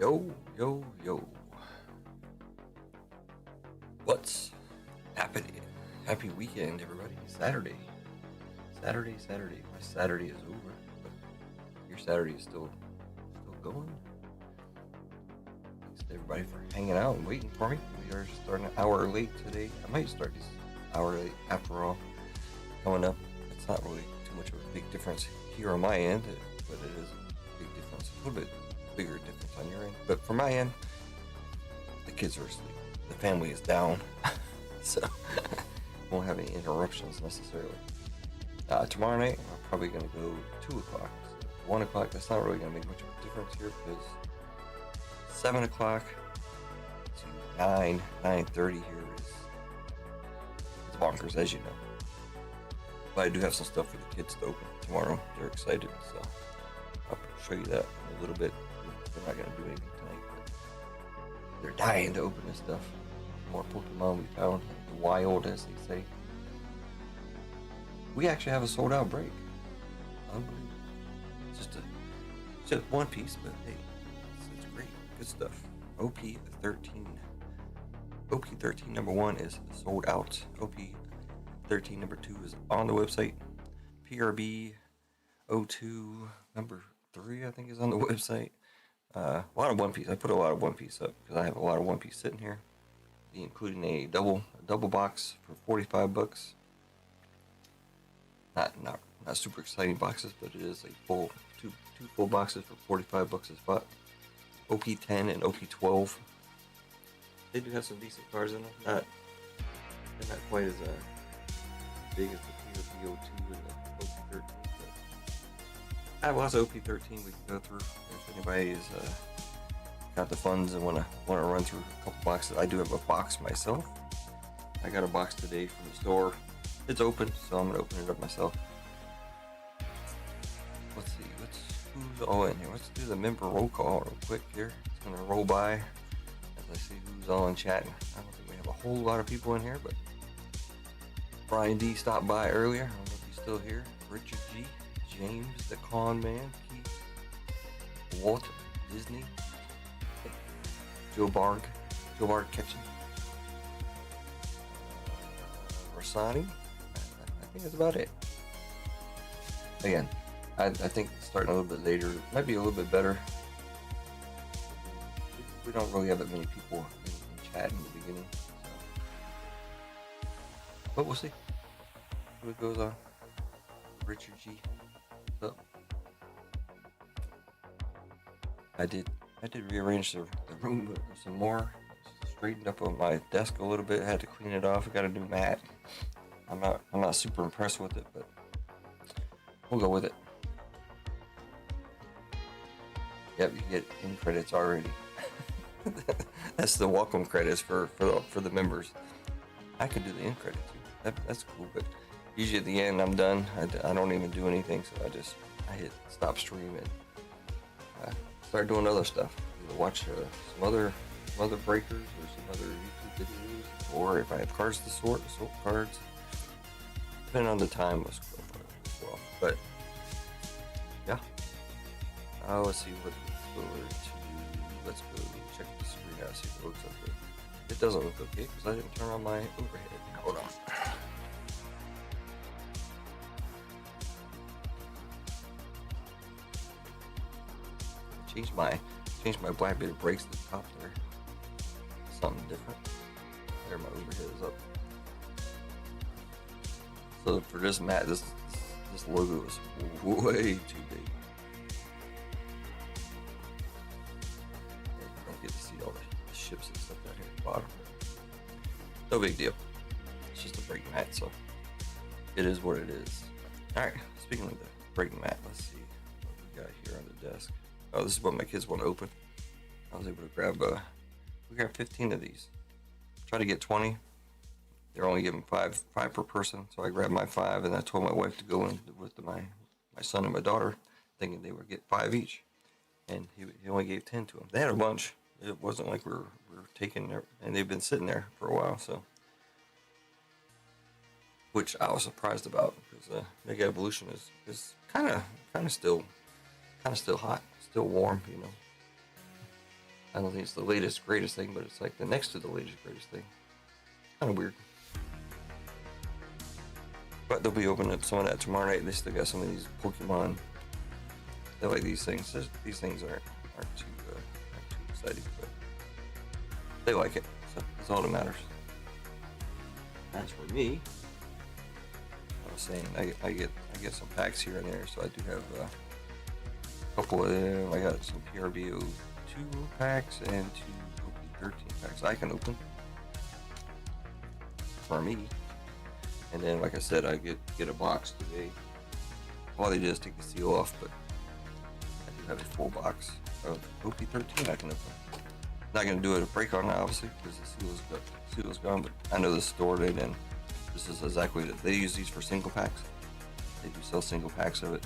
Yo, yo, yo. What's happening? Happy weekend, everybody. Saturday. My Saturday is over, but your Saturday is still going. Thanks to everybody for hanging out and waiting for me. We are starting an hour late today. I might start this hour late after all. Coming up, it's not really too much of a big difference here on my end, but it is a big difference. A little bit bigger difference on your end. But for my end, the kids are asleep. The family is down, so won't have any interruptions necessarily. Tomorrow night, I'm probably going to go 2 o'clock. So 1 o'clock, that's not really going to make much of a difference here because 7 o'clock to 9:30 here is it's bonkers, as you know. But I do have some stuff for the kids to open tomorrow. They're excited, so I'll show you that in a little bit. They're not going to do anything tonight, but they're dying to open this stuff. More Pokemon we found, the wild, as they say. We actually have a sold out break. Unbelievable. It's just one piece, but hey, it's great. Good stuff. OP13. OP13 number 1 is sold out. OP13 number 2 is on the website. PRB 02 number 3, I think, is on the website. A lot of One Piece. I put a lot of One Piece up because I have a lot of One Piece sitting here, including a double box for $45. Not super exciting boxes, but it is a full two full boxes for $45 a spot. OP10 and OP12. They do have some decent cards in them. They're not quite as big as the PRB 02 and the OP13. I have lots of OP13 we can go through if anybody is got the funds and want to run through a couple boxes. I do have a box myself. I got a box today from the store. It's open, so I'm gonna open it up myself. Let's see, who's all in here? Let's do the member roll call real quick here. It's gonna roll by as I see who's all in chat. I don't think we have a whole lot of people in here, but Brian D stopped by earlier. I don't know if he's still here. Richard G. James the Con Man, Keith, Walt Disney, Joe Barg Kitchen, Rasani. I think that's about it. Again, I think starting a little bit later might be a little bit better. We don't really have that many people in chat in the beginning, so. But we'll see what goes on. Richard G. Up. I did rearrange the room some more. Straightened up on my desk a little bit. Had to clean it off. I got a new mat. I'm not super impressed with it, but we'll go with it. Yep, you get in credits already. That's the welcome credits for the members. I could do the end credit too. That's cool, but usually at the end I'm done. I don't even do anything, so I hit stop stream and start doing other stuff. Either watch some other breakers or some other YouTube videos, or if I have cards to sort cards. Depending on the time as well. But yeah. Let's see what let's go check the screen out, see if it looks okay. It doesn't look okay because I didn't turn on my overhead. Hold on. Change my black bit of brakes to the top there. Something different. There, my overhead is up. So for this mat, this logo is way too big. You don't get to see all the ships and stuff down here at the bottom. No big deal. It's just a brake mat, so it is what it is. Alright, speaking of the brake mat, let's see what we got here on the desk. Oh, this is what my kids want to open. I was able to grab we grabbed 15 of these. Try to get 20. They're only giving five per person, so I grabbed my 5, and I told my wife to go in with my son and my daughter, thinking they would get 5 each, and he only gave 10 to them. They had a bunch. It wasn't like we were taking their, and they've been sitting there for a while, so, which I was surprised about because Mega Evolution is kind of still hot, still warm, you know. I don't think it's the latest, greatest thing, but it's like the next to the latest, greatest thing. Kind of weird. But they'll be opening up some of that tomorrow night. They still got some of these Pokemon. They like these things. These things aren't too exciting, but they like it. So that's all that matters. As for me, I was saying I get some packs here and there, so I do have a couple of them. I got some PRBO 2 packs and 2 OP13 packs I can open for me. And then, like I said, I get a box today. All they did is take the seal off, but I do have a full box of OP13 I can open. Not gonna do it a break on, obviously, because the seal is gone. But I know this store did, and this is exactly that. They use these for single packs. They do sell single packs of it.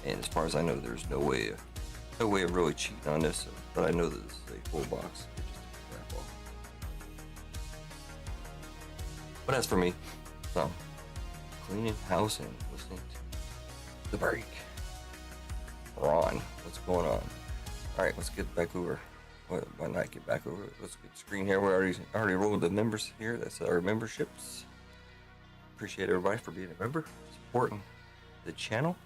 And as far as I know, there's no way of really cheating on this. But I know that this is a full box. They just took the wrap off. But as for me, so cleaning house and listening to the break. Ron, what's going on? All right, let's get back over. Why not get back over? Let's get the screen here. We already rolled the members here. That's our memberships. Appreciate everybody for being a member, supporting the channel.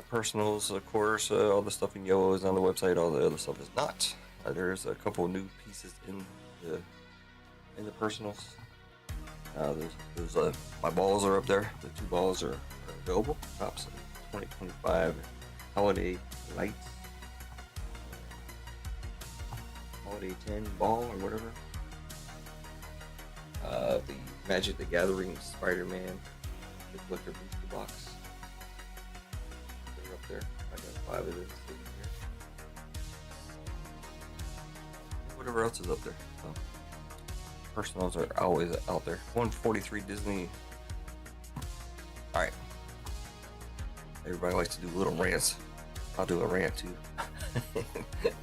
Personals, of course, all the stuff in yellow is on the website. All the other stuff is not. There's a couple new pieces in the personals. There's my balls are up there. The 2 balls are available. Tops 2025 holiday lights, holiday 10 ball or whatever. The Magic the Gathering Spider-Man, the collector booster box. They're up there. I got 5 of them sitting here. Whatever else is up there. So, personals are always out there. 143 Disney. All right. Everybody likes to do little rants. I'll do a rant too.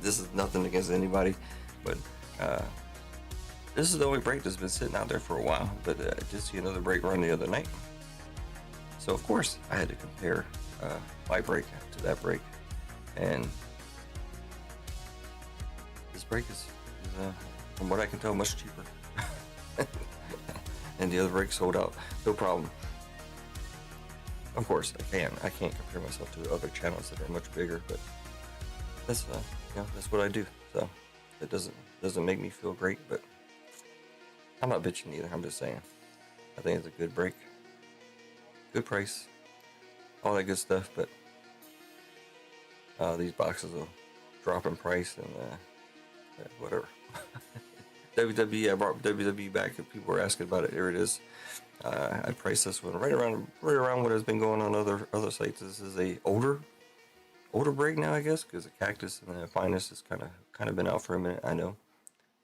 This is nothing against anybody, but this is the only break that's been sitting out there for a while. But I did see another break run the other night, so of course I had to compare my break to that break, and this break is from what I can tell, much cheaper. And the other break sold out, no problem. Of course, I can't compare myself to other channels that are much bigger, but that's that's what I do. So it doesn't make me feel great, but I'm not bitching either. I'm just saying, I think it's a good break, good price, all that good stuff. But these boxes will drop in price and whatever. WWE, I brought WWE back. If people were asking about it, here it is. I priced this one right around what has been going on other sites. This is a older break now, I guess, because the Cactus and the Finest has kind of been out for a minute. I know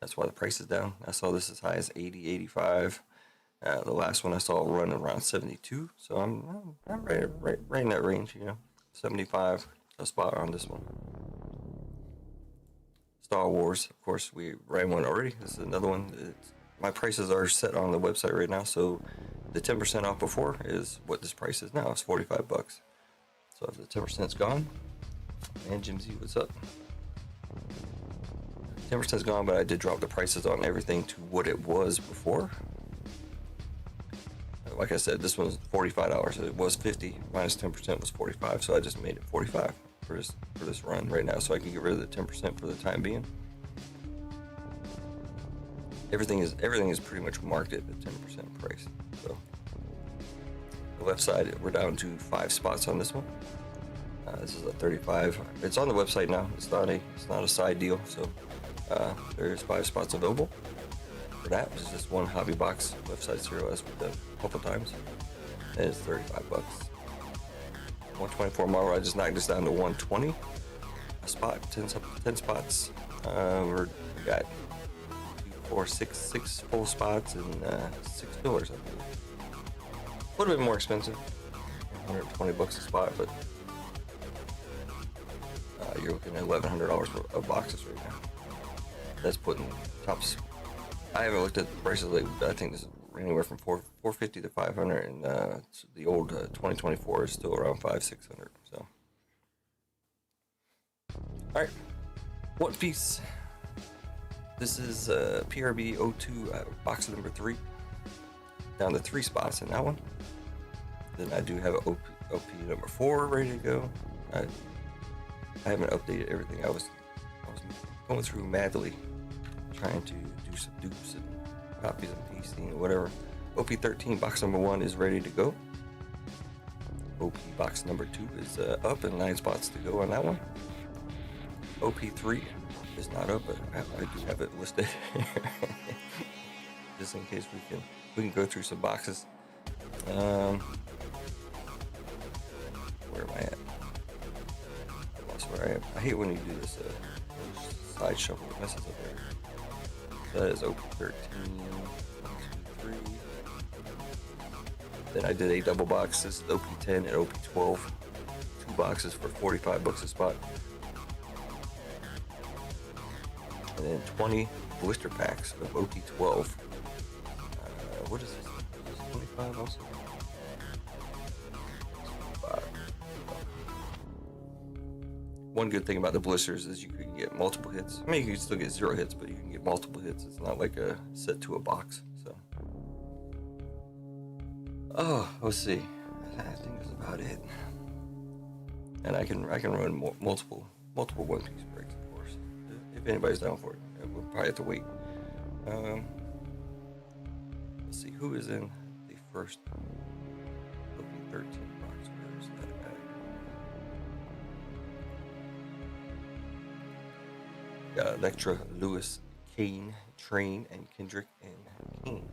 that's why the price is down. I saw this as high as 80, 85. The last one I saw run around 72. So I'm right in that range, 75 a spot on this one. Star Wars, of course, we ran one already. This is another one. My prices are set on the website right now, so the 10% off before is what this price is now. It's $45. So if the 10%'s gone, and Jim Z, what's up? 10%'s gone, but I did drop the prices on everything to what it was before. Like I said, this one's $45. It was 50 minus 10% was 45, so I just made it 45 for this run right now, so I can get rid of the 10% for the time being. Everything is pretty much marked at the 10% price. So the left side, we're down to 5 spots on this one. This is a 35. It's on the website now. It's not a side deal. So there's 5 spots available for that. Which is just one hobby box. Website 0, as we've done a couple times. And it's $35. 124 model. I just knocked this down to 120 a spot. 10 spots. We got 6 full spots and 6 fillers, I believe. A little bit more expensive, $120 a spot, but you're looking at $1,100 of boxes right now. That's putting tops. I haven't looked at the prices lately, but I think this is anywhere from $450 to $500, and the old 2024 is still around $500-600. So All right, One Piece. This is PRB 02 box number 3. Down to 3 spots in that one. Then I do have an OP number 4 ready to go. I haven't updated everything. I was going through madly trying to do some dupes and copies and pasting or whatever. OP 13 box number 1 is ready to go. OP box number 2 is up and 9 spots to go on that one. OP 3 is not up, but I do have it listed just in case we can go through some boxes. Where am I at? I lost where I am. I hate when you do this side shuffle. It messes up everything. So that is OP 13. 1, 2, 3. Then I did a double box. This is OP 10 and OP 12. 2 boxes for $45 a spot. And then 20 blister packs of OP 12. What is this? 25 also? 5. One good thing about the blisters is you can get multiple hits. I mean, you can still get 0 hits, but you can get multiple hits. It's not like a set to a box. So, let's see. I think that's about it. And I can run multiple One Piece breaks, of course, if anybody's down for it. We'll probably have to wait. Let's see who is in the first OP 13 box. Where is that at? Got Electra, Lewis, Kane, Train, and Kendrick and Kane.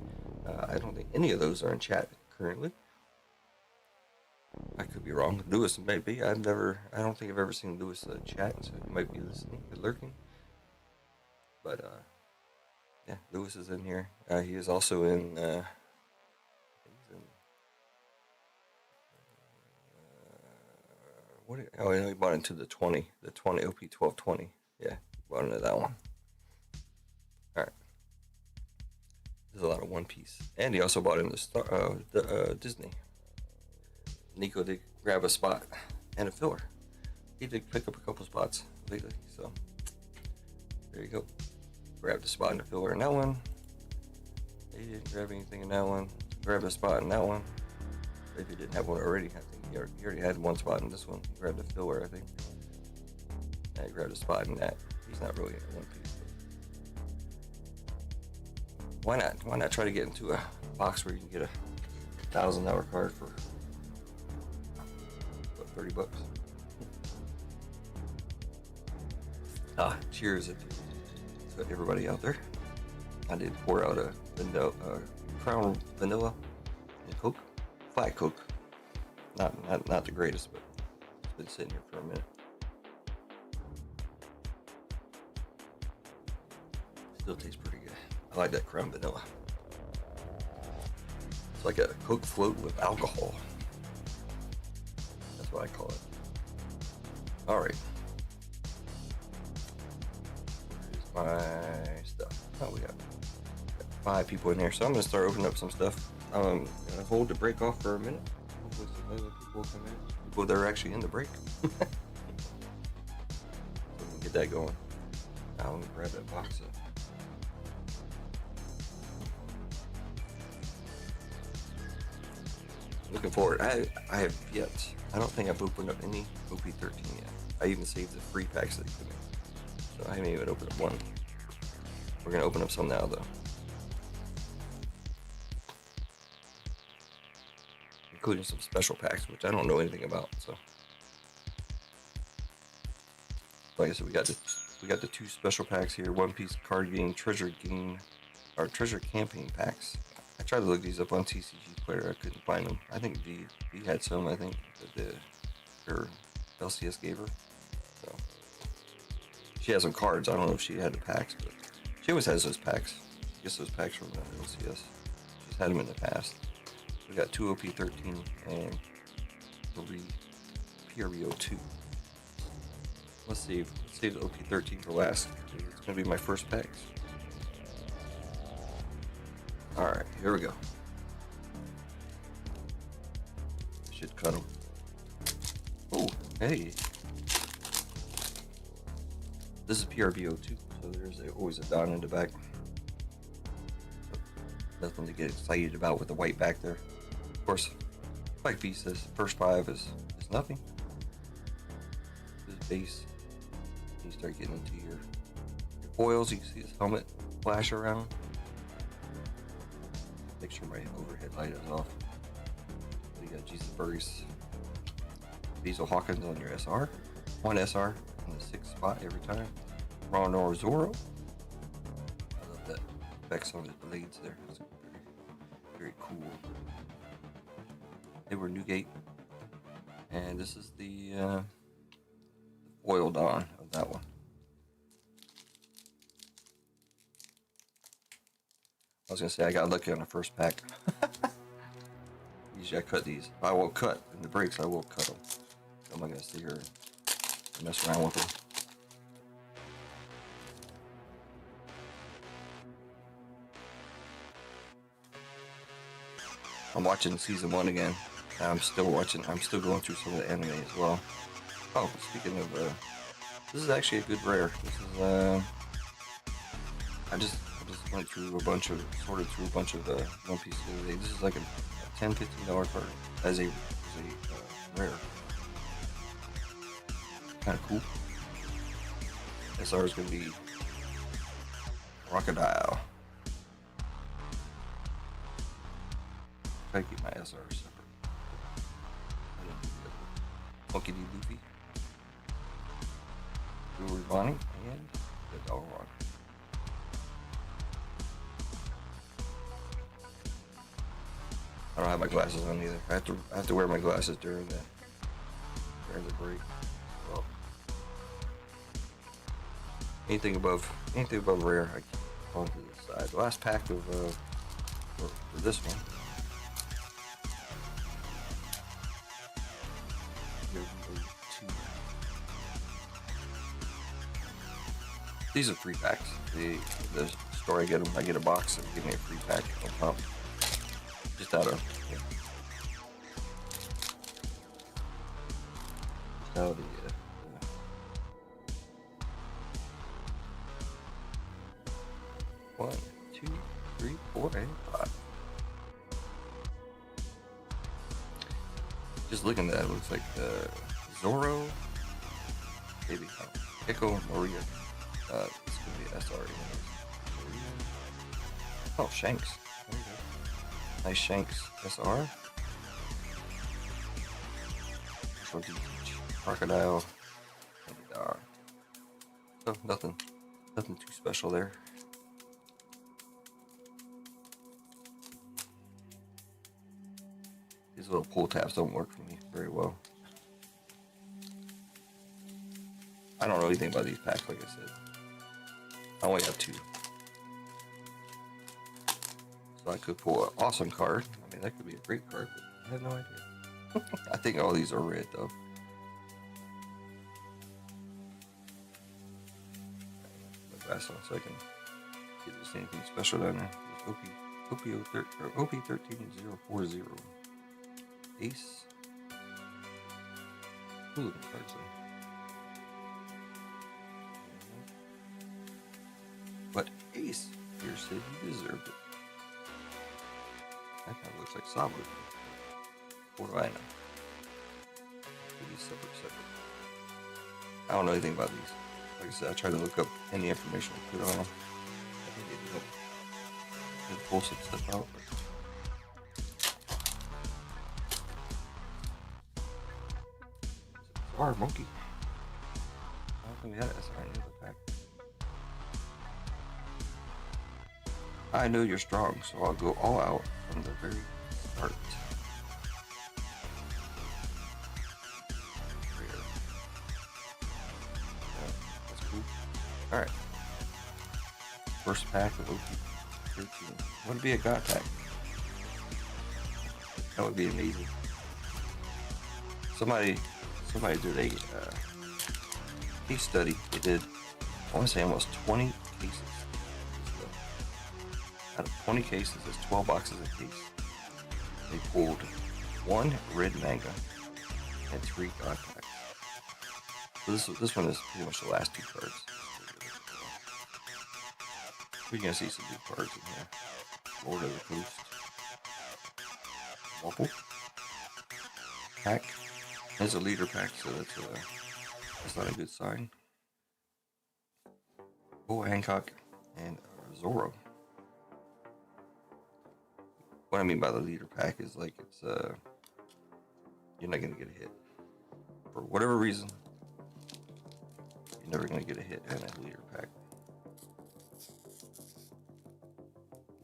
I don't think any of those are in chat currently. I could be wrong. Lewis might be. I don't think I've ever seen Lewis chat, so he might be listening, lurking. But yeah, Lewis is in here. He is also in. He bought into the 20 OP 1220. Yeah, bought into that one. All right. There's a lot of One Piece, and he also bought into Disney. Nico did grab a spot and a filler. He did pick up a couple spots lately, so there you go. Grabbed a spot and a filler in that one. He didn't grab anything in that one. Grabbed a spot in that one. If he didn't have one already, I think he already had one spot in this one. He grabbed a filler, I think. And he grabbed a spot in that. He's not really in One Piece. But why not try to get into a box where you can get a $1,000 card for $30? Cheers to everybody out there. I did pour out a Crown Vanilla and Coke, Flat Coke. Not the greatest, but it's been sitting here for a minute. Still tastes pretty good. I like that Crown Vanilla. It's like a Coke float with alcohol. That's what I call it. All right. My stuff. We got 5 people in here, so I'm gonna start opening up some stuff. I'm gonna hold the break off for a minute. Hopefully some other people will come in. People that are actually in the break. So we can get that going. I'm gonna grab that box up. Looking forward. I have yet. I don't think I've opened up any OP 13 yet. I even saved the free packs that you put in. So I haven't even opened up one. We're gonna open up some now though. Including some special packs, which I don't know anything about, so. Like I said, we got the 2 special packs here, One Piece card game, treasure campaign packs. I tried to look these up on TCG Player, I couldn't find them. I think V had some, I think, that her LCS gave her. So. She has some cards. I don't know if she had the packs, but she always has those packs. She gets those packs from the LCS. She's had them in the past. We got 2 OP13 and 3 PRBO2. Let's save the OP13 for last. It's gonna be my first packs. All right, here we go. Should cut them. Oh, hey. This is PRBO too, so there's always a Don in the back. Nothing to get excited about with the white back there. Of course, like B says, first 5 is nothing. This base, you start getting into your foils. You can see his helmet flash around. Make sure my overhead light is off. You got Jesus Burris, Basil Hawkins on your SR. 1 SR in the 6th spot every time. Ron Orzoro. I love that effects on the blades there. It's very cool. They were Newgate. And this is the foil Dawn of that one. I was gonna say I got lucky on the first pack. Usually I cut these. If I will cut in the breaks, I will cut them. So I'm not gonna sit here and mess around with them. I'm watching season 1 again. I'm still going through some of the anime as well. Oh, speaking of, this is actually a good rare. This is, I just went through sorted through a bunch of One Piece the other day. This is like a $10, $15 card as a rare. Kind of cool. SR is going to be Crocodile. Try to keep my SR separate. Monkey D. Luffy. Jewelry Bonnie and the Dalron. I don't have my glasses on either. I have to wear my glasses during the break. Well, anything above rare, I keep on to the side. The last pack of for this one. These are free packs. The store I get them, I get a box and give me a free pack on top. Just out of the 1, 2, 3, 4, and 5. Just looking at that, it looks like Zoro, maybe Echo, Maria. It's gonna be SR. Oh, Shanks. There you go. Nice Shanks SR. Crocodile. And, so nothing too special there. These little pull tabs don't work for me very well. I don't know anything about these packs, like I said. I only have 2. So I could pull an awesome card. I mean, that could be a great card, but I have no idea. I think all these are red, though. My glass on so I can see if there's anything special down there. OP13040. Ace. Cool looking cards, though. But Ace here said he deserved it. That kind of looks like Sabu. What do I know? These separate. I don't know anything about these. Like I said, I tried to look up any information I could on them. I think they did pull some stuff out. SR Monkey. I don't think we had an SR in the pack. I know you're strong, so I'll go all out from the very start. That's cool. Alright. First pack of OP13. Would it be a God pack? That would be amazing. Somebody did a case study. They did, I want to say, almost 20 cases. Out of 20 cases, there's 12 boxes a case. They pulled 1 red manga and 3 God packs. So this one is pretty much the last 2 cards. We're gonna see some good cards in here. Lord of the Coast. Wobble. Pack. It's a leader pack, so that's not a good sign. Oh, Hancock and Zorro. What I mean by the leader pack is like it's you're not gonna get a hit for whatever reason. You're never gonna get a hit in a leader pack.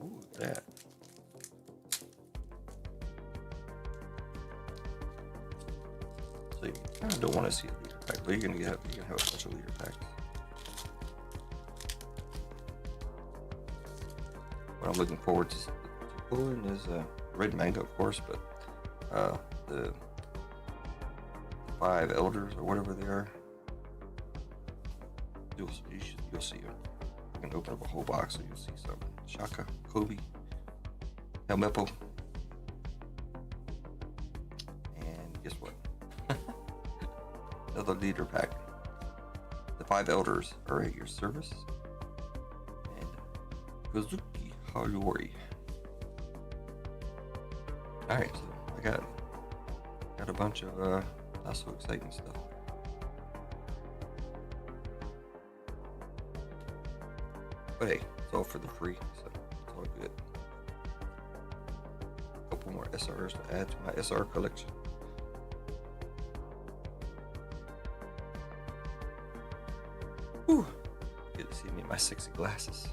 Ooh, look at that. So you kind of don't want to see a leader pack, but you're gonna have a bunch of leader packs. What I'm looking forward to pulling is red manga, of course, but the 5 elders or whatever they are. You'll see them. You can open up a whole box and you'll see some Shaka, Kobe, Helmeppo, and guess what? Another leader pack. The 5 elders are at your service, and Kazuki Hayori. Alright, so I got a bunch of not so exciting stuff. But hey, it's all for the free, so it's all good. A couple more SRs to add to my SR collection. Whew. Good to see me in my sexy glasses.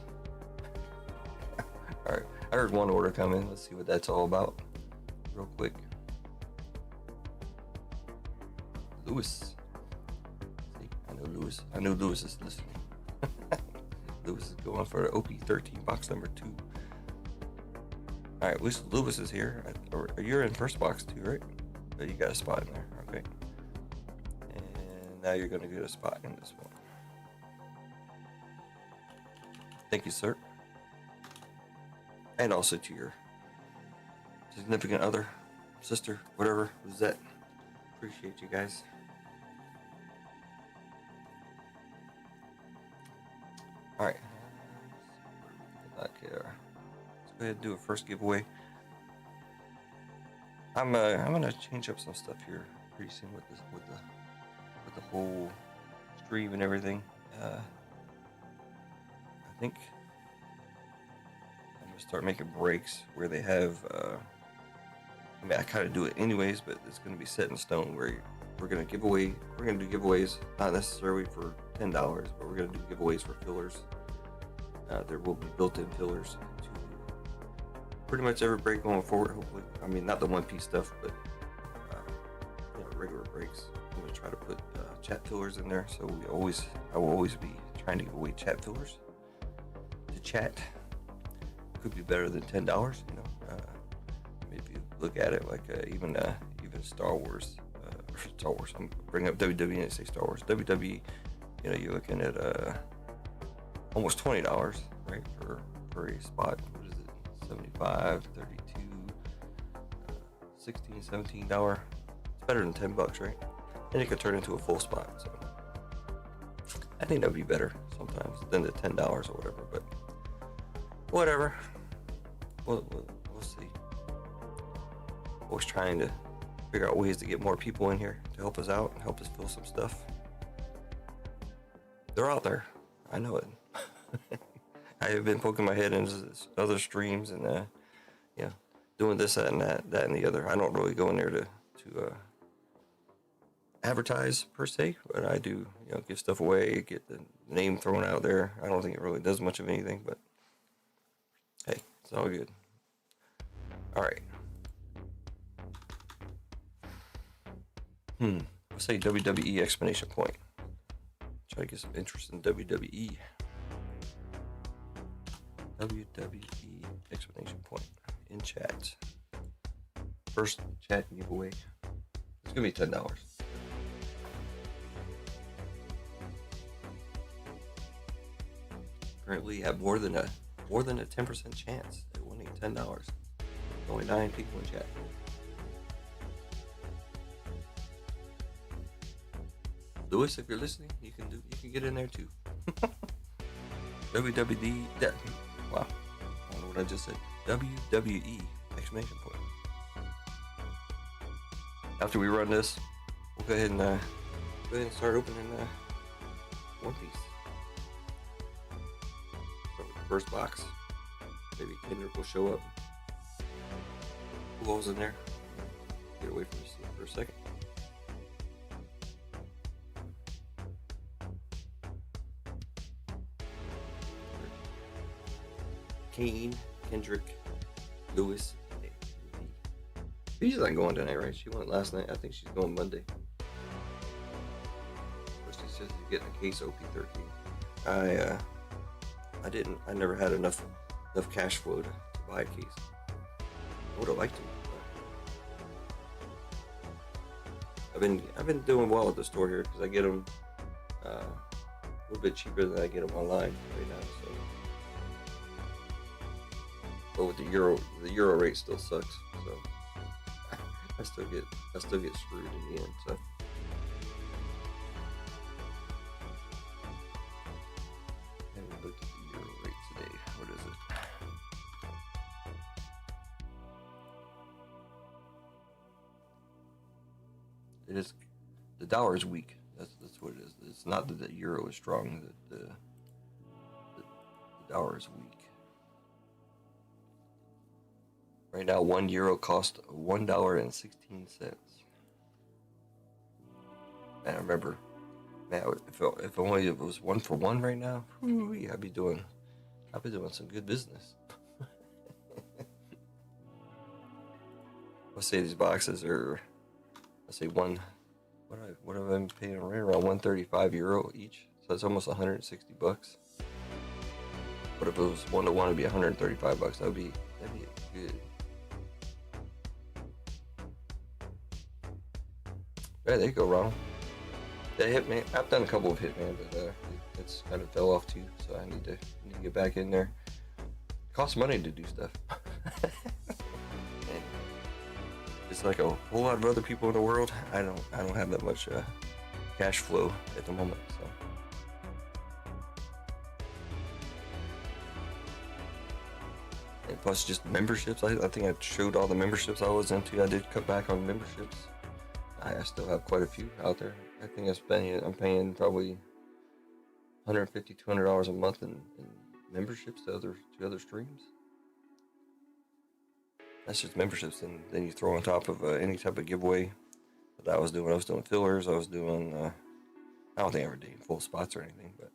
Alright, I heard one order come in. Let's see what that's all about. Real quick. Lewis. See, I know Lewis is listening. Lewis is going for the OP13 box number 2. Alright, Lewis is here. You're in first box too, right? But you got a spot in there, okay. And now you're gonna get a spot in this one. Thank you, sir. And also to your significant other, sister, whatever, was that? Appreciate you guys. Alright. Okay, let's go ahead and do a first giveaway. I'm gonna change up some stuff here pretty soon with the whole stream and everything. I think I'm gonna start making breaks where they have I mean, I kind of do it anyways, but it's going to be set in stone where we're going to do giveaways, not necessarily for $10, but we're going to do giveaways for fillers. There will be built-in fillers to pretty much every break going forward, hopefully. I mean, not the one-piece stuff, but regular breaks. I'm going to try to put chat fillers in there, so I will always be trying to give away chat fillers to chat. Could be better than $10, if you look at it, like even Star Wars. I'm bringing up WWE and say Star Wars. WWE, you're looking at almost $20, right, for a spot. What is it? $75, $32, $16, $17. It's better than $10, right? And it could turn into a full spot. So I think that'd be better sometimes than the $10 or whatever. But whatever. We'll see. Always trying to figure out ways to get more people in here to help us out and help us fill some stuff. They're out there. I know it. I have been poking my head into other streams and doing this, that, and that and the other. I don't really go in there to advertise per se, but I do, give stuff away, get the name thrown out there. I don't think it really does much of anything, but hey, it's all good. All right. Let's say WWE exclamation point. Try to get some interest in WWE. WWE exclamation point in chat. First chat giveaway. It's gonna be $10. Currently, you have more than a 10% chance at winning $10. Only 9 people in chat. Lewis, if you're listening, you can get in there too. Wow. I don't know what I just said. WWE exclamation point. After we run this, we'll go ahead and start opening One Piece. Start with the first box. Maybe Kendrick will show up. Who all's in there? Get away from the scene for a second. Kane, Kendrick, Lewis, she's not going tonight, right? She went last night. I think she's going Monday. But she says she's getting a case OP13. I never had enough cash flow to buy a case. I would have liked to. I've been doing well at the store here because I get them a little bit cheaper than I get them online right now. So. But with the euro rate still sucks, so I still get screwed in the end. So I haven't looked at the euro rate today. What is it? It is the dollar is weak. That's what it is. It's not that the euro is strong. That the dollar is weak. Right now, €1 costs $1.16. Man, I remember, man, if only it was 1 for 1 right now, I'd be doing some good business. Let's say these boxes are, let's say what have I been paying right around €135 each? So that's almost $160. But if it was 1 to 1, it'd be $135. That'd be good. Yeah, there you go, Ronald. That Hitman, I've done a couple of Hitman, but it's kind of fell off too, so I need to get back in there. It costs money to do stuff. And it's like a whole lot of other people in the world. I don't have that much cash flow at the moment, so. And plus just memberships. I think I showed all the memberships I was into. I did cut back on memberships. I still have quite a few out there. I think I'm paying probably $150, $200 a month in memberships to other streams. That's just memberships, and then you throw on top of any type of giveaway that I was doing. I was doing fillers. I was doing. I don't think I ever did full spots or anything, but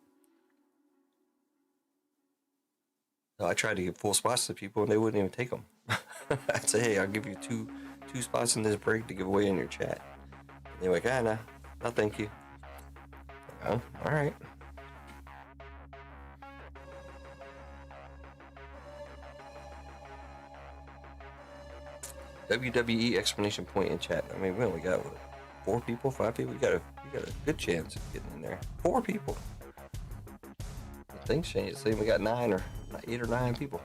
no, I tried to give full spots to people, and they wouldn't even take them. I'd say, hey, I'll give you two spots in this break to give away in your chat. They're like, no, thank you. Oh, all right. WWE explanation point in chat. I mean, we only got 4 people, 5 people. We got a good chance of getting in there. 4 people. I think Shane is saying we got 8 or 9 people.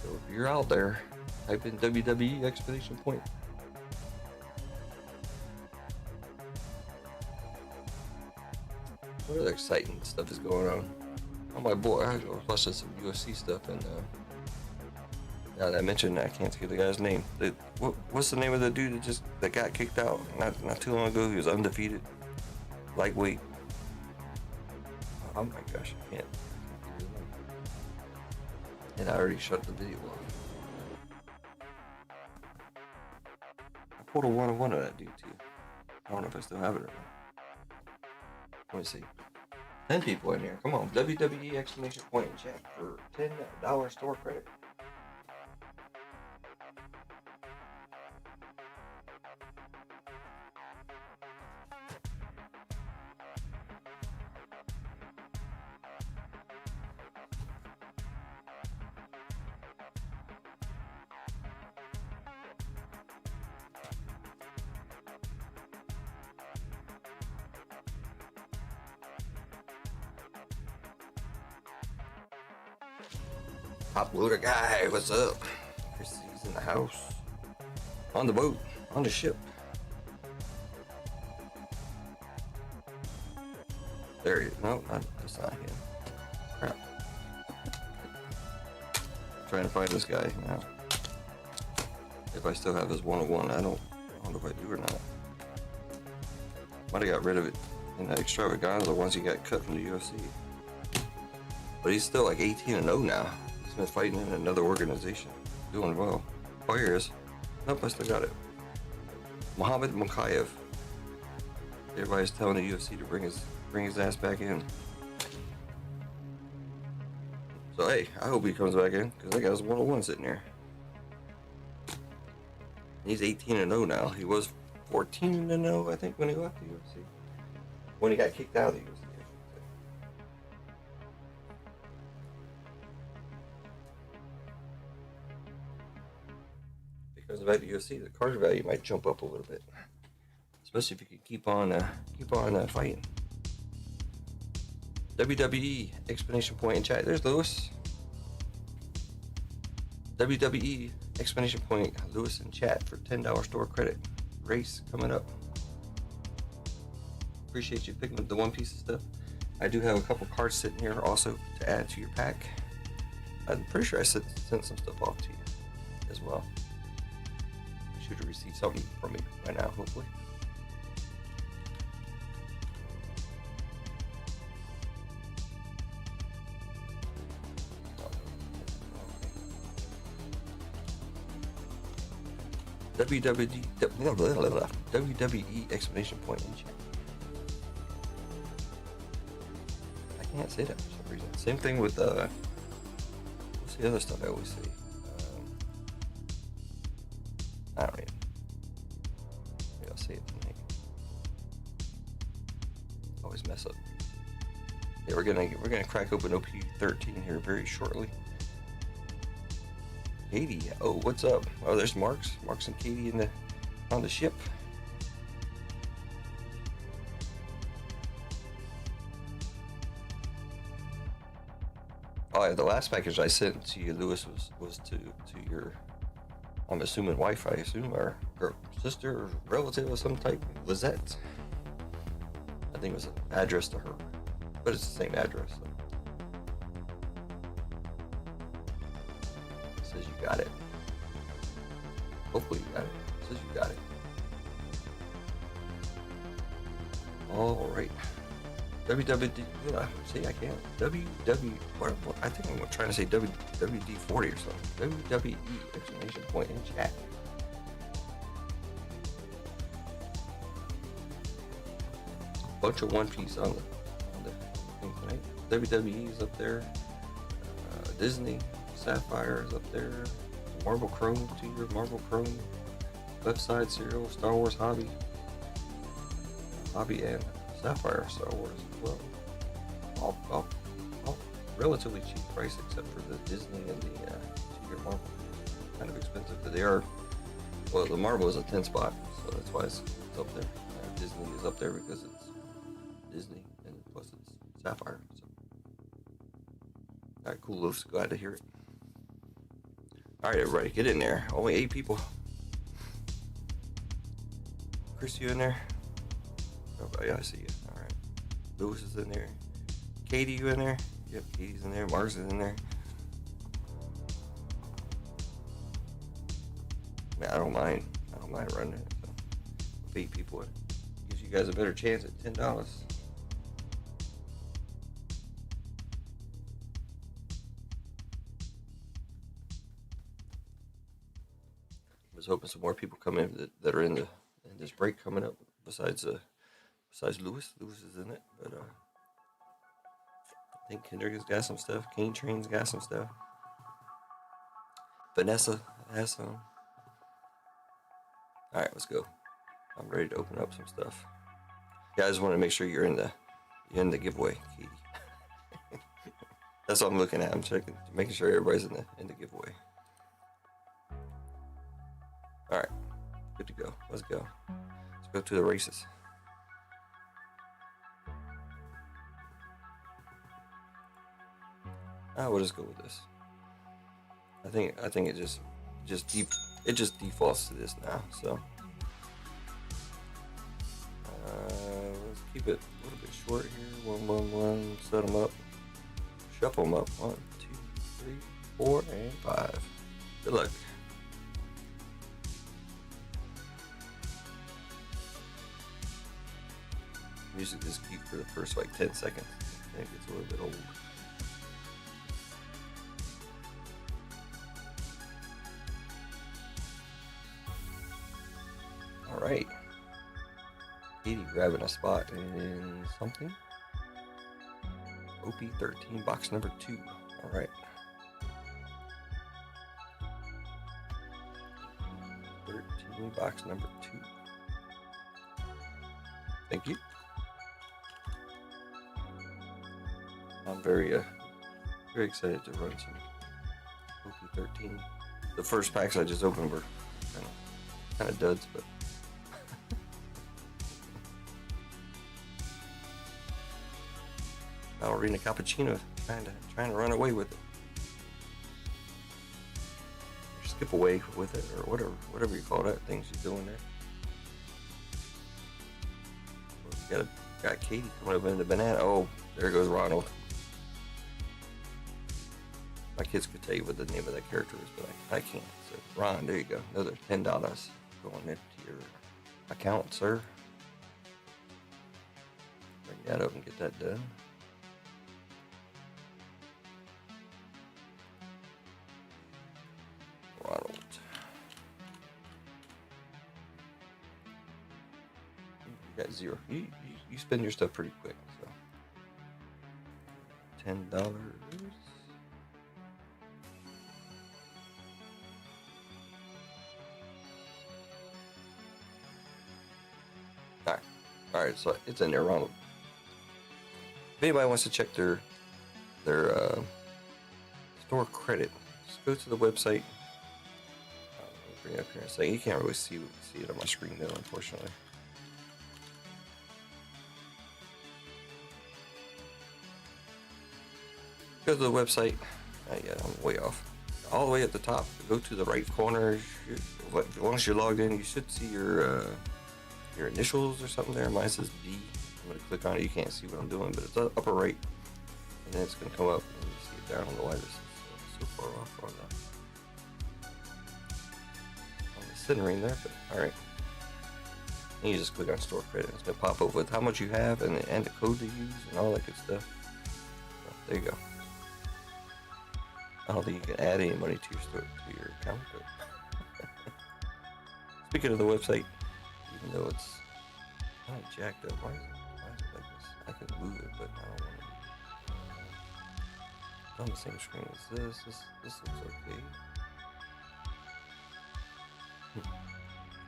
So if you're out there, type in WWE explanation point. What other exciting stuff is going on? Oh my boy, I was watching some UFC stuff, and now that I mentioned, I can't think of the guy's name. What's the name of the dude that got kicked out not too long ago? He was undefeated, lightweight. Oh my gosh, I can't. And I already shut the video off. I pulled a 1-on-1 of that dude too. I don't know if I still have it or not. Let me see. 10 people in here. Come on. WWE exclamation point in chat for $10 store credit. Top loader guy, what's up? Chrissy's in the house. On the boat, on the ship. There he is. No, that's not him. Crap. I'm trying to find this guy now. If I still have his 101, I don't know if I do or not. Might have got rid of it in that extravaganza once he got cut from the UFC. But he's still like 18-0 now. He's been fighting in another organization. Doing well. Oh, here he is. Nope, I still got it. Muhammad Mukayev. Everybody's telling the UFC to bring his ass back in. So hey, I hope he comes back in because I got his 101 sitting there. He's 18-0 now. He was 14-0, I think, when he left the UFC. When he got kicked out of the UFC. Because about the UFC, the card value might jump up a little bit, especially if you can keep on fighting. WWE explanation point in chat. There's Lewis. WWE explanation point Lewis in chat for $10 store credit. Race coming up. Appreciate you picking up the One Piece of stuff. I do have a couple cards sitting here also to add to your pack. I'm pretty sure I sent some stuff off to you as well. You should have received something from me by now, hopefully. WWE explanation point in chat. I can't say that for some reason. Same thing with what's the other stuff I always say? I don't even. Maybe I'll say it tonight. Always mess up. Yeah, we're gonna crack open OP13 here very shortly. Katie, oh, what's up? Oh, there's Marks and Katie on the ship. Oh, yeah, the last package I sent to you, Lewis, was to your, I'm assuming wife, I assume, or sister or relative of some type, Lizette. I think it was an address to her, but it's the same address. So. Says you got it. Hopefully you got it. Says you got it. All right. WWD. See, I can't. What? I think I'm trying to say WWD 40 or something. WWE exclamation point in chat. Bunch of One Piece on the thing tonight. WWE is up there. Disney. Sapphire is up there. Marvel Chrome to your Marvel Chrome. Left side cereal. Star Wars Hobby and Sapphire Star Wars as well. All relatively cheap price except for the Disney and the to-year Marvel. Kind of expensive, but they are. Well, the Marvel is a 10 spot, so that's why it's up there. Disney is up there because it's Disney and plus it's Sapphire. So. All right, cool. Looks glad to hear it. All right, everybody, get in there. Only 8 people. Chris, you in there? Oh, yeah, I see you. All right. Lewis is in there. Katie, you in there? Yep, Katie's in there. Mars is in there. Man, I don't mind running it. So, with 8 people, it gives you guys a better chance at $10. I was hoping some more people come in that are in this break coming up. Besides Lewis is in it, but I think Kendrick has got some stuff. Kane Train's got some stuff. Vanessa has some. All right, let's go. I'm ready to open up some stuff. Yeah, I just want to make sure you're in the giveaway, Katie. That's what I'm looking at. I'm checking, making sure everybody's in the giveaway. All right, good to go. Let's go. Let's go to the races. We'll just go with this. I think it just defaults to this now. So let's keep it a little bit short. short here. 1, 1, 1. Set them up. Shuffle them up. 1, 2, 3, 4, and 5. Good luck. Music is cute for the first like 10 seconds. Then it gets a little bit old. Alright. Katie grabbing a spot in something. OP13, box number 2. Alright. 13, box number 2. Thank you. I'm very excited to run some OP13. The first packs I just opened were kind of duds, but Ballerina Cappuccino trying to run away with it. Or skip away with it, or whatever you call that thing she's doing there. Got Katie coming up in the banana. Oh, there goes Ronald. My kids could tell you what the name of that character is, but I can't. So Ron, there you go. Another $10 going into your account, sir. Bring that up and get that done. Ronald. You got 0. You spend your stuff pretty quick, so $10. Alright, so it's in there, Ronald. If anybody wants to check their store credit, just go to the website. I'll bring it up here in a second. You can't really see it on my screen though, unfortunately. Go to the website. Yeah, I'm way off. All the way at the top. Go to the right corner. As long as you're logged in, you should see your initials or something there. Mine says D. I'm going to click on it. You can't see what I'm doing, but it's upper right. And then it's going to come up and you see it down. I don't know why this is so far off on the centering there, but alright. And you just click on store credit. It's going to pop up with how much you have and the code to use and all that good stuff. So, there you go. I don't think you can add any money to your account. But speaking of the website, even though it's kind of jacked up, why is it like this? I can move it, but I don't want to. It's on the same screen as this. This looks okay.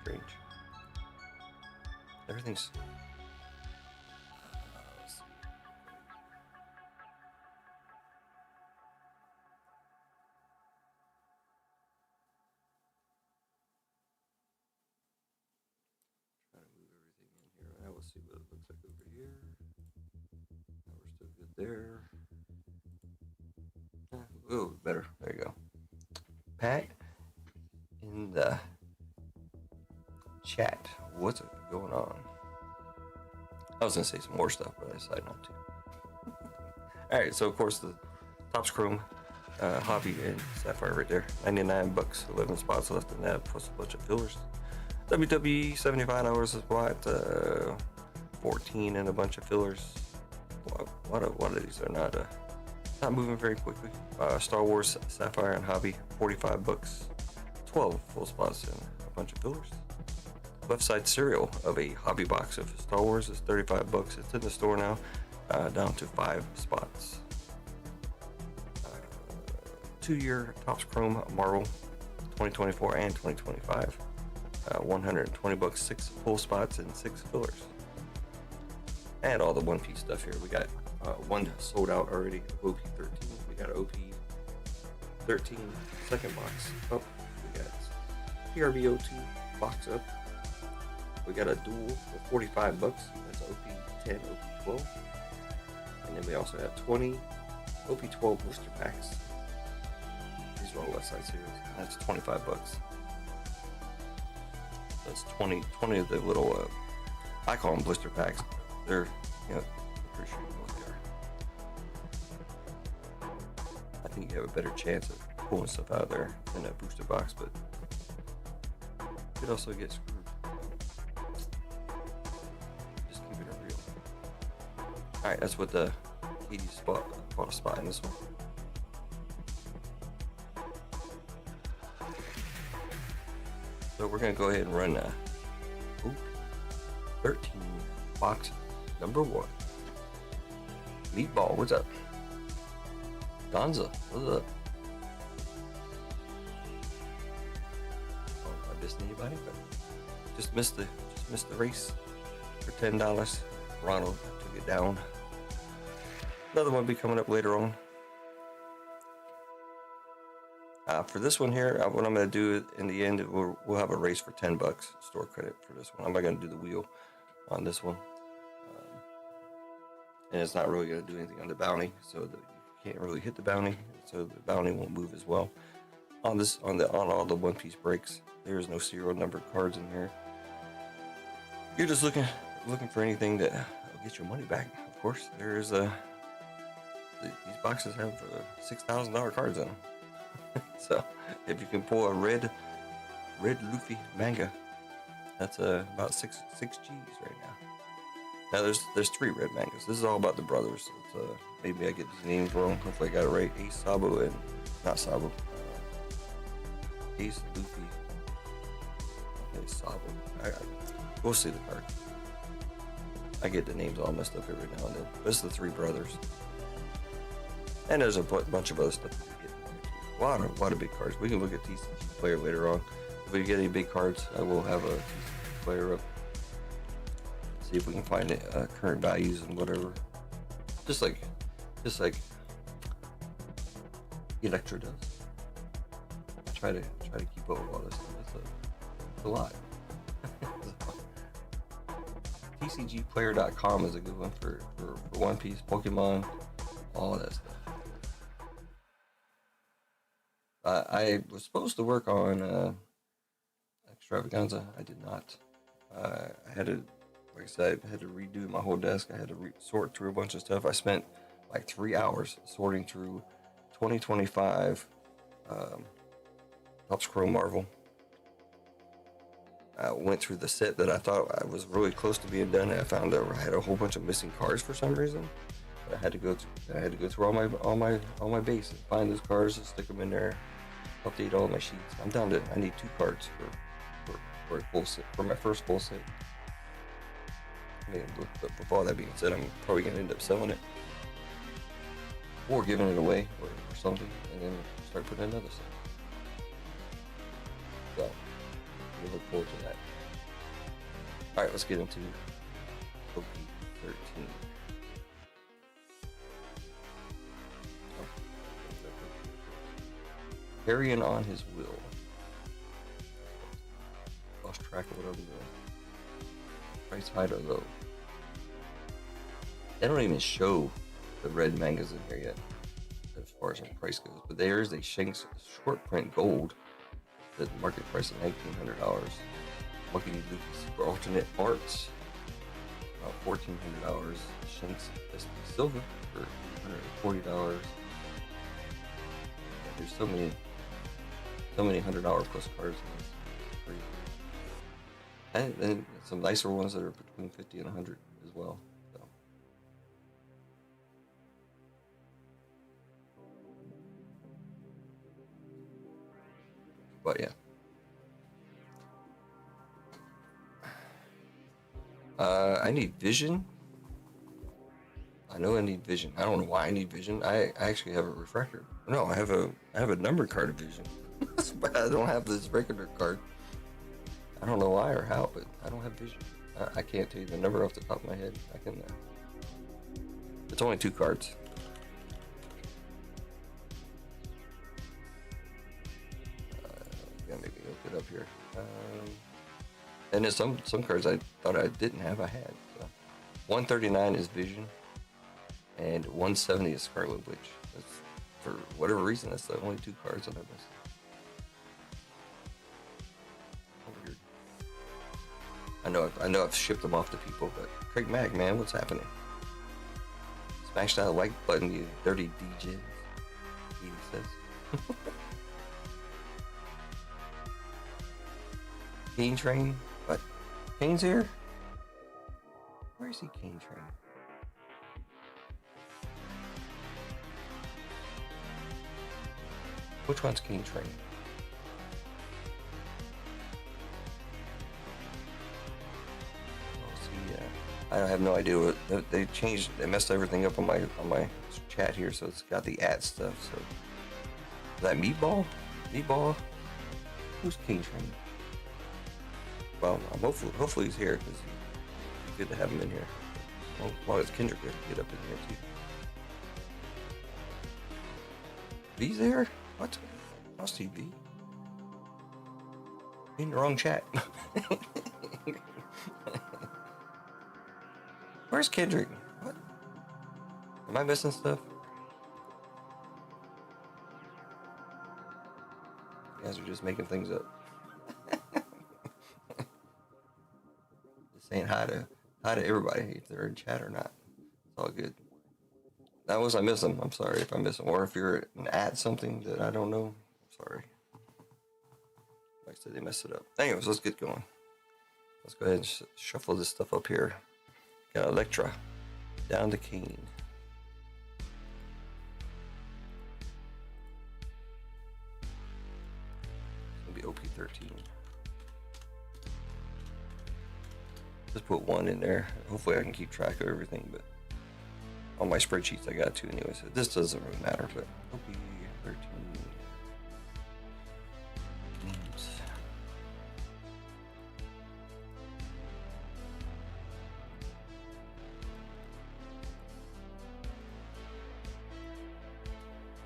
Strange. Everything's. Let's see what it looks like over here. No, we're still good there. Ooh, better. There you go. Pat in the chat. What's going on? I was gonna say some more stuff, but I decided not to. Alright, so of course the Topps Chrome, Hobby, and Sapphire right there. $99, 11 spots left in that, plus a bunch of fillers. WWE, $75 a spot, 14 and a bunch of fillers. A lot of these are not moving very quickly. Star Wars, Sapphire, and Hobby, $45, 12 full spots and a bunch of fillers. Left side serial of a hobby box of Star Wars is $35. It's in the store now, down to 5 spots. 2-year Topps Chrome Marvel, 2024 and 2025. $120, 6 full spots and 6 fillers. And all the one piece stuff here. We got one sold out already, OP13. We got OP13 second box up. We got PRBO2 box up. We got a dual for $45. That's OP10, OP12. And then we also have 20 OP12 blister packs. These are all left side series. That's $25. That's 20 of the little, I call them blister packs. They're, pretty sure you know what they are. I think you have a better chance of pulling stuff out of there in that booster box, but you could also get screwed. Just keeping it real. Alright, that's what the Katie bought a spot in this one. So we're gonna go ahead and run 13 box number 1. Meatball, what's up? Gonza, what's up? Oh, I missed anybody, but just missed the race for $10. Ronald took it down. Another one will be coming up later on. For this one here, what I'm going to do in the end, we'll have a race for $10 store credit for this one. I'm not going to do the wheel on this one. And it's not really going to do anything on the bounty, so that you can't really hit the bounty, so the bounty won't move as well. On all the one-piece breaks, there's no serial numbered cards in here. You're just looking for anything that will get your money back. Of course, there's these boxes have $6,000 cards in them. So if you can pull a red Luffy manga, that's about six G's right now. Now there's 3 red mangas. This is all about the brothers. It's, maybe I get these names wrong. Hopefully I got it right. Ace Sabo and not Sabo. Ace Luffy. Okay, Sabo. We'll see the card. I get the names all messed up every now and then. This is the 3 brothers. And there's a bunch of other stuff that we get. A lot of big cards. We can look at TCG Player later on. If we get any big cards, I will have a TCG Player up. See if we can find it, current values and whatever. Just like Electra does. Try to keep up with all this stuff. It's a lot. TCGplayer.com is a good one for One Piece, Pokemon, all of that stuff. I was supposed to work on Extravaganza. I did not. I had to, like I said, I had to redo my whole desk. I had to sort through a bunch of stuff. I spent like 3 hours sorting through 2025 Topps Chrome Marvel. I went through the set that I thought I was really close to being done, and I found that I had a whole bunch of missing cards for some reason. I had to go through all my base and find those cards and stick them in there, update all my sheets. I'm down to, I need 2 cards for a full set, for my first full set. I mean, but before that being said, I'm probably gonna end up selling it or giving it away or something, and then start putting another set. So we look forward to that. All right, let's get into Poke 13. Carrying on his will. Lost track of what I'm doing. Price high or low. They don't even show the red mangas in here yet, as far as our price goes. But there is a Shanks short print gold. The market price of $1,900. Monkey D. Luffy Super Alternate Arts, about $1,400. Shanks SP Silver for $140. There's so many $100 plus cards in this. Crazy. And then some nicer ones that are between 50 and 100 as well. So. But yeah. I need vision. I know I need vision. I don't know why I need vision. I actually have a refractor. No, I have a numbered card of vision. But I don't have this regular card. I don't know why or how, but I don't have vision. I can't tell you the number off the top of my head. I can. It's only 2 cards. Yeah, maybe look it up here. And then some cards I thought I didn't have, I had. So 139 is vision, and 170 is Scarlet Witch. That's, for whatever reason, that's the only 2 cards that I missed. Weird. I know I've shipped them off to people, but Craig Mag, man, what's happening? Smash that like button, you dirty DJs. He says. Cane Train? What? Kane's here? Where is he, Cane Train? Which one's Cane Train? Oh, see, I have no idea what they changed. They messed everything up on my chat here, so it's got the ad stuff. So is that Meatball? Meatball? Who's Cane Train? Well, hopefully he's here because it's good to have him in here. Well, as long as Kendrick could get up in here too. V's there? What? I'll see V. In the wrong chat. Where's Kendrick? What? Am I missing stuff? You guys are just making things up. Just saying hi to everybody if they're in chat or not. It's all good. That was I miss them. I'm sorry if I miss them, or if you're at something that I don't know. Sorry. Like I said, they messed it up. Anyways, let's get going. Let's go ahead and shuffle this stuff up here. Got Electra, down to Kane. It's gonna be OP13. Just put 1 in there. Hopefully I can keep track of everything, but on my spreadsheets I got 2 anyway, so this doesn't really matter, but OP13 games.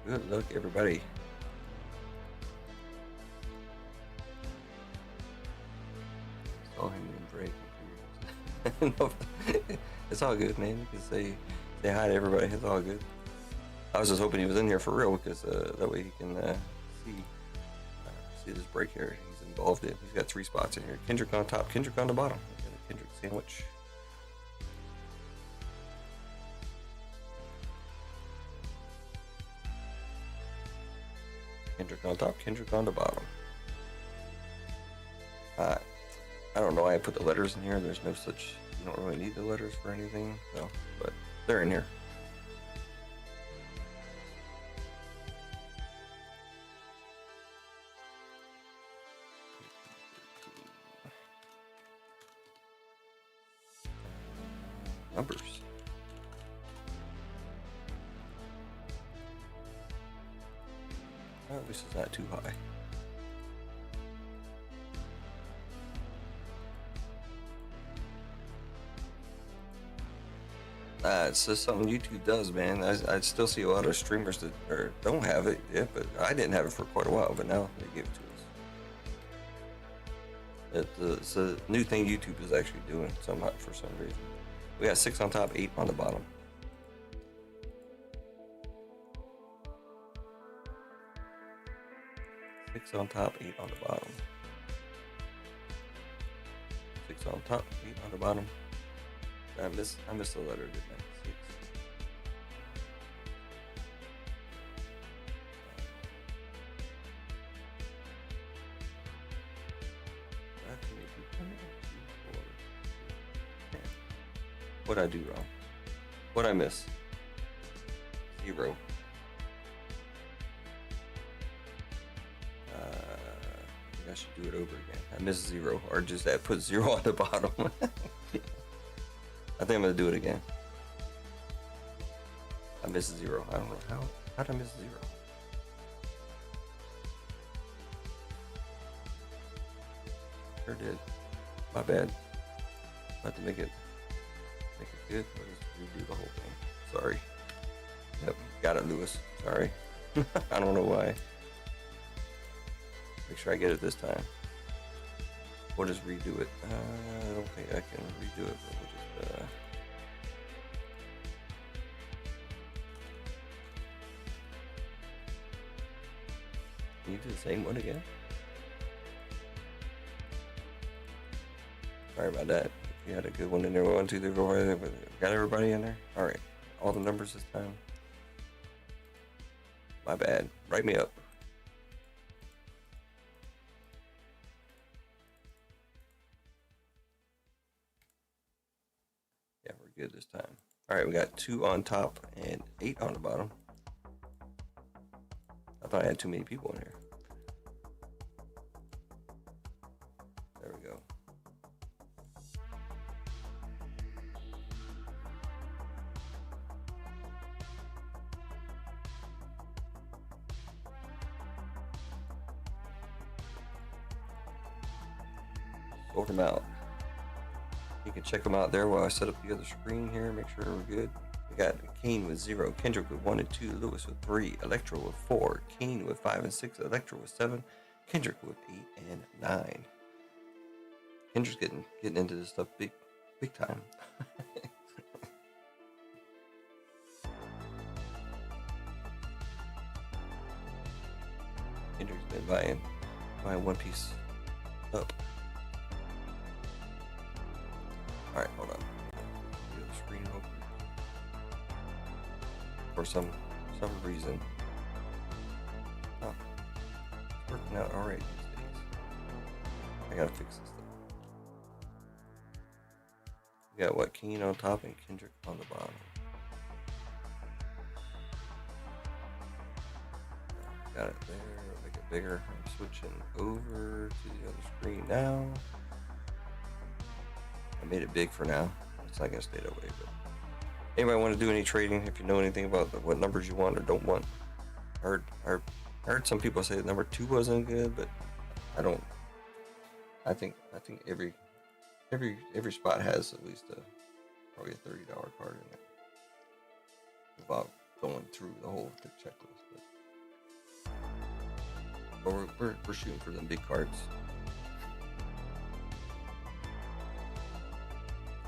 Good luck, everybody. Saw him in break. No, it's all good, man. You can say hi to everybody. It's all good. I was just hoping he was in here for real because that way he can see this break here. He's involved in. He's got 3 spots in here. Kendrick on top, Kendrick on the bottom. Kendrick sandwich. Kendrick on top, Kendrick on the bottom. I don't know why I put the letters in here. There's no such, you don't really need the letters for anything, so, but they're in here. Numbers. Oh, this is not too high. It's just something YouTube does, man. I still see a lot of streamers that don't have it yet, but I didn't have it for quite a while, but now they give it to us. It's a new thing YouTube is actually doing somehow for some reason. We got 6 on top, 8 on the bottom. Six on top, 8 on the bottom. 6 on top, 8 on the bottom. I missed the letter, didn't I? 6. What'd I do wrong? What'd I miss? 0. I should do it over again. I missed 0, or just put 0 on the bottom. I think I'm gonna do it again. I missed 0. I don't know how did I miss 0? Sure did. My bad. Not to make it good. I'll just redo the whole thing. Sorry. Yep, got it, Lewis. Sorry. I don't know why. Make sure I get it this time. We'll just redo it. I don't think I can redo it, but we'll just Can you do the same one again? Sorry about that. You had a good one in there. 1, 2, 3, 4, 5. Got everybody in there? Alright. all the numbers this time. My bad. Write me up. Yeah, we're good this time. All right, we got 2 on top and 8 on the bottom. I thought I had too many people in here. There we go. Sort them out. You can check them out there while I set up the other screen here, make sure we're good. We got Kane with 0, Kendrick with 1 and 2, Lewis with 3, Electro with 4, Kane with 5 and 6, Electro with 7, Kendrick with 8 and 9. Kendrick's getting into this stuff big time. Kendrick's been buying one piece up. All right, hold on. Get the screen open. For some reason, oh, it's working out all right these days. I gotta fix this stuff. We got what, Keen on top and Kendrick on the bottom. Got it there. Make it bigger. I'm switching over to the other screen now. I made it big for now. It's not gonna stay that way, but anybody want to do any trading? If you know anything about what numbers you want or don't want, I heard some people say that number 2 wasn't good, but I don't. I think every spot has at least probably a $30 card in it without going through the whole checklist. But we're shooting for them big cards.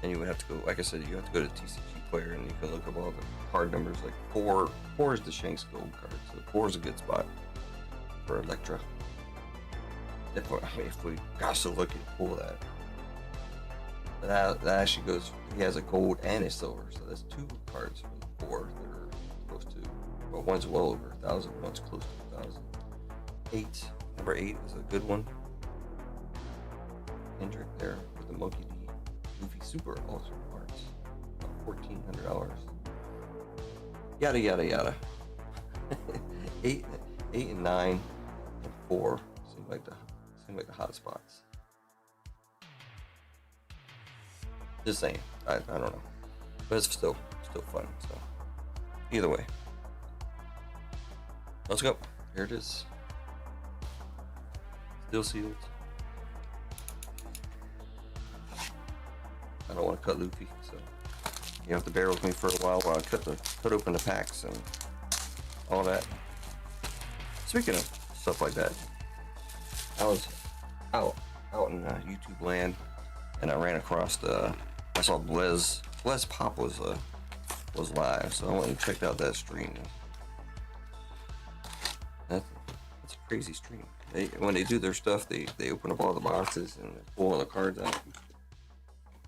And you would have to go, like I said, you have to go to TCG Player and you can look up all the card numbers. Like 4 is the Shanks Gold card, so 4 is a good spot for Electra. If we got to look and pull that. That actually goes, he has a gold and a silver, so that's 2 cards for the 4 that are close to, well, one's well over 1,000, one's close to 1,000. 8, number 8 is a good one. Kendrick there with the Monkey D. Goofy Super Ultra parts, about $1,400. Yada yada yada. 8 and 9 and 4 seem like the hot spots. Just saying, I don't know, but it's still fun. So either way, let's go. Here it is. Still sealed. I don't want to cut Luffy, so you have to bear with me for a while I cut open the packs and all that. Speaking of stuff like that, I was out in YouTube land, and I ran across I saw Blez Pop was live, so I went and checked out that stream. That's a crazy stream. When they do their stuff, they open up all the boxes and pull all the cards out.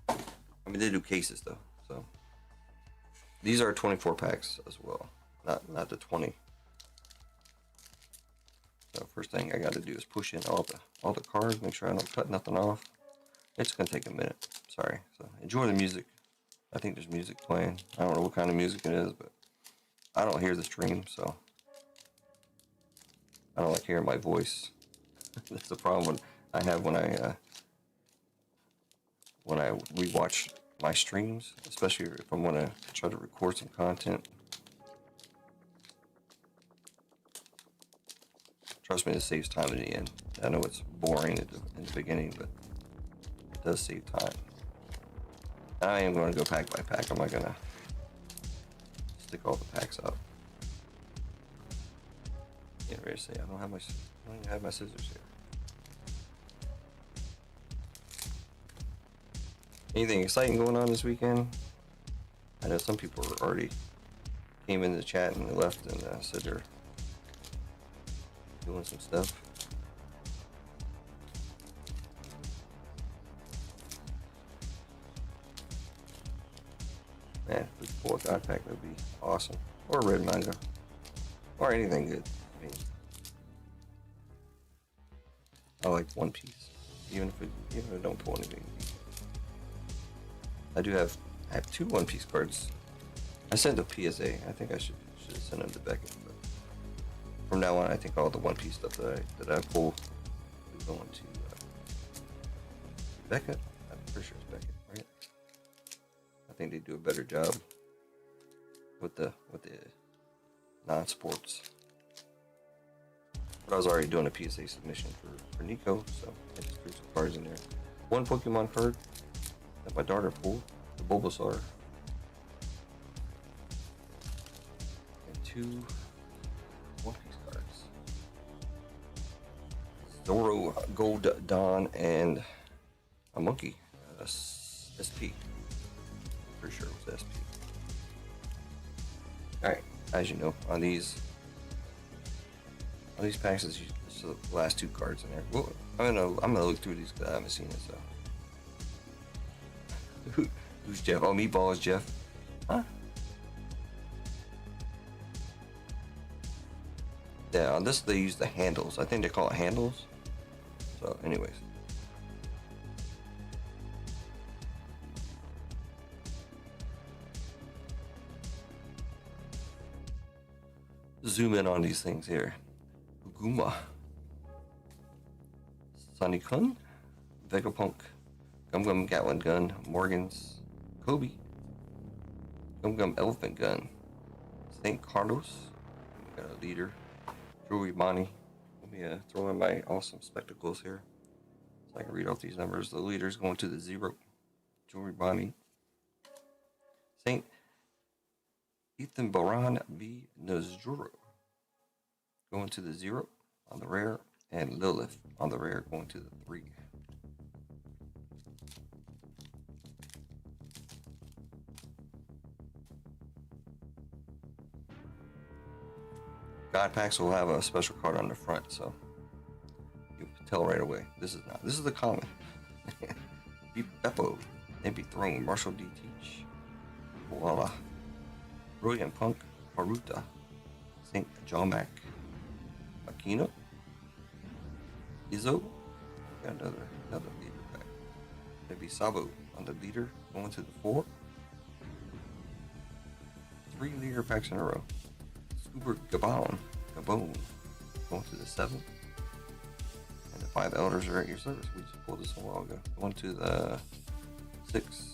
I mean, they do cases though, so these are 24 packs as well, not the 20. So first thing I got to do is push in all the cards, make sure I don't cut nothing off. It's gonna take a minute. Sorry. So enjoy the music. I think there's music playing. I don't know what kind of music it is, but I don't hear the stream, so I don't like hearing my voice. That's the problem I have when I rewatch my streams, especially if I want to try to record some content. Trust me, it saves time in the end. I know it's boring in the beginning, but it does save time. I am going to go pack by pack. I'm not going to stick all the packs up. Get ready to say, I don't even have my scissors here. Anything exciting going on this weekend? I know some people already came in the chat and they left and said they're doing some stuff. Man, pull a god pack, that'd be awesome. Or a red manga. Or anything good. I mean, I like One Piece. Even if I don't pull anything. I have 2 One Piece cards. I sent a PSA. I think I should have sent them to Beckett. But from now on, I think all the One Piece stuff that I pull is going to Beckett. I'm pretty sure it's Beckett, right? I think they do a better job with the non-sports. But I was already doing a PSA submission for Nico, so I just threw some cards in there. 1 Pokemon card that my daughter pulled, the Bulbasaur. And 2 One Piece cards. Zoro, Gold Dawn, and a monkey. SP. Pretty sure it was SP. Alright, as you know, on these packs, it's the last 2 cards in there. Well, I'm gonna look through these because I haven't seen it. So, who's Jeff? Oh, Meatball is Jeff. Huh? Yeah, on this they use the handles. I think they call it handles. So, anyways. Zoom in on these things here. Guma, Sunny-kun, Vegapunk, Gum Gum Gatling Gun, Morgan's, Kobe, Gum Gum Elephant Gun, St. Carlos, we got a leader, Drew Imani. Let me throw in my awesome spectacles here so I can read off these numbers. The leader's going to the 0, Drew Imani, St. Ethan Baran B. Nazuro going to the 0 on the rare, and Lilith on the rare going to the 3. God packs will have a special card on the front, so you can tell right away. This is the common. Beppo, MP Throne, Marshall D. Teach, Voila, Brilliant Punk, Haruta, St. Jomac, Makino, Izzo, got another leader pack. Maybe Sabo on the leader, going to the 4. 3 leader packs in a row. Scuba Gabon, going to the 7. And the 5 elders are at your service. We just pulled this a while ago. Going to the 6.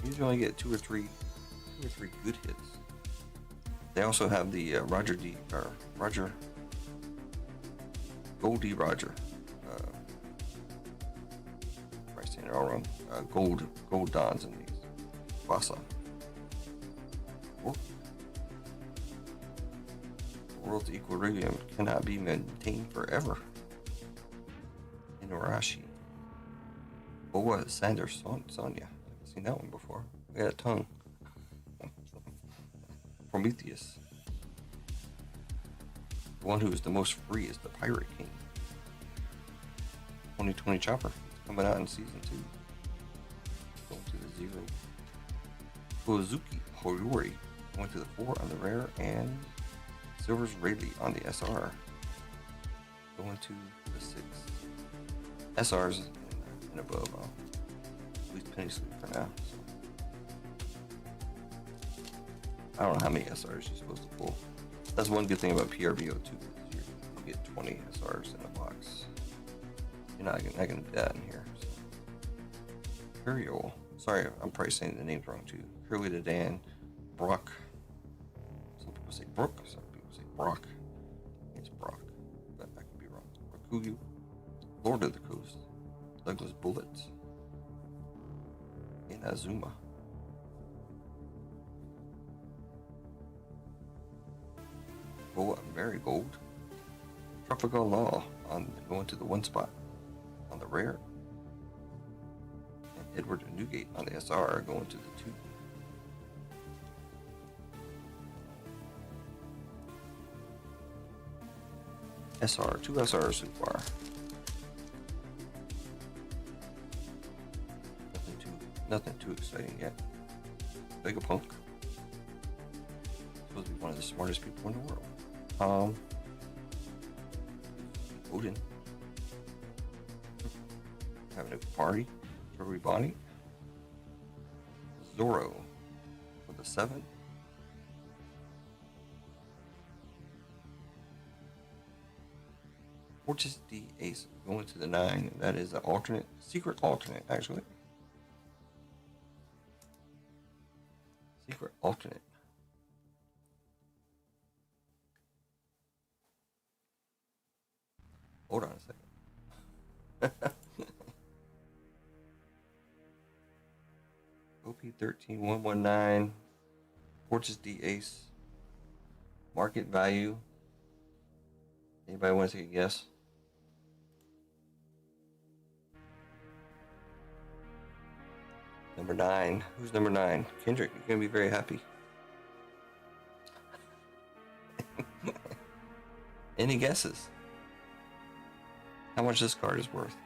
Usually only get 2 or 3 good hits. They also have the Roger Goldie Roger. I'm saying it all wrong. Gold Dons in these. Vasa. World's equilibrium cannot be maintained forever. Inuarashi. Boa Sanders Sonia. I've seen that one before. We had a tongue. Prometheus. The one who is the most free is the Pirate King. 2020 Chopper. It's coming out in season 2. Going to the 0. Kozuki Hoyori. Going to the 4 on the rare, and Silver's Rayleigh on the SR. Going to the 6. SRs and above. At least penny sleep for now. So. I don't know how many SRs you're supposed to pull. That's one good thing about PRBO too. You get 20 SRs in a box. You're not gonna do that in here. So. Curiol. Sorry, I'm probably saying the names wrong too. Curly to Dan, Brock. Some people say Brooke, some people say Brock. It's Brock, but I could be wrong. Rakugu, Lord of the Coast, Douglas Bullets, Inazuma. Marigold, Tropical Law on going to the 1 spot on the rare, and Edward Newgate on the SR going to the 2. SR, 2 SRs so far. Nothing too Nothing too exciting yet. Vegapunk. Supposed to be one of the smartest people in the world. Odin. Having a party. Everybody. Zoro with a 7. Fortress D Ace going to the 9. That is an alternate, secret alternate, actually. Secret alternate. Hold on a second. OP 13119. Fortress D Ace. Market value. Anybody want to take a guess? Number 9. Who's number 9? Kendrick, you're going to be very happy. Any guesses? How much this card is worth?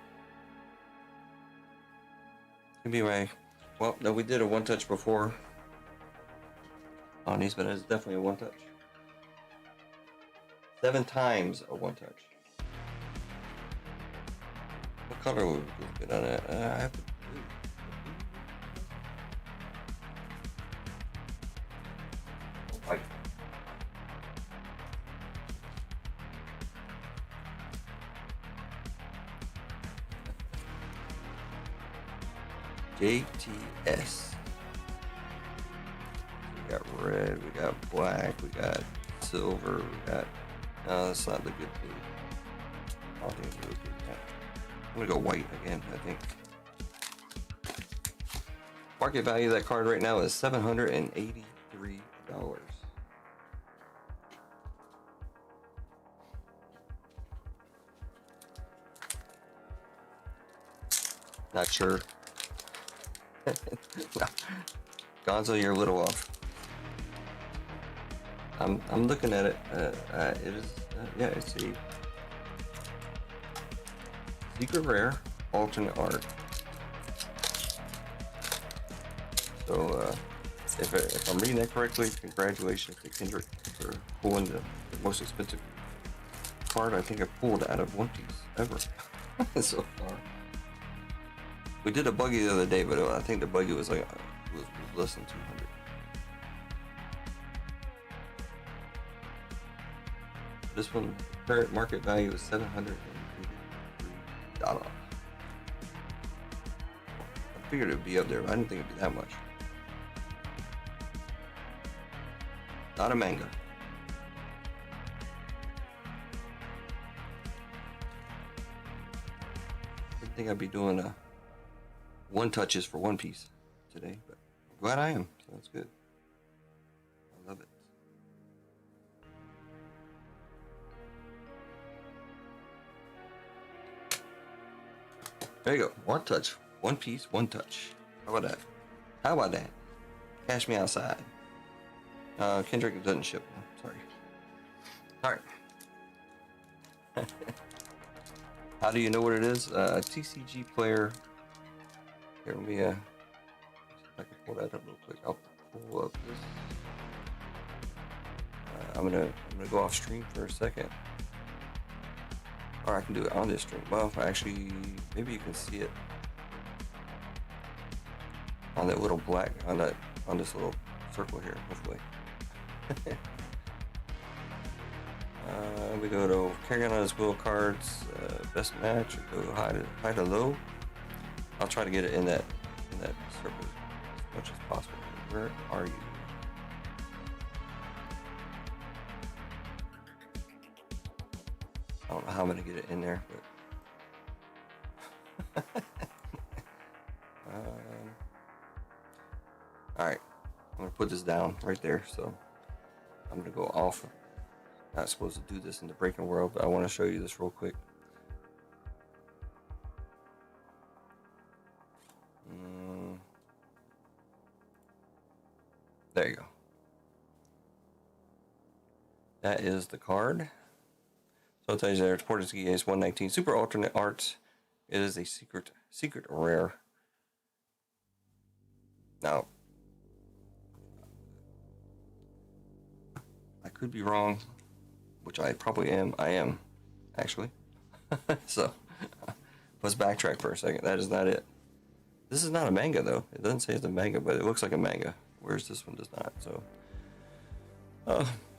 Could be my... Well, no, we did a one-touch before on these, but it's definitely a one-touch. 7 times a one-touch. What color would look good on it? I have to... White. JTS. We got red, we got black, we got silver, we got... No, that's not the good blue. I don't think it's really good. I'm gonna go white again, I think. Market value of that card right now is $783. Not sure. No. Gonzo, you're a little off. I'm looking at it. It is yeah, it's a secret rare alternate art. So if I'm reading that correctly, congratulations to Kendrick for pulling the most expensive card I think I've pulled out of One Piece ever so far. We did a buggy the other day, but I think the buggy was like was less than 200. This one, current market value is $783. I figured it would be up there, but I didn't think it'd be that much. Not a manga. Didn't think I'd be doing a one touches for One Piece today, but I'm glad I am, so that's good. I love it. There you go. One touch. One Piece, one touch. How about that? How about that? Cash me outside. Kendrick doesn't ship. Sorry. Alright. How do you know what it is? TCG player. Here, let me see if I can pull that up real quick. I'll pull up this. I'm gonna go off stream for a second. Or I can do it on this stream. Well, actually, maybe you can see it on that little black, on this little circle here, hopefully. We go to carry on his wheel cards, best match, or go high to low. I'll try to get it in that circle as much as possible. Where are you? I don't know how I'm gonna get it in there, but all right, I'm gonna put this down right there. So I'm gonna go off. Not supposed to do this in the breaking world, but I want to show you this real quick. There you go. That is the card. So it tells you there, it's Portuguese 119 Super Alternate Art. It is a secret rare. Now, I could be wrong, which I probably am. I am, actually. So, let's backtrack for a second. That is not it. This is not a manga, though. It doesn't say it's a manga, but it looks like a manga. Whereas this one does not. So,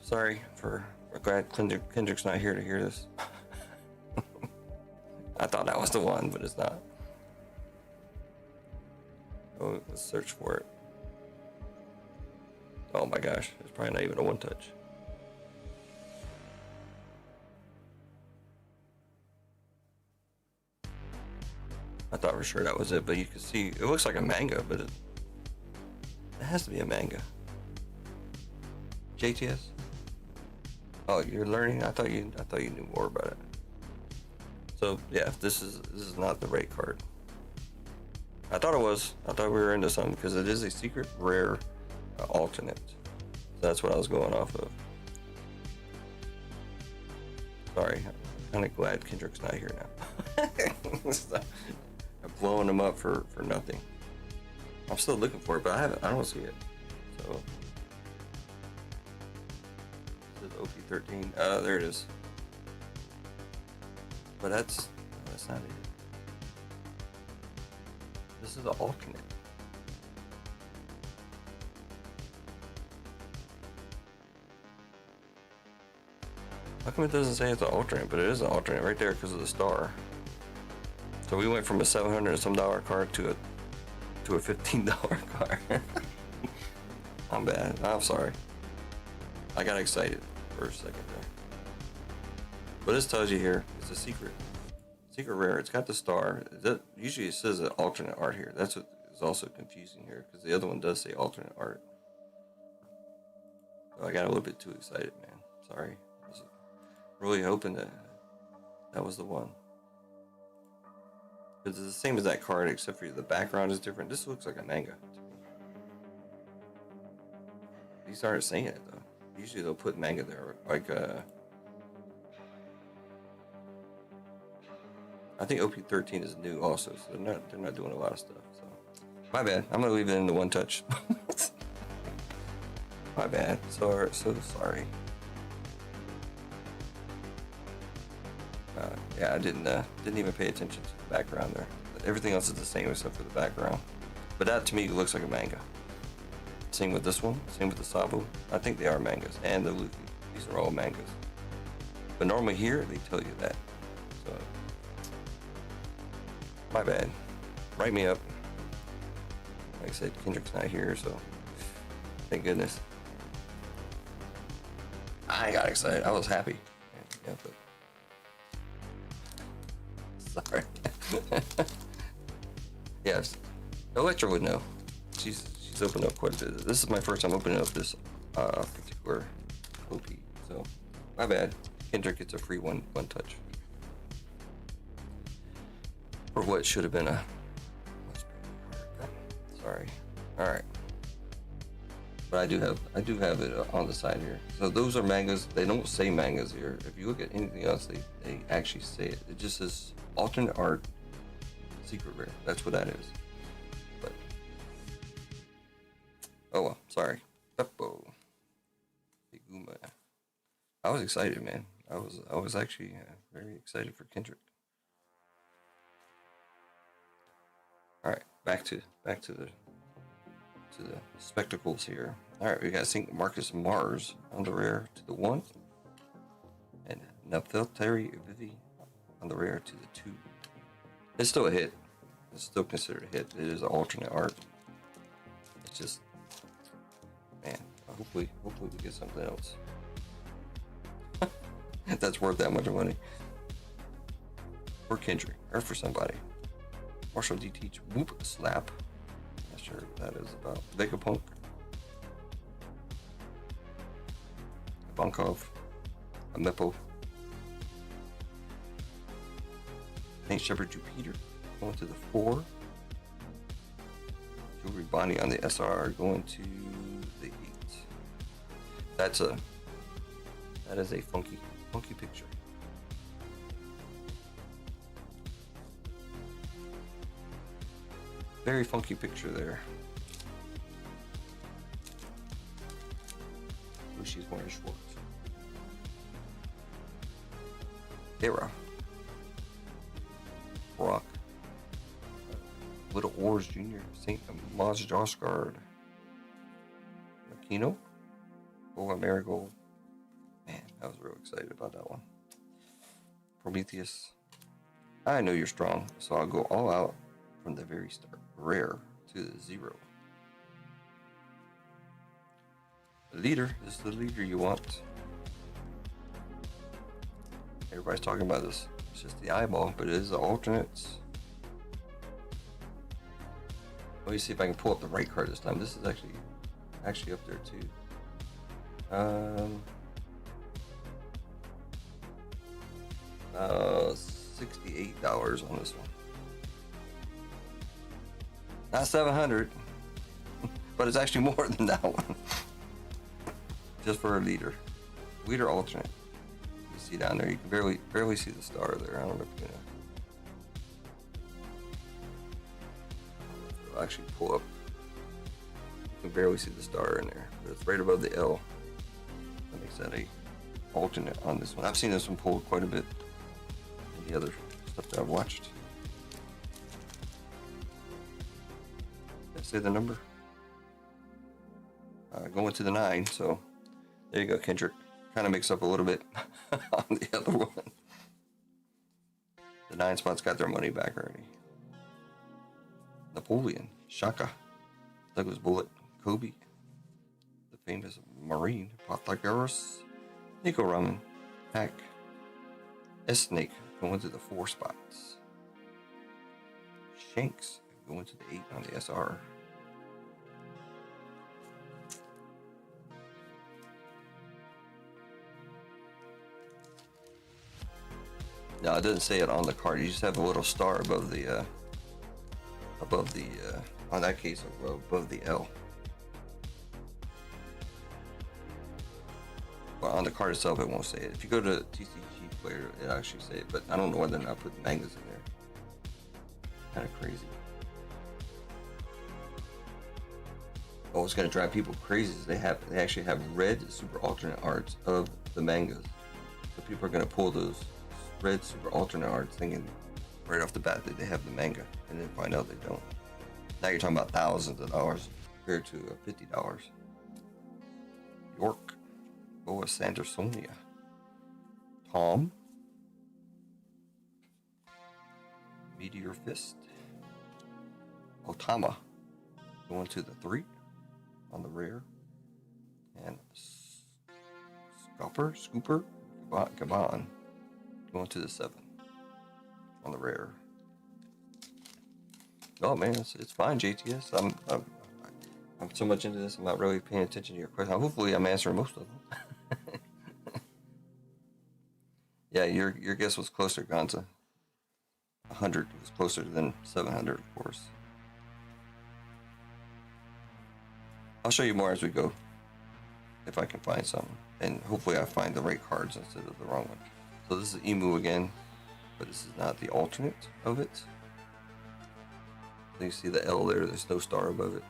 sorry for. We're glad Kendrick's not here to hear this. I thought that was the one, but it's not. Oh, let's search for it. Oh my gosh, it's probably not even a one touch. I thought for sure that was it, but you can see it looks like a manga, but it has to be a manga. JTS? Oh, you're learning? I thought you knew more about it. So yeah, this is not the right card. I thought it was. I thought we were into something because it is a secret rare alternate. So that's what I was going off of. Sorry, I'm kind of glad Kendrick's not here now. I'm blowing him up for nothing. I'm still looking for it, but I don't see it. So this is OP13. There it is. But that's not it. This is the alternate. How come it doesn't say it's an alternate? But it is an alternate right there because of the star. So we went from a $700 and some card to a $15 card. I'm bad. I'm sorry. I got excited for a second there. But this tells you here it's a secret rare. It's got the star. Usually it says an alternate art here. That's what is also confusing here because the other one does say alternate art. So I got a little bit too excited, man. Sorry. I was really hoping that was the one. It's the same as that card, except for the background is different. This looks like a manga to me. These aren't saying it though. Usually they'll put manga there, like I think OP13 is new also, so they're not doing a lot of stuff. So my bad. I'm gonna leave it in the one touch. My bad. So sorry. Yeah, I didn't even pay attention to the background there. Everything else is the same except for the background. But that to me looks like a manga. Same with this one. Same with the Sabu. I think they are mangas. And the Luffy. These are all mangas. But normally here they tell you that. So my bad. Write me up. Like I said, Kendrick's not here, so thank goodness. I got excited. I was happy. Yeah, but sorry. Yes, Electra would know. She's opened up quite a bit. This is my first time opening up this particular OP, so my bad. Kendrick gets a free one touch. Or what should have been a. Sorry. All right. But I do have it on the side here. So those are mangas. They don't say mangas here. If you look at anything else, they actually say it. It just says alternate art, secret rare. That's what that is. But oh well, sorry. Beppo. Iguma. I was excited, man. I was actually very excited for Kendrick. All right, back to the spectacles here. All right, we got St. Marcus Mars on the rare to the 1, and Nefeltari Vivi on the rare to the 2. It's still a hit. It's still considered a hit. It is an alternate art. It's just, man. Hopefully we get something else that's worth that much money for Kendrick or for somebody. Marshall D. Teach Whoop Slap. Not sure what that is about. Vegapunk. Bunkov. Amepo. Saint Shepherd Jupiter going to the 4. Jewelry Bonnie on the SR going to the 8. That is a funky picture. Very funky picture there. Oh, she's wearing shorts. Hera. Brock. Little Oars Jr. St. Maz Josgard. Makino. Boa Marigold. Man, I was real excited about that one. Prometheus. I know you're strong, so I'll go all out from the very start. Rare to the 0. The leader is the leader you want. Everybody's talking about this. It's just the eyeball, but it is the alternates. Let me see if I can pull up the right card this time. This is actually up there too. $68 on this one. Not 700, but it's actually more than that one. Just for a leader alternate. You see down there, you can barely see the star there. I don't know if you can. It'll actually pull up. You can barely see the star in there, but it's right above the L. That makes that a alternate on this one. I've seen this one pulled quite a bit in the other stuff that I've watched. Did I say the number? Going to the 9, so there you go, Kendrick. Kind of makes up a little bit on the other one. The 9 spots got their money back already. Napoleon, Shaka, Douglas Bullet, Kobe, the famous Marine, Pythagoras, Nico Ramen, Hack, S-Snake going to the 4 spots. Shanks going to the 8 on the SR. No, it doesn't say it on the card. You just have a little star above the, on that case, above the L. Well, on the card itself, it won't say it. If you go to TCG Player, it'll actually say it, but I don't know whether or not I put mangas in there. Kind of crazy. Oh, what's gonna drive people crazy is they actually have red super alternate arts of the mangas. So people are gonna pull those red super alternate arts thinking right off the bat that they have the manga, and then find out they don't. Now you're talking about thousands of dollars compared to $50. York, Boa Sandersonia, Tom, Meteor Fist, Otama going to the 3 on the rare, and Scooper, Gabon going to the 7 on the rare. Oh man, it's fine, JTS. I'm so much into this, I'm not really paying attention to your question. Hopefully I'm answering most of them. Yeah, your guess was closer, Gonza. 100 was closer than 700, of course. I'll show you more as we go, if I can find something. And hopefully I find the right cards instead of the wrong one. So this is Emu again, but this is not the alternate of it. You see the L there, there's no star above it.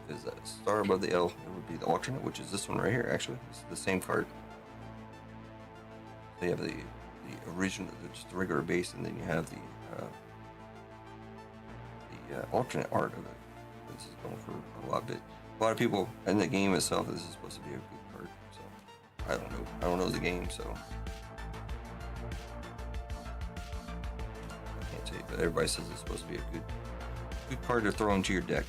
If there's a star above the L, it would be the alternate, which is this one right here, actually. It's the same card. So you have the original, just the regular base, and then you have the alternate art of it. This is going for a lot of people in the game itself. This is supposed to be a good card. So I don't know. I don't know the game, so I can't tell you. But everybody says it's supposed to be a good card to throw into your deck.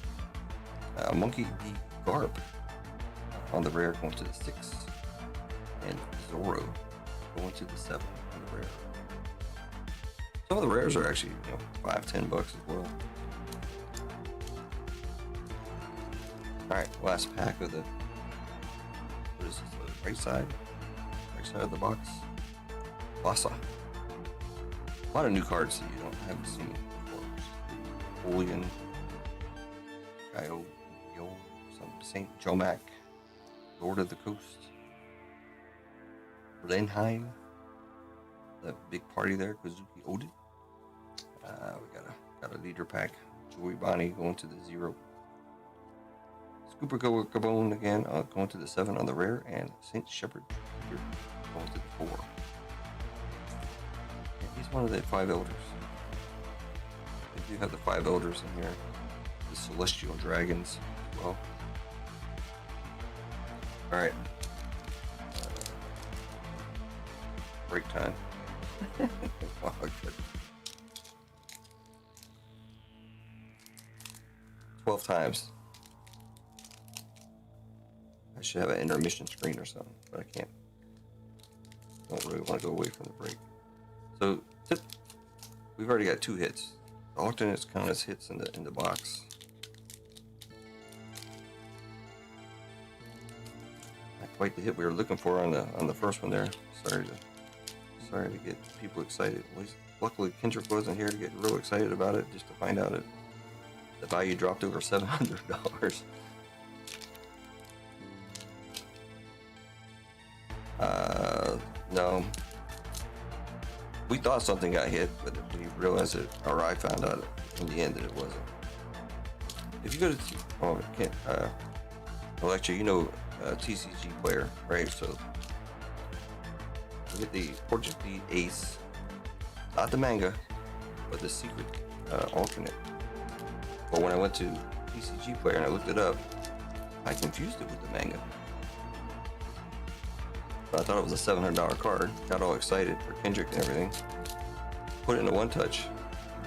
Monkey D. Garb on the rare going to the 6, and Zoro going to the 7 on the rare. Some of the rares are actually, $5-10 as well. Alright, last pack of the, what is this, the right side of the box. Vasa. A lot of new cards that you haven't seen before. Napoleon, Gaio, some Saint Jomac, Lord of the Coast, Blenheim, the big party there, Kazuki Odi. We got a leader pack. Joey Bonnie going to the 0. Cooper Cabone again, going to the 7 on the rare, and Saint Shepherd going to the 4. And he's one of the 5 elders. They do have the 5 elders in here, the celestial dragons as well. All right, break time. Oh, good. 12 times. I should have an intermission screen or something, but I can't. Don't really want to go away from the break. So we've already got 2 hits. The alternates count as hits in the box. Not quite the hit we were looking for on the first one there. Sorry to get people excited. At least, luckily Kendrick wasn't here to get real excited about it, just to find out the value dropped over $700. No. We thought something got hit, but we realized it, or I found out in the end that it wasn't. If you go to, well, actually, you know, TCG player, right? So you get the Portuguese Ace, not the manga, but the secret alternate. But when I went to TCG player and I looked it up, I confused it with the manga. But I thought it was a $700 card. Got all excited for Kendrick and everything. Put it in a one touch.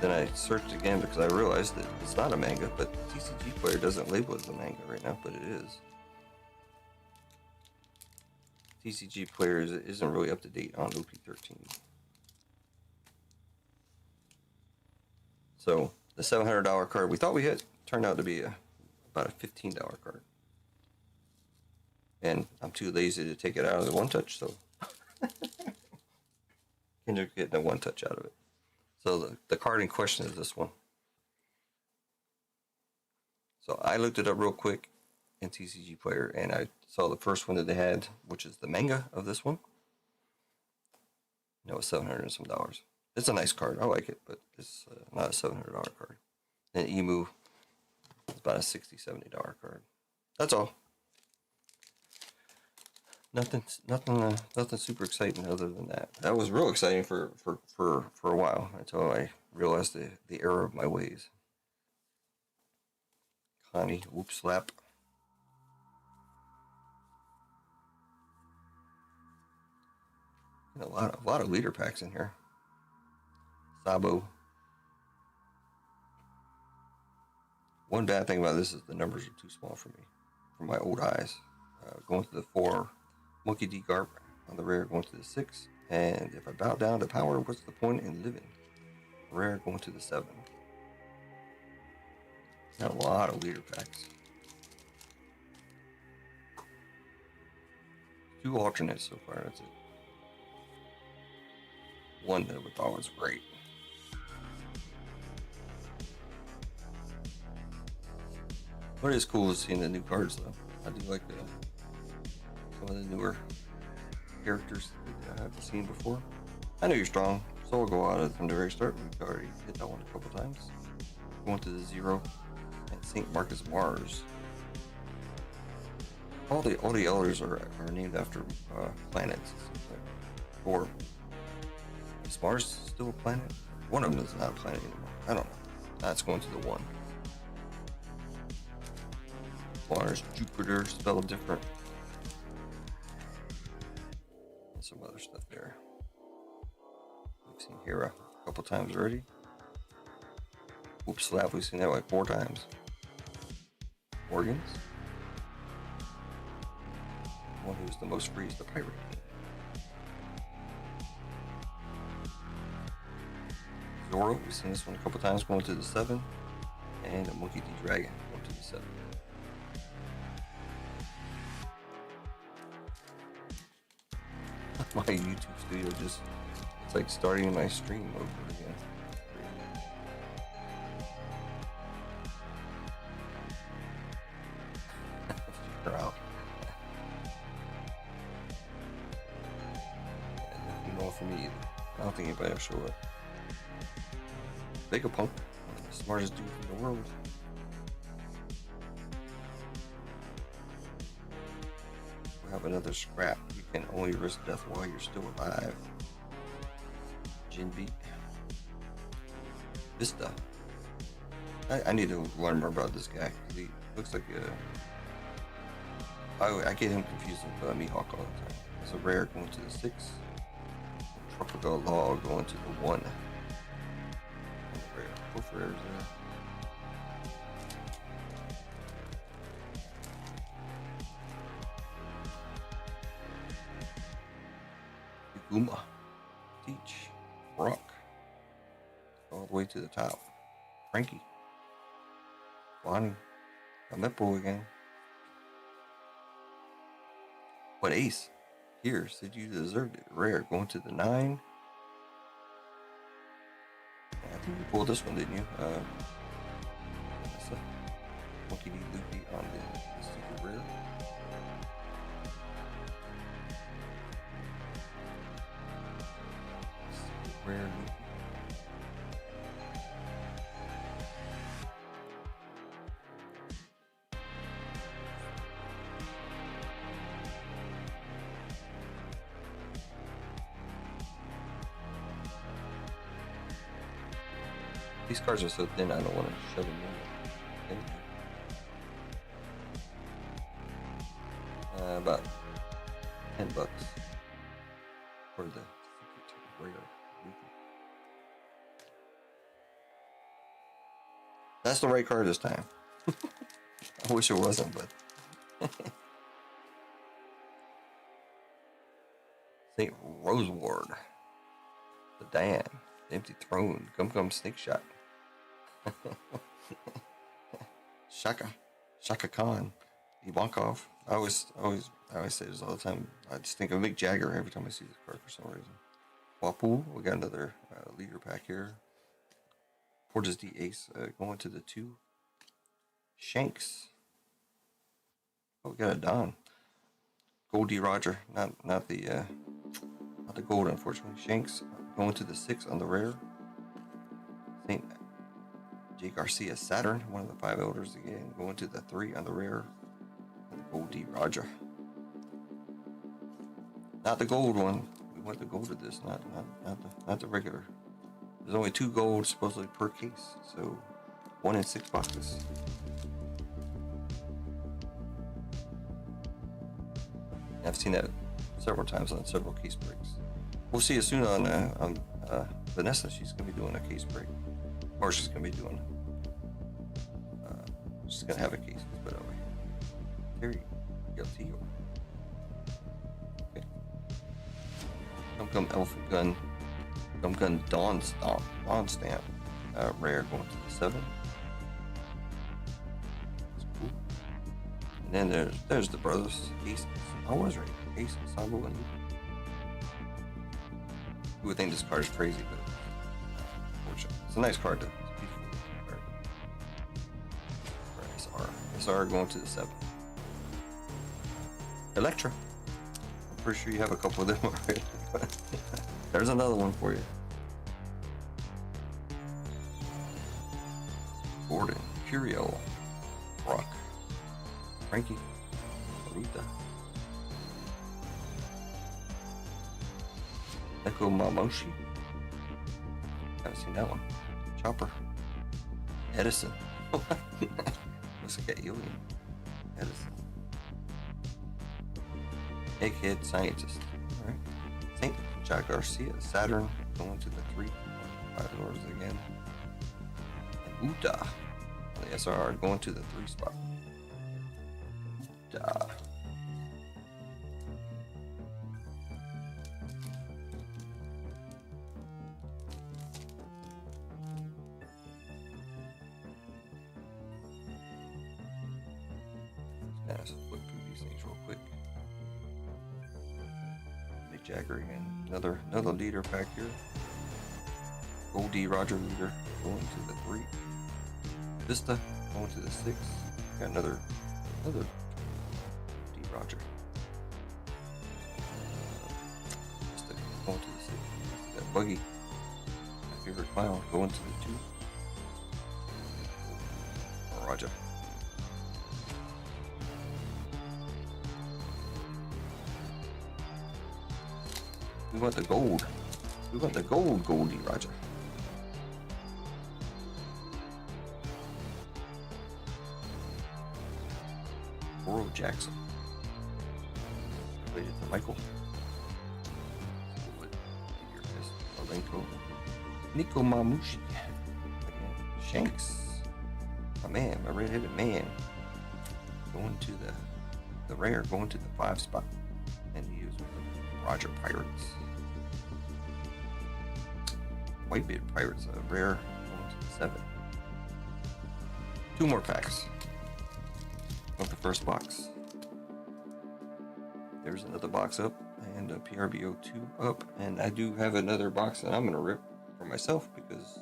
Then I searched again because I realized that it's not a manga, but TCG player doesn't label it as a manga right now, but it is. TCG player isn't really up to date on OP13. So the $700 card we thought we hit turned out to be about a $15 card. And I'm too lazy to take it out of the one touch, so Kendrick getting a one touch out of it. So the card in question is this one. So I looked it up real quick in TCG player, and I saw the first one that they had, which is the manga of this one. It was $700 and some dollars. It's a nice card. I like it, but it's not a $700 card. And Emu, it's about a $60, $70 card. That's all. Nothing super exciting other than that. That was real exciting for a while until I realized the error of my ways. Connie, whoop slap. And a lot of leader packs in here. Sabo. One bad thing about this is the numbers are too small for me, for my old eyes. Going to the 4. Monkey D. Garp on the rare going to the 6. And if I bow down to power, what's the point in living? Rare going to the 7. Got a lot of leader packs. 2 alternates so far, that's it. One that we thought was great. What is cool is seeing the new cards though. I do like some of the newer characters that I haven't seen before. I know you're strong, so we'll go out from the very start. We've already hit that one a couple times. Going to the 0 and St. Marcus Mars. All the elders are named after planets. Or is Mars still a planet? One of them is not a planet anymore. I don't know. That's going to the 1. Mars, Jupiter, spelled different. And some other stuff there. We've seen Hera a couple times already. Whoop slap, we've seen that like 4 times. Organs. One who's the most free is the Pirate King. Zoro, we've seen this one a couple times going to the 7. And a Monkey D. Dragon going to the 7. My YouTube studio just, it's like starting my stream over again. Figure out. Nothing more for me either. I don't think anybody will show up. Vegapunk, one of the smartest dudes in the world. have another scrap. You can only risk death while you're still alive. Jinbeat. Vista. I need to learn more about this guy. He looks like I get him confused with Mihawk all the time. It's a rare going to the 6. Tropical Law going to the 1. Rare. Both rares there. Uma, Teach, Brock, all the way to the top. Frankie, Bonnie, Amepo again. What ace? Here, said you deserved it. Rare, going to the 9. I think you pulled this one, didn't you? That's a Monkey D. Loopy on the super rare. Rare Loopy. These cards are so thin, I don't want to shove them in. About $10 for the secret rare Loopy. That's the right card this time. I wish it wasn't, but St. Roseward, the Dan, the Empty Throne, Gum Snake Shot, Shaka Khan, Ivankov. I always say this all the time. I just think of Mick Jagger every time I see this card for some reason. Wapu, we got another leader pack here. Portis D Ace going to the 2. Shanks. Oh, we got a Don. Goldie Roger, not the gold, unfortunately. Shanks going to the 6 on the rare. Saint J. Garcia Saturn, one of the 5 elders again, going to the 3 on the rare. And Goldie Roger. Not the gold one. We want the gold of this, not the regular. There's only 2 gold supposedly per case, so 1 in 6 boxes. I've seen that several times on several case breaks. We'll see it soon on Vanessa. She's gonna be doing a case break, or she's gonna be doing. She's gonna have a case. But over here, Terry Galtillo. Okay. Come Elephant Gun. Gun Dawn Stamp. Rare going to the 7. That's cool. And then there's the brothers. Ace. I was right. Ace, Sabo, and Luke. You would think this card is crazy, but unfortunately, it's a nice card though. It's beautiful. For SR going to the 7. Electra. I'm pretty sure you have a couple of them already. There's another one for you. Gordon, Curiel, Brock, Frankie, Rita, Echo Mamoshi. Haven't seen that one. Chopper, Edison. Looks like an alien. Edison. Egghead Scientist. Alright. Saint Jack Garcia, Saturn, going to the 3. 5 doors again. And Uta, the SR, going to the 3 spot. Uta. Let's flip through these things real quick. Mick Jagger again. Another leader pack here. Goldie Roger leader going to the 3. Vista going to the 6. Got another D Roger. Vista going to the 6. Got Buggy, my favorite clown, going to the 2. Roger. We want the gold. We want the gold, Goldie Roger. Oral Jackson. Related to Michael. What figure is Malenko? Nico Mamushi. Shanks. My man, my red-headed man. Going to the rare, going to the 5 spot. And he is with the Roger Pirates. Whitebeard Pirates, a rare, going to the 7. 2 more packs of the first box. There's another box up and a PRBO 2 up, and I do have another box that I'm gonna rip for myself because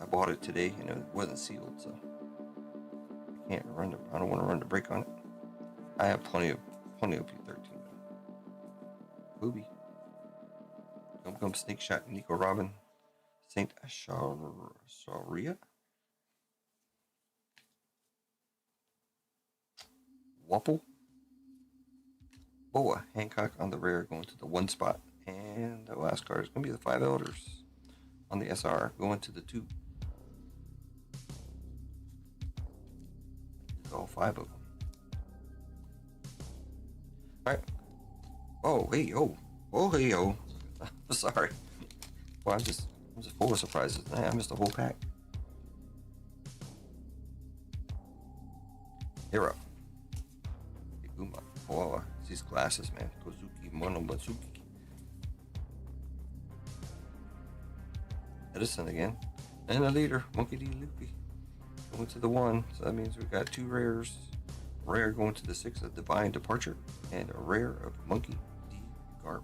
I bought it today and it wasn't sealed, so I can't run. I don't want to run the break on it. I have plenty of P13. Booby. Come Snake Shot, Nico Robin, Saint Sharia. Wapple. Boa Hancock on the rare, going to the 1 spot. And the last card is going to be the 5 Elders on the SR, going to the 2. All 5 of them. Alright. Oh, hey, oh. Oh, hey, oh. Sorry. Well, I'm just full of surprises. I missed a whole pack. Hero. Iguma. Oh, these glasses, man. Kozuki Monobatsuki. Edison again. And a leader, Monkey D. Luffy. Going to the 1. So that means we got 2 rares. Rare going to the 6 of Divine Departure. And a rare of Monkey D. Garp.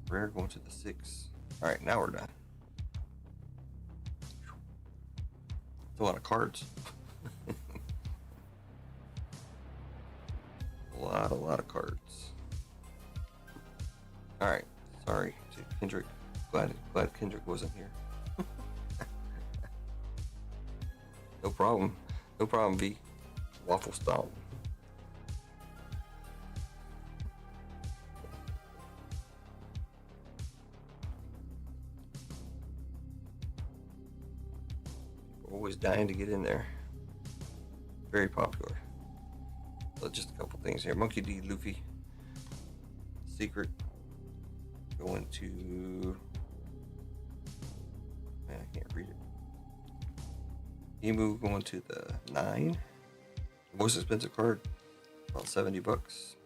Rare going to the 6. Alright, now we're done. It's a lot of cards. A lot of cards. Alright, sorry to Kendrick. Glad Kendrick wasn't here. No problem. No problem, V. Waffle Stomp. Always dying to get in there. Very popular. So just a couple things here. Monkey D. Luffy. Secret. Going to... Man, I can't read it. Emu going to the 9. Most expensive card. About 70 bucks.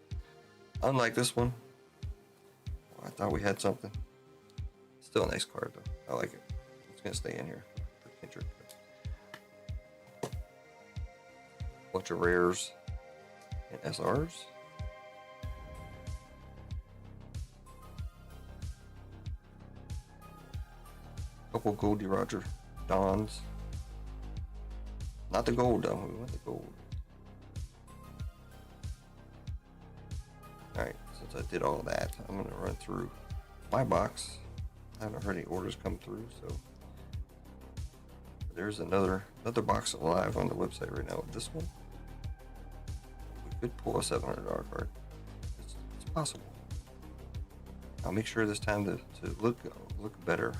Unlike this one. Well, I thought we had something. Still a nice card though. I like it. It's gonna stay in here for Kendrick. Bunch of rares and SRs. Couple Goldie Roger Dons. Not the gold though, we want the gold. Alright, since I did all that, I'm gonna run through my box. I haven't heard any orders come through, so there's another box alive on the website right now. This one, we could pull a $700 card. It's possible. I'll make sure this time to look better.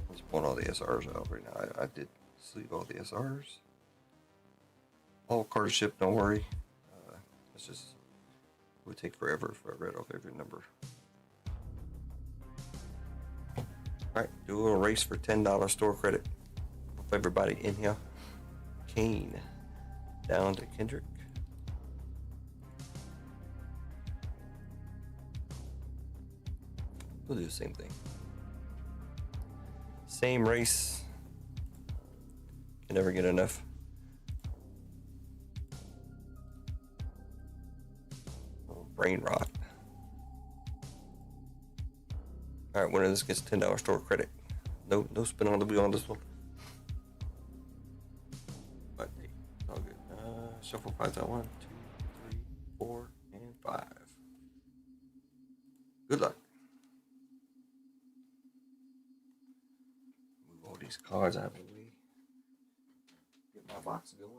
Let's pull all the SRs out right now. I did sleeve all the SRs. All cards shipped, don't worry. It's just, it would take forever if I read off every number. Alright, do a little race for $10 store credit. Hope everybody in here. Kane. Down to Kendrick. We'll do the same thing. Same race. Can never get enough. Brain rot. Alright, winner of this gets $10 store credit. No spin on the wheel on this one. But hey, all good. Shuffle 5 out 1, 2, 3, 4, and 5. Good luck. Move all these cards out of the way. Get my box going.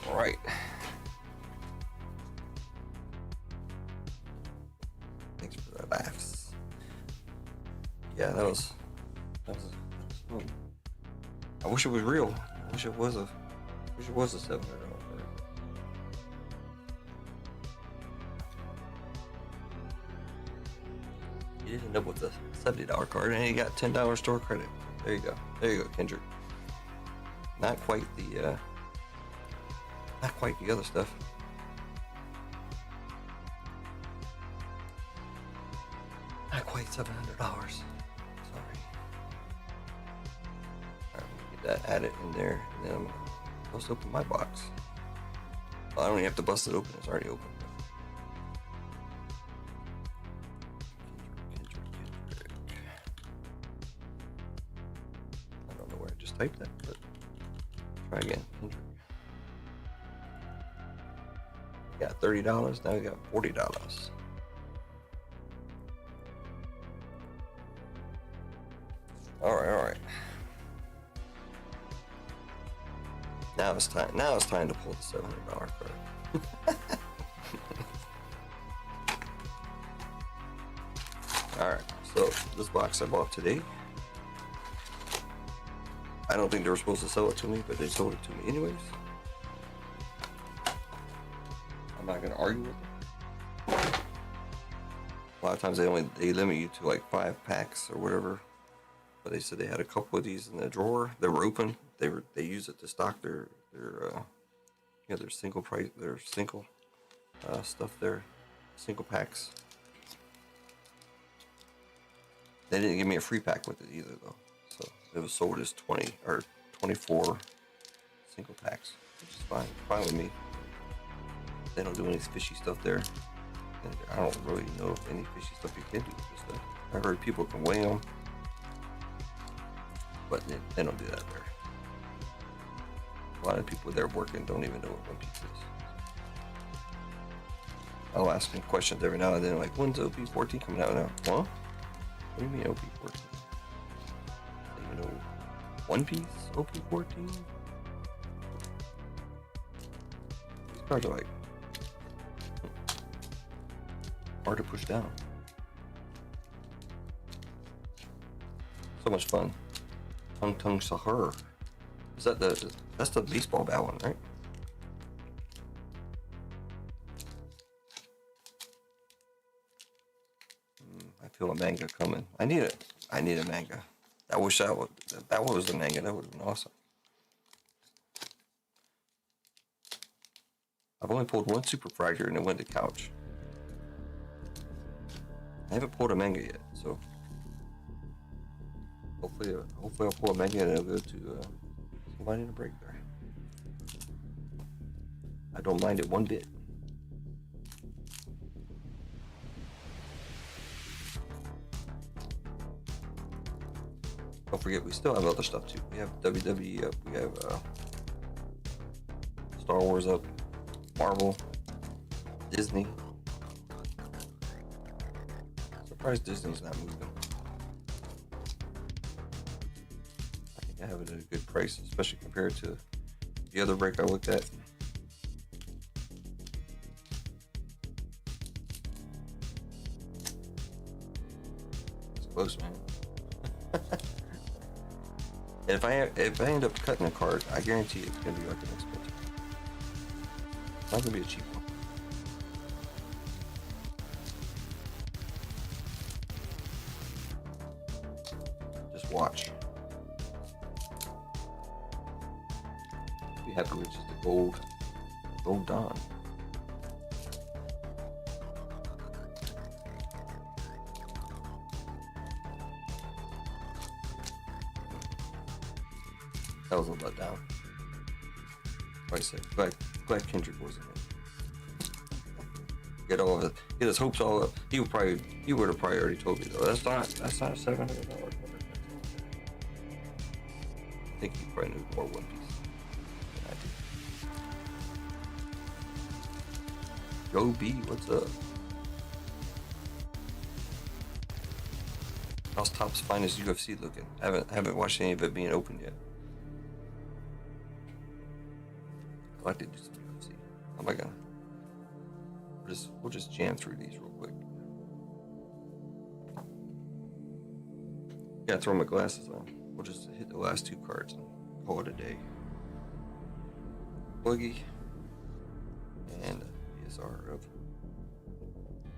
All right. Thanks for the laughs. Yeah, that was oh, I wish it was real. I wish it was a $700 card. You didn't end up with a $70 card, and you got $10 store credit. There you go. There you go, Kendrick. Not quite the other stuff. Not quite $700. Sorry. Alright, get that added in there, and then I'm gonna bust open my box. Well, I don't even have to bust it open, it's already open. Kendrick. I don't know where I just typed that, but try again. Kendrick. Got $30, now we got $40. Alright. Now it's time to pull the $700 card. Alright, so this box I bought today. I don't think they were supposed to sell it to me, but they sold it to me anyways. I'm not gonna argue with them. A lot of times they limit you to like 5 packs or whatever. But they said they had a couple of these in the drawer. They were open. They use it to stock their single price, their single stuff there, single packs. They didn't give me a free pack with it either though. So it was sold as 20 or 24 single packs, which is fine with me. They don't do any fishy stuff there. And I don't really know any fishy stuff you can do with this stuff. I heard people can weigh them. But they don't do that there. A lot of people there working don't even know what One Piece is. I'll ask them questions every now and then, like, when's OP14 coming out now? Huh? What do you mean OP14? Don't even know One Piece OP14? These cards are like hard to push down. So much fun. Tung Sahur. Is that that's the baseball bat one, right? I feel a manga coming. I need a manga. I wish that was the manga. That would have been awesome. I've only pulled one Super Fracture and it went to couch. I haven't pulled a manga yet, so hopefully I'll pull a manga and it'll go to somebody in a break there. I don't mind it one bit. Don't forget, we still have other stuff too. We have WWE up, we have Star Wars up, Marvel, Disney. Surprised Disney's not moving. I think I have it at a good price, especially compared to the other break I looked at. It's close, man. And if I end up cutting a card, I guarantee it's gonna be like an expensive. It's not gonna be a cheap one. Just watch. Be happy with just a gold Dawn. That was a letdown. Like I said, glad Kendrick wasn't in. Get his hopes all up. He would have probably already told me though. That's not $700 card. I think he probably knew more One Piece than I do. Yo B, what's up? How's Top's finest UFC looking? Haven't watched any of it being opened yet. I like to do some am I gonna? We'll just jam through these real quick. Gotta throw my glasses on. We'll just hit the last 2 cards and call it a day. Boogie and PSR of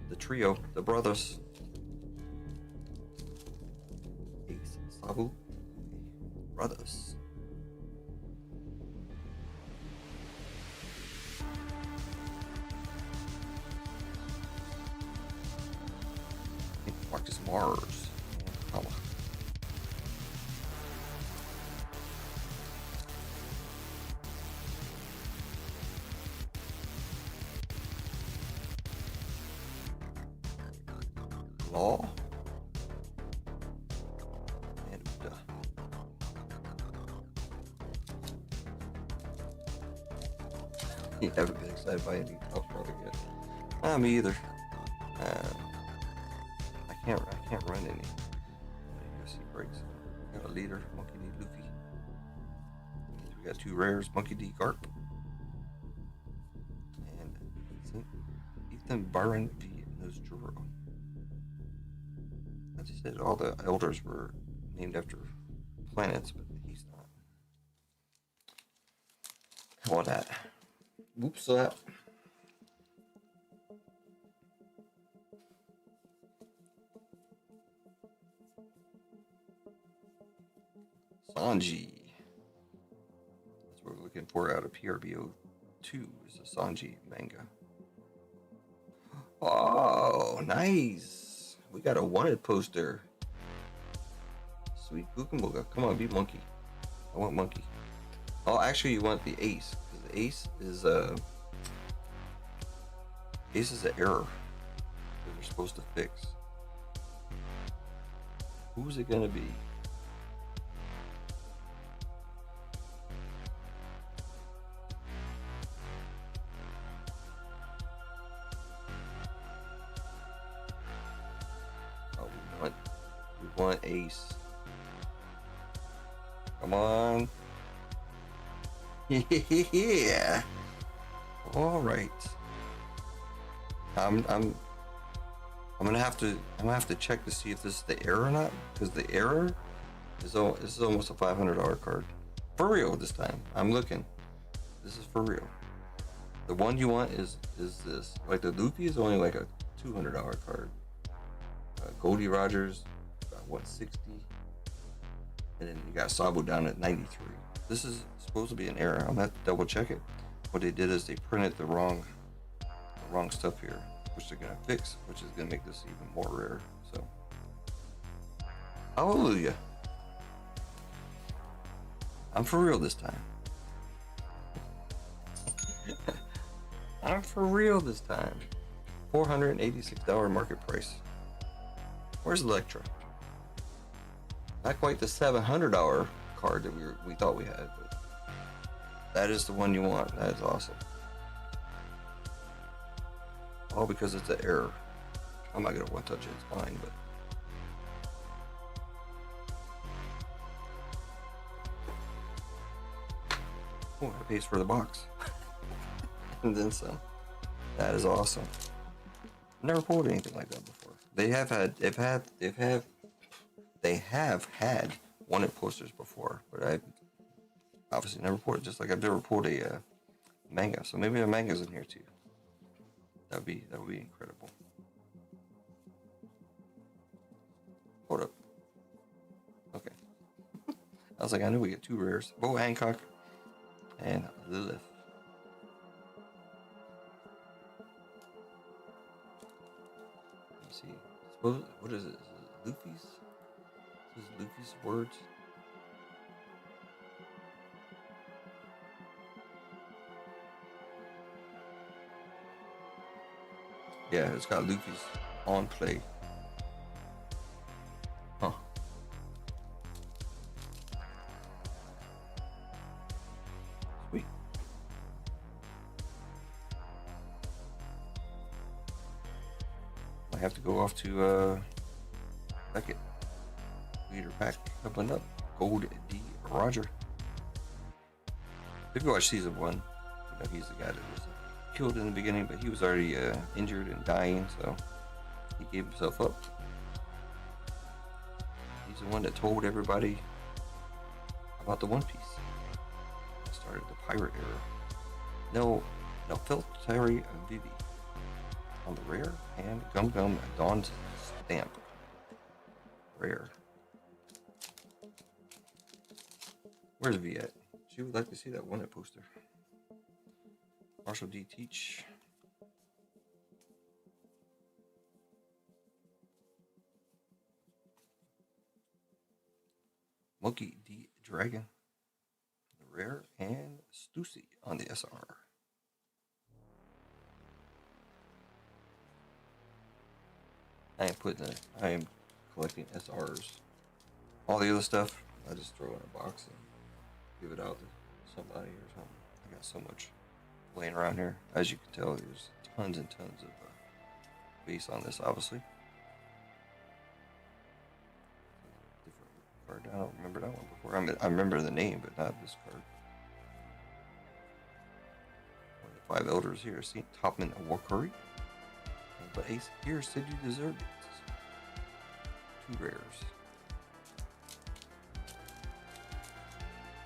the trio, the brothers. Ace, Sabu, brothers. Marcus Mars and Kala. Law and Uda. You haven't been excited by any top product yet. Me either. I can't run any UFC breaks. Got a leader, Monkey D. Luffy. We got 2 rares, Monkey D. Garp. And Ethan Byron V. Nozduro. I just said all the elders were named after planets, but he's not. How about that? Whoops, that. Sanji. That's what we're looking for out of PRBO 2 is a Sanji manga. Oh, nice. We got a wanted poster. Sweet Gookamooga. Come on, be monkey. I want monkey. Oh, actually, you want the ace. Because the ace is an error that we're supposed to fix. Who's it gonna be? We want ace. Come on. Yeah. All right. I'm gonna have to check to see if this is the error or not, because the error is almost a $500 card. For real this time. I'm looking. This is for real. The one you want is this. Like the Luffy is only like a $200 card. Goldie Rogers got 160, and then you got Sabo down at 93. This is supposed to be an error. I'm gonna have to double check it. What they did is they printed the wrong stuff here, which they're gonna fix, which is gonna make this even more rare. So, hallelujah! I'm for real this time. I'm for real this time. $486 market price. Where's Electra? Not quite the $700 card that we thought we had, but that is the one you want. That is awesome. All because it's an error. I'm not gonna one touch it. It's fine, but oh, it pays for the box and then some. That is awesome. Never pulled anything like that before. They've had wanted posters before, but I obviously never pulled it. Just like I've never pulled a manga. So maybe a manga's in here too. That would be incredible. Hold up. Okay. I was like, I knew we get 2 rares. Bo Hancock and Lilith. See, suppose what is it? Is it Luffy's? This is Luffy's words. Yeah, it's got Luffy's on play. Huh. Sweet. I have to go off to Beckett. Leader pack open up. Gold D. Roger. If you watch season 1, you know he's the guy that was killed in the beginning, but he was already injured and dying, so he gave himself up. He's the one that told everybody about the One Piece. That started the pirate era. No Feltari Vivi on the rare, and Gum Gum Dawn's stamp. Rare. Where's V at? She would like to see that one poster. Marshall D. Teach. Monkey D. Dragon. The rare, and Stussy on the SR. I am collecting SRs. All the other stuff, I just throw in a box and give it out to somebody or something. I got so much laying around here. As you can tell, there's tons and tons of base on this, obviously. Different card. I don't remember that one before. I remember the name, but not this card. One of the 5 elders here, St. Topman Wakuri. But Ace here said you deserved it. 2 rares.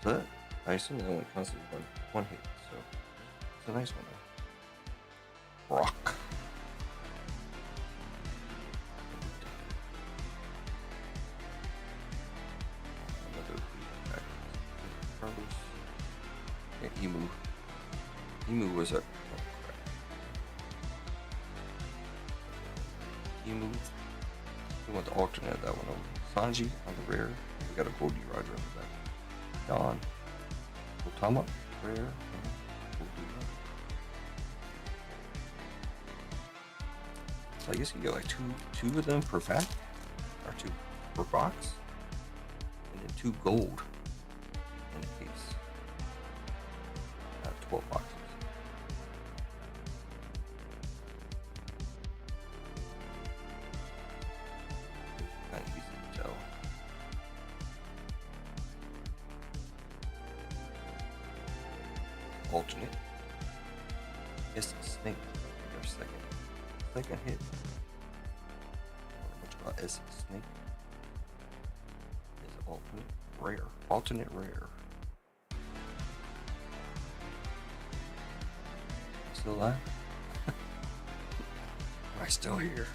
But I assume it only costs one hit, so it's a nice one though. Rock. Another attack. Carlos. Yeah, Emu. Emu was a Emu. We want to alternate that one over. Sanji on the rare. We got a Goldie Roger on the back. Dawn. Otama, rare. So I guess you get like two of them per pack, or 2 per box, and then 2 gold in the case. 12 boxes. Kind of easy to tell. Alternate. It's Snake. Their second hit. Much about S Snake. Is alternate rare. Alternate rare. Still alive? Am I still here?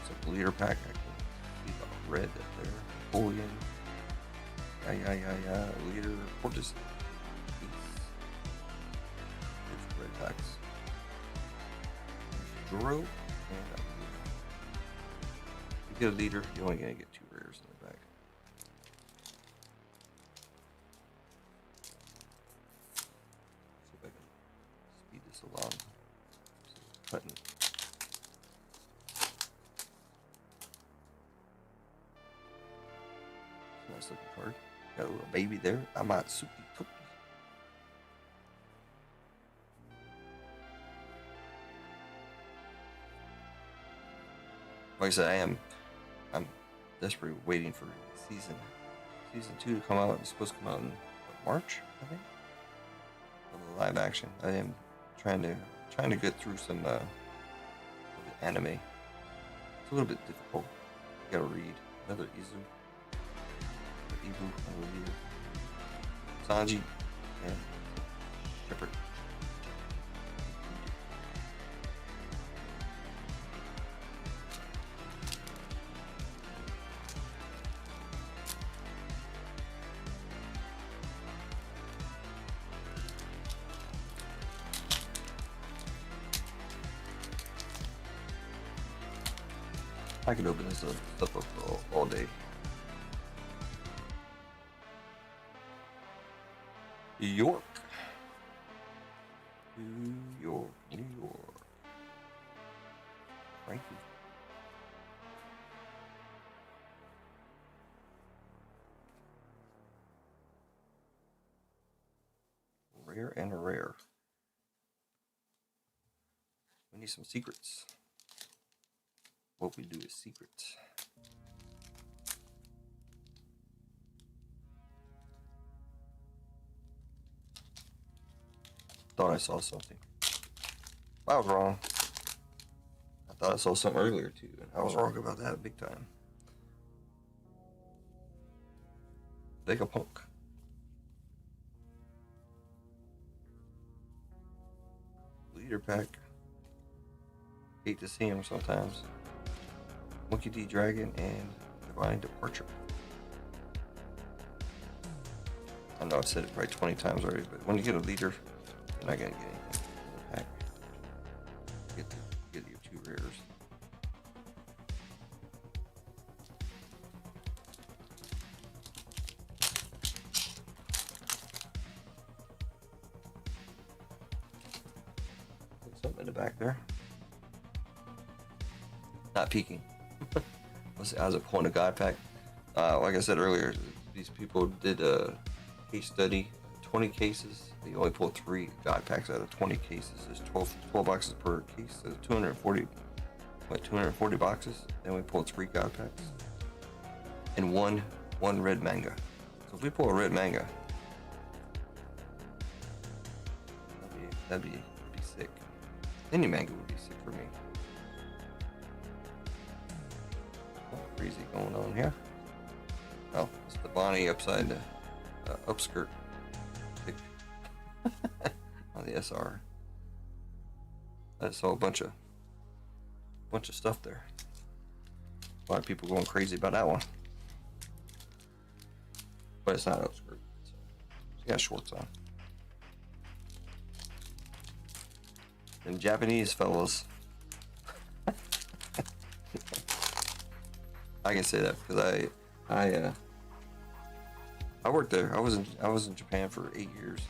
It's a bleeder pack. I can see the red up there. Bullion. Yeah. Leader. Portis. There's red packs. There's Duro. And you get a leader, you're only going to get 2 rares in the back. See if I can speed this along. Button. Nice looking card. Got a little baby there. Amatsuki Toki. Like I said, I'm desperately waiting for season 2 to come out. It's supposed to come out in March, I think. The live action. I am trying to get through some of the anime. It's a little bit difficult. You gotta read another Izu. Ibu, Sanji, and Shepard. I could open this stuff up all day. New York. Frankie. Rare and a rare. We need some secrets. What we do is secrets. Thought I saw something. I was wrong. I thought I saw something earlier too, and I was wrong about that big time. Vegapunk. Leader pack. Hate to see him sometimes. Monkey D Dragon and Divine Departure. I know I've said it probably 20 times already, but when you get a leader, you're not gonna get anything in the pack. Get your 2 rares. Put something in the back there. Not peeking. I was a point of God pack. Like I said earlier, these people did a case study, 20 cases. They only pulled 3 God packs out of 20 cases. There's 12 boxes per case. There's 240 boxes. Then we pulled 3 God packs and one red manga. So if we pull a red manga, that'd be sick. Any manga would be sick for me. Crazy going on here. Oh, it's the Bonnie upside the upskirt on the SR. I saw a bunch of stuff there. A lot of people going crazy about that one, but it's not upskirt. So she got shorts on. And Japanese fellas. I can say that because I worked there. I was in Japan for 8 years,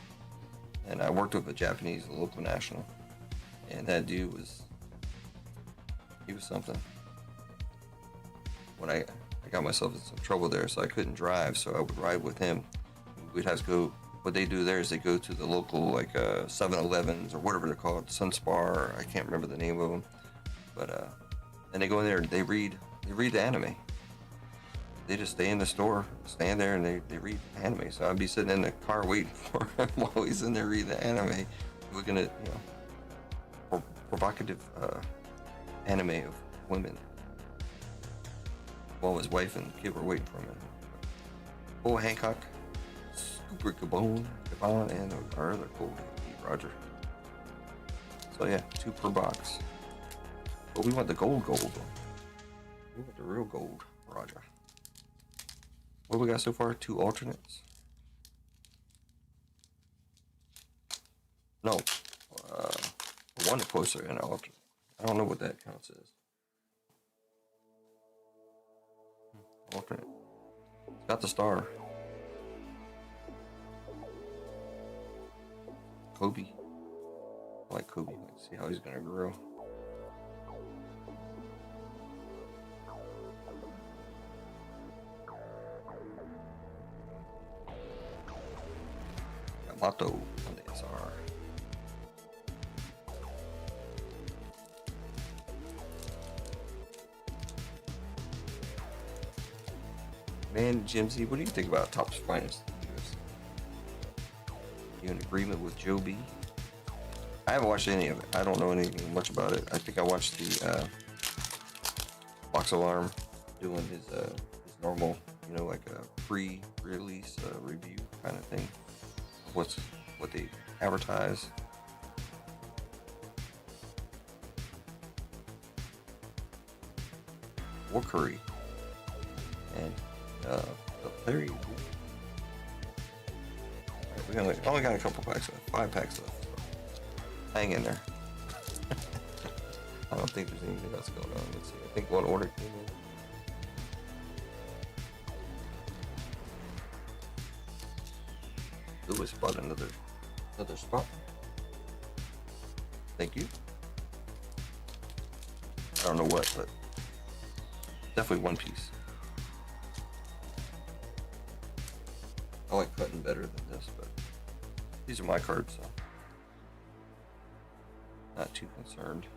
and I worked with a Japanese local national, and that dude was something. When I got myself in some trouble there, so I couldn't drive, so I would ride with him. We'd have to go. What they do there is they go to the local 7-Elevens or whatever they're called, Sunspar. I can't remember the name of them, but and they go in there and they read the anime. They just stay in the store, stand there, and they read anime. So I'd be sitting in the car waiting for him while he's in there reading the anime, looking at provocative anime of women, while his wife and kid were waiting for him. Oh, Hancock, Super Cabone, and our other cool Roger. So yeah, 2 per box. But we want the gold. We want the real gold, Roger. What we got so far? 2 alternates. No, 1 poster and an alternate. I don't know what that counts as. Alternate. It's got the star. Kobe. I like Kobe. Let's see how he's gonna grow. Yamato on the SR. Man, Jimsy, what do you think about Topps Finest? You in agreement with Joe B? I haven't watched any of it. I don't know anything much about it. I think I watched the Box Alarm doing his normal, like a pre-release review kind of thing. What they advertise. War Curry and Larry. We only got a couple packs left. 5 packs left. So hang in there. I don't think there's anything else going on. Let's see. I think 1 order came in. Lewis bought another spot. Thank you. I don't know what, but definitely 1 piece. I like cutting better than this, but these are my cards, so not too concerned.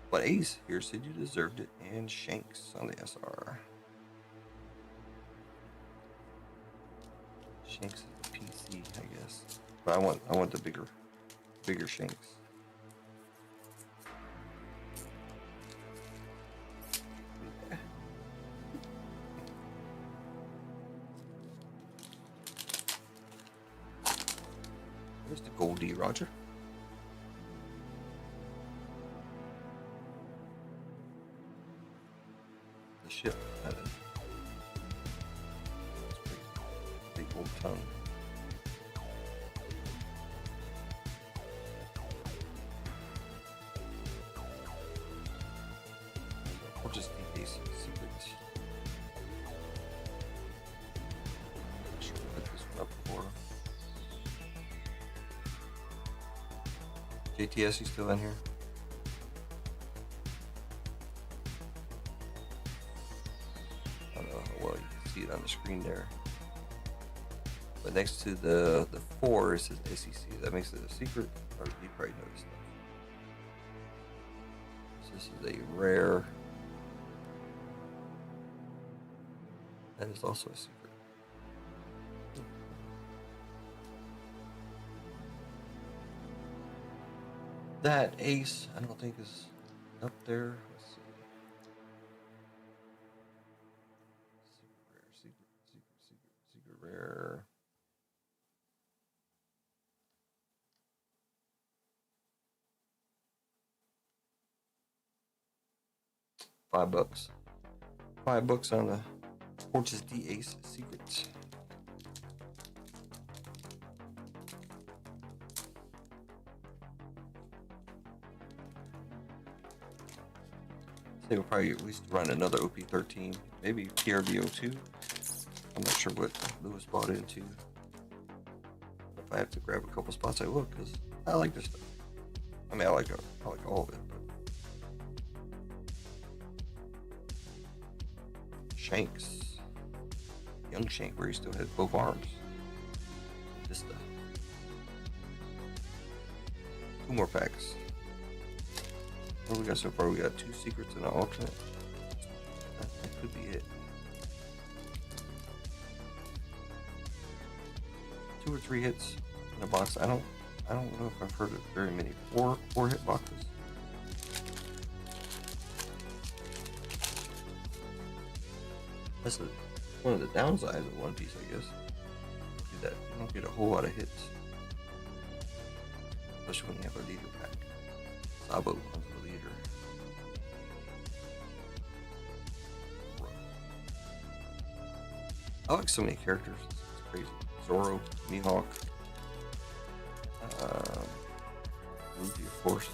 But Ace, here said you deserved it, and Shanks on the SR. Shanks is the PC, I guess. But I want the bigger shanks. There's the Goldie Roger. The ship had a big old tongue. Or just the basic secrets. I should put this one up for JTS, you still in here? I don't know how well you can see it on the screen there. But next to the 4 it says SEC. That makes it a secret, or you probably noticed that. So this is a rare. That is also a secret. That ace, I don't think is up there. Let's see. Secret rare. $5. $5 on the Fortress D Ace Secrets. I think we'll probably at least run another OP13, maybe PRBO2. I'm not sure what Lewis bought into. If I have to grab a couple spots, I will, because I like this stuff. I mean, I like all of it. But Shanks, young Shank, where he still had both arms. Just 2 more packs. What we got so far? We got 2 secrets and an alternate. That could be it. 2 or 3 hits in a box. I don't know if I've heard of very many 4 hit boxes. That's one of the downsides of One Piece, I guess. Is that you don't get a whole lot of hits, especially when you have a leader pack. Sabo was the leader. I like so many characters. It's crazy. Zoro, Mihawk, Luffy, of course.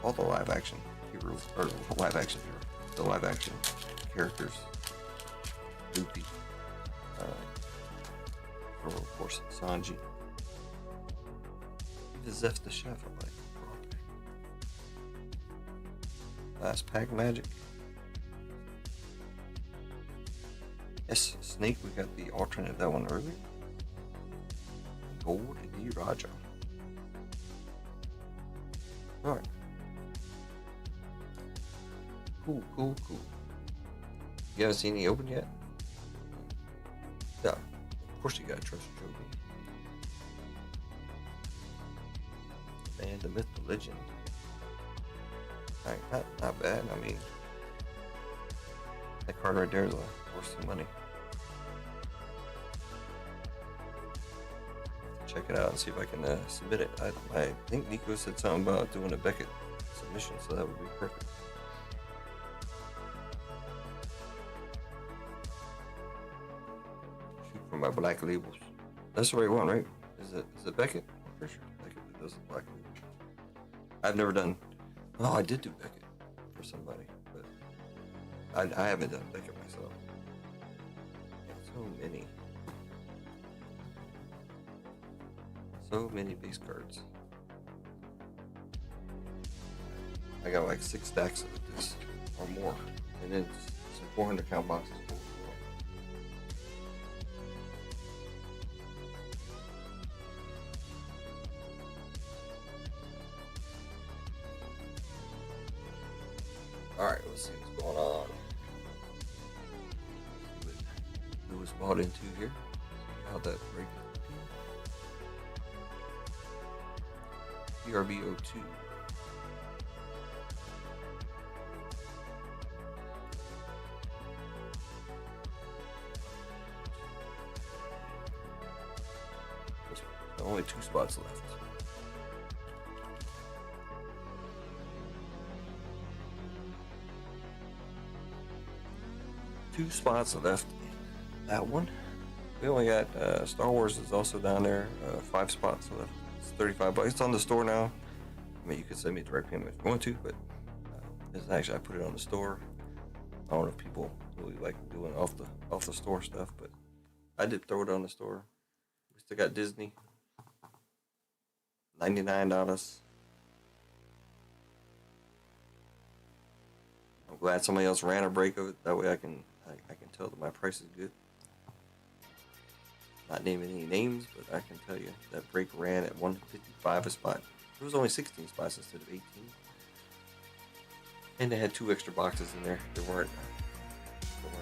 All the live action heroes, or the live action characters. Luffy, or of course Sanji. Even Zeph the Chef, I like. Last pack magic. Yes, Snake, we got the alternate, that one earlier. Gold D Raja. Alright. Cool. You haven't seen any open yet? Yeah, of course you gotta trust Joby. The man, the myth, the legend. Alright, not bad. I mean, that card right there is worth some money. Check it out and see if I can submit it. I think Nico said something about doing a Beckett submission, so that would be perfect. Shoot for my black labels. That's the right one, right? Is it Beckett? I'm pretty sure Beckett does the black label. I've never done. Oh, I did do Beckett for somebody, but I haven't done Beckett myself. So many. So many base cards. I got like 6 stacks of this or more, and then some 400 count boxes. All right, let's see what's going on. bought into here. See how that brake is. PRB02. Only 2 spots left. Two spots left in that one. We only got Star Wars is also down there. 5 spots left. It's $35. It's on the store now. I mean, you could send me a direct payment if you want to, but it's actually I put it on the store. I don't know if people really like doing off the store stuff, but I did throw it on the store. We still got Disney. $99. I'm glad somebody else ran a break of it. That way I can tell that my price is good. Not naming any names, but I can tell you that break ran at $155 a spot. It was only 16 spots instead of 18. And they had 2 extra boxes in there. They weren't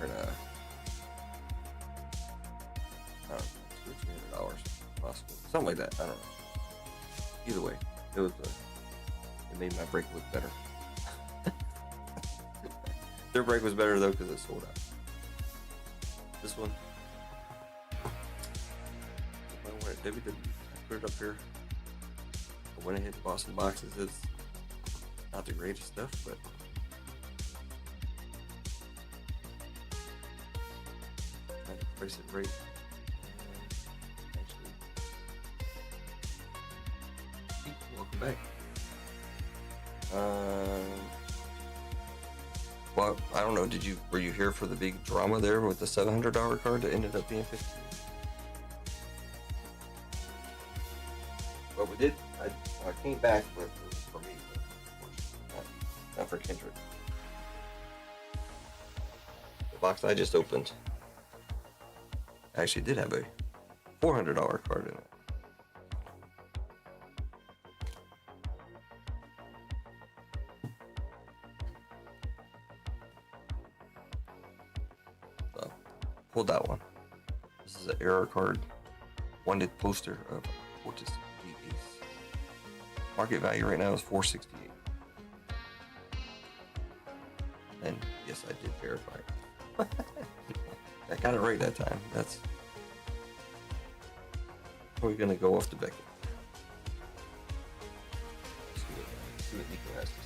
I don't know, $200 or $300 possible. Something like that. I don't know. Either way, it made my break look better. Their break was better though because it sold out. This one, I went at WWE. I put it up here. I went ahead and bought some boxes. It's not the greatest stuff, but I had to price it right. Welcome back. Well, I don't know. Were you here for the big drama there with the $700 card that ended up being $15? Well, we did. I came back with for me, but not for Kendrick. The box I just opened actually did have a $400 card in it. Pulled that one. This is an error card. Wanted poster of Fortis the Ace. Market value right now is $468. And yes, I did verify it. I got it right that time. That's we're gonna go off to Beckett. See what Nico has to say.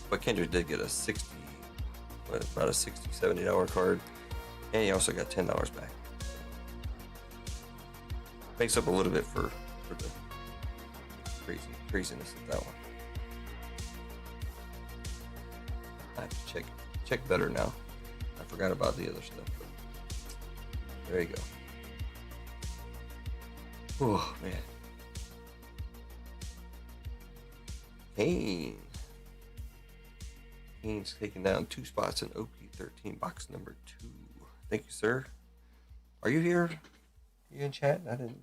But Kendrick did get a about a $60, $70 card, and he also got $10 back. Makes up a little bit for the craziness of that one. I have to check better now. I forgot about the other stuff, but there you go. Oh man. Kane's taking down 2 spots in OP13 box number 2. Thank you, sir. Are you here? Are you in chat? Did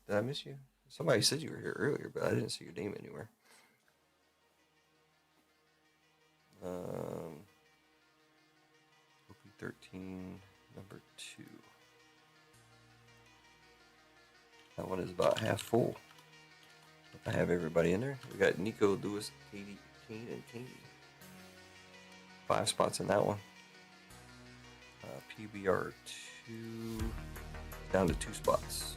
I miss you? Somebody said you were here earlier, but I didn't see your name anywhere. OP13 number 2. That one is about half full. I have everybody in there. We got Nico, Lewis, Katie, Kane, and Katie. 5 spots in that one. PBR2 down to 2 spots.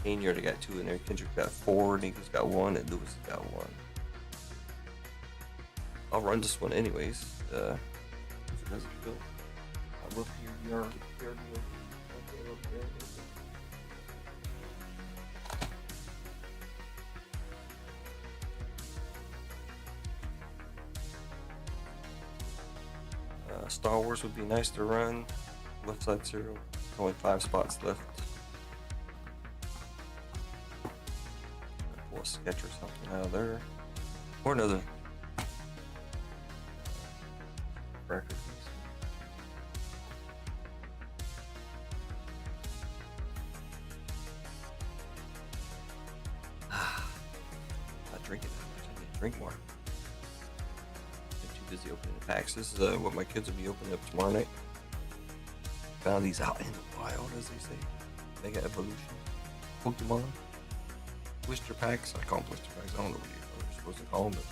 Kane, you already got 2 in there. Kendrick got 4. Nico's got 1, and Lewis got 1. I'll run this one anyways. If it doesn't go, I love PBR. Star Wars would be nice to run. Left side 0. Only 5 spots left. little sketch or something out of there. Or another cracker piece. Not drinking that much. I need to drink more. I'm too busy opening the packs. This is what my kids will be opening up tomorrow night. Found these out in the wild, as they say. Mega Evolution. Pokemon. Blister packs. I call them blister packs. I don't know what you're supposed to call them, but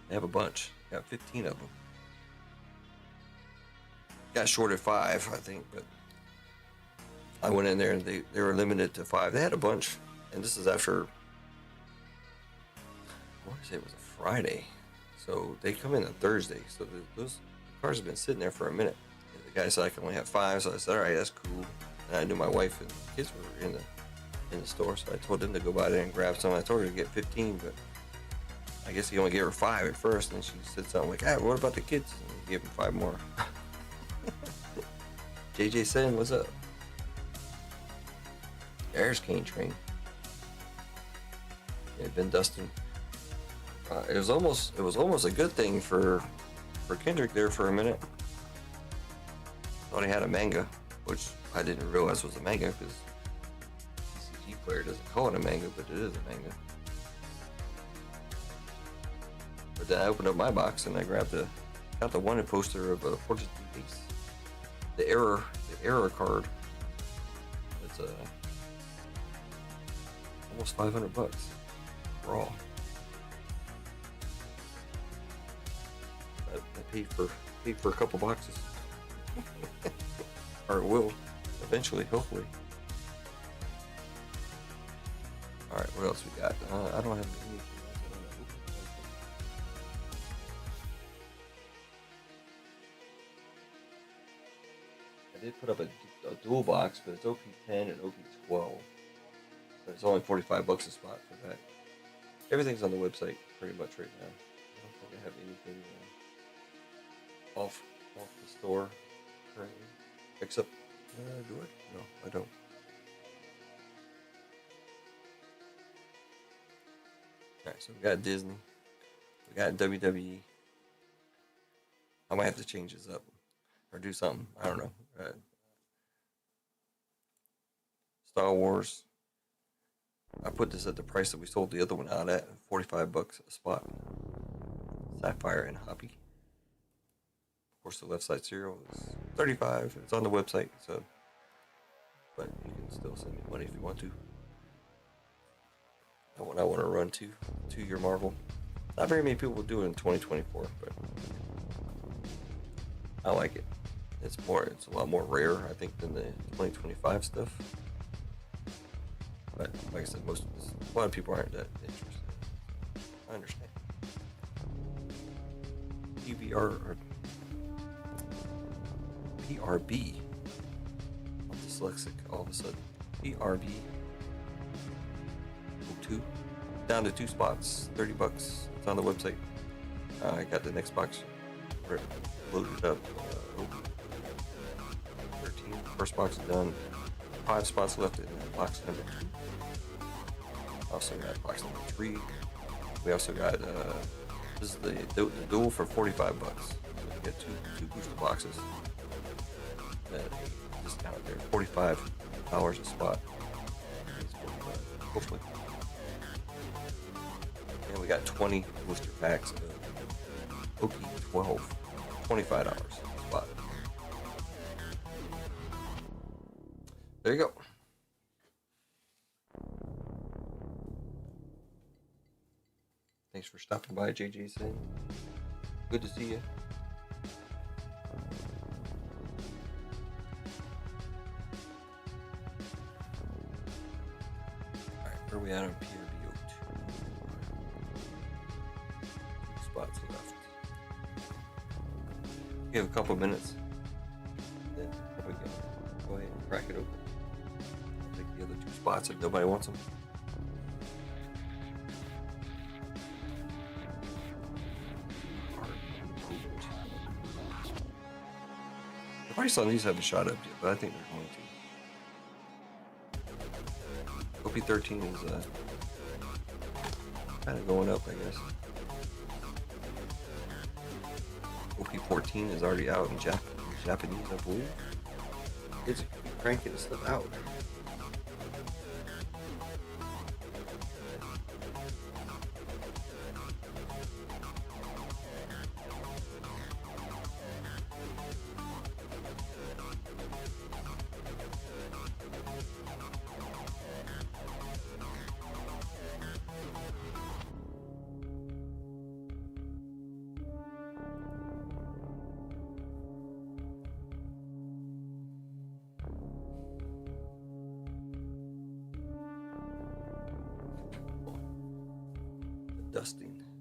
they have a bunch. Got 15 of them. Got short at 5, I think, but I went in there and they were limited to 5. They had a bunch, and this is after, I want to say it was a Friday, so they come in on Thursday. So those cars have been sitting there for a minute. And the guy said I can only have 5, so I said, all right, that's cool. And I knew my wife and kids were in the store, so I told them to go by there and grab some. I told her to get 15, but I guess he only gave her 5 at first, and she said something like, "Ah, what about the kids?" And he gave him 5 more. JJ saying, "What's up?" There's Cane Train. It had been dusting. It was almost a good thing for Kendrick there for a minute. Thought he had a manga, which I didn't realize was a manga because CCG player doesn't call it a manga, but it is a manga. But then I opened up my box and I got the wanted poster of Fortune Base. The error card. It's almost $500 raw. I paid for a couple boxes, or it will eventually, hopefully. All right, what else we got? I don't have anything else. I did put up a dual box, but it's OP10 and OP12. But it's only $45 a spot for that. Everything's on the website pretty much right now. I don't think I have anything off the store currently. Except, do I? No, I don't. Alright, so we got Disney. We got WWE. I might have to change this up. Or do something. I don't know. Star Wars. I put this at the price that we sold the other one out at, $45 a spot. Sapphire and Hoppy. Of course, the left side serial is $35. It's on the website, so. But you can still send me money if you want to. I want to run two-year Marvel. Not very many people will do it in 2024, but I like it. It's a lot more rare, I think, than the 2025 stuff. But like I said, a lot of people aren't that interested. I understand. PVR or PRB. I'm dyslexic all of a sudden. PRB 02. Down to 2 spots, $30. It's on the website. I got the next box loaded up. 13. First box is done. 5 spots left in box number 2. Also got box number 3. We also got this is the dual for $45. So we get two booster boxes. Discount there, $45 a spot. Hopefully. And we got 20 booster packs of Pokey 12, $25 a spot. There you go. Thanks for stopping by, JJ Sin. Good to see you. Alright, where are we at on PRBO2? 2 spots left. We have a couple minutes. Then we can go ahead and crack it open. Take the other 2 spots if nobody wants them. The price on these haven't shot up yet, but I think they're going to. OP13 is kind of going up, I guess. OP14 is already out in Japanese, I believe. It's cranking this stuff out.